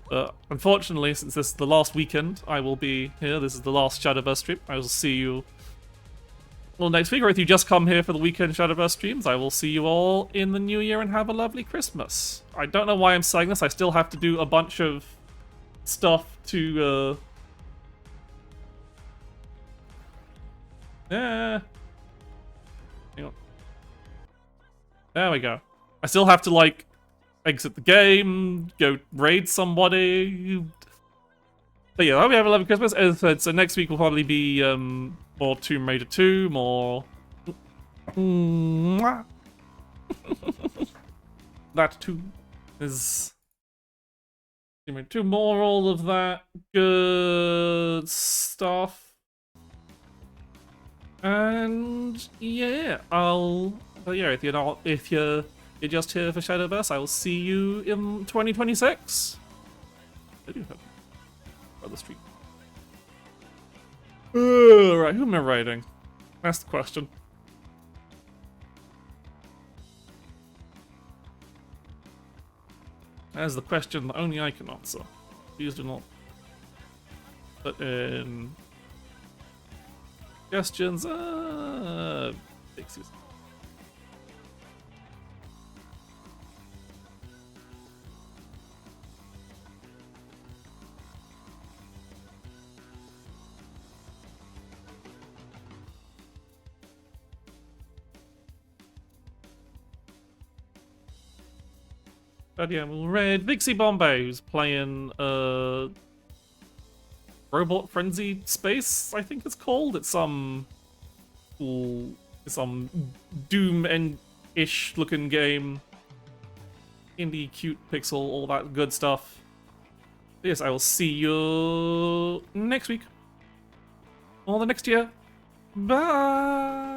S1: But unfortunately, since this is the last weekend, I will be here. This is the last Shadowverse stream. I will see you all next week. Or if you just come here for the weekend Shadowverse streams, I will see you all in the new year and have a lovely Christmas. I don't know why I'm saying this. I still have to do a bunch of stuff to... Hang on. There we go. I still have to, like, exit the game, go raid somebody. But yeah, I hope you have a lovely Christmas. As I said, so next week will probably be more Tomb Raider 2, more... That too is... Tomb Raider 2, more all of that good stuff. And yeah, but yeah, if you're just here for Shadowverse, I will see you in 2026. I do have other stream. Right, who am I writing? That's the question. That is the question that only I can answer. Please do not put in suggestions. Excuse me. But yeah, we'll raid Vixie Bombay, who's playing Robot Frenzy Space, I think it's called. It's some cool, some Doom-ish looking game. Indie, cute, pixel, all that good stuff. Yes, I will see you next week. Or the next year. Bye!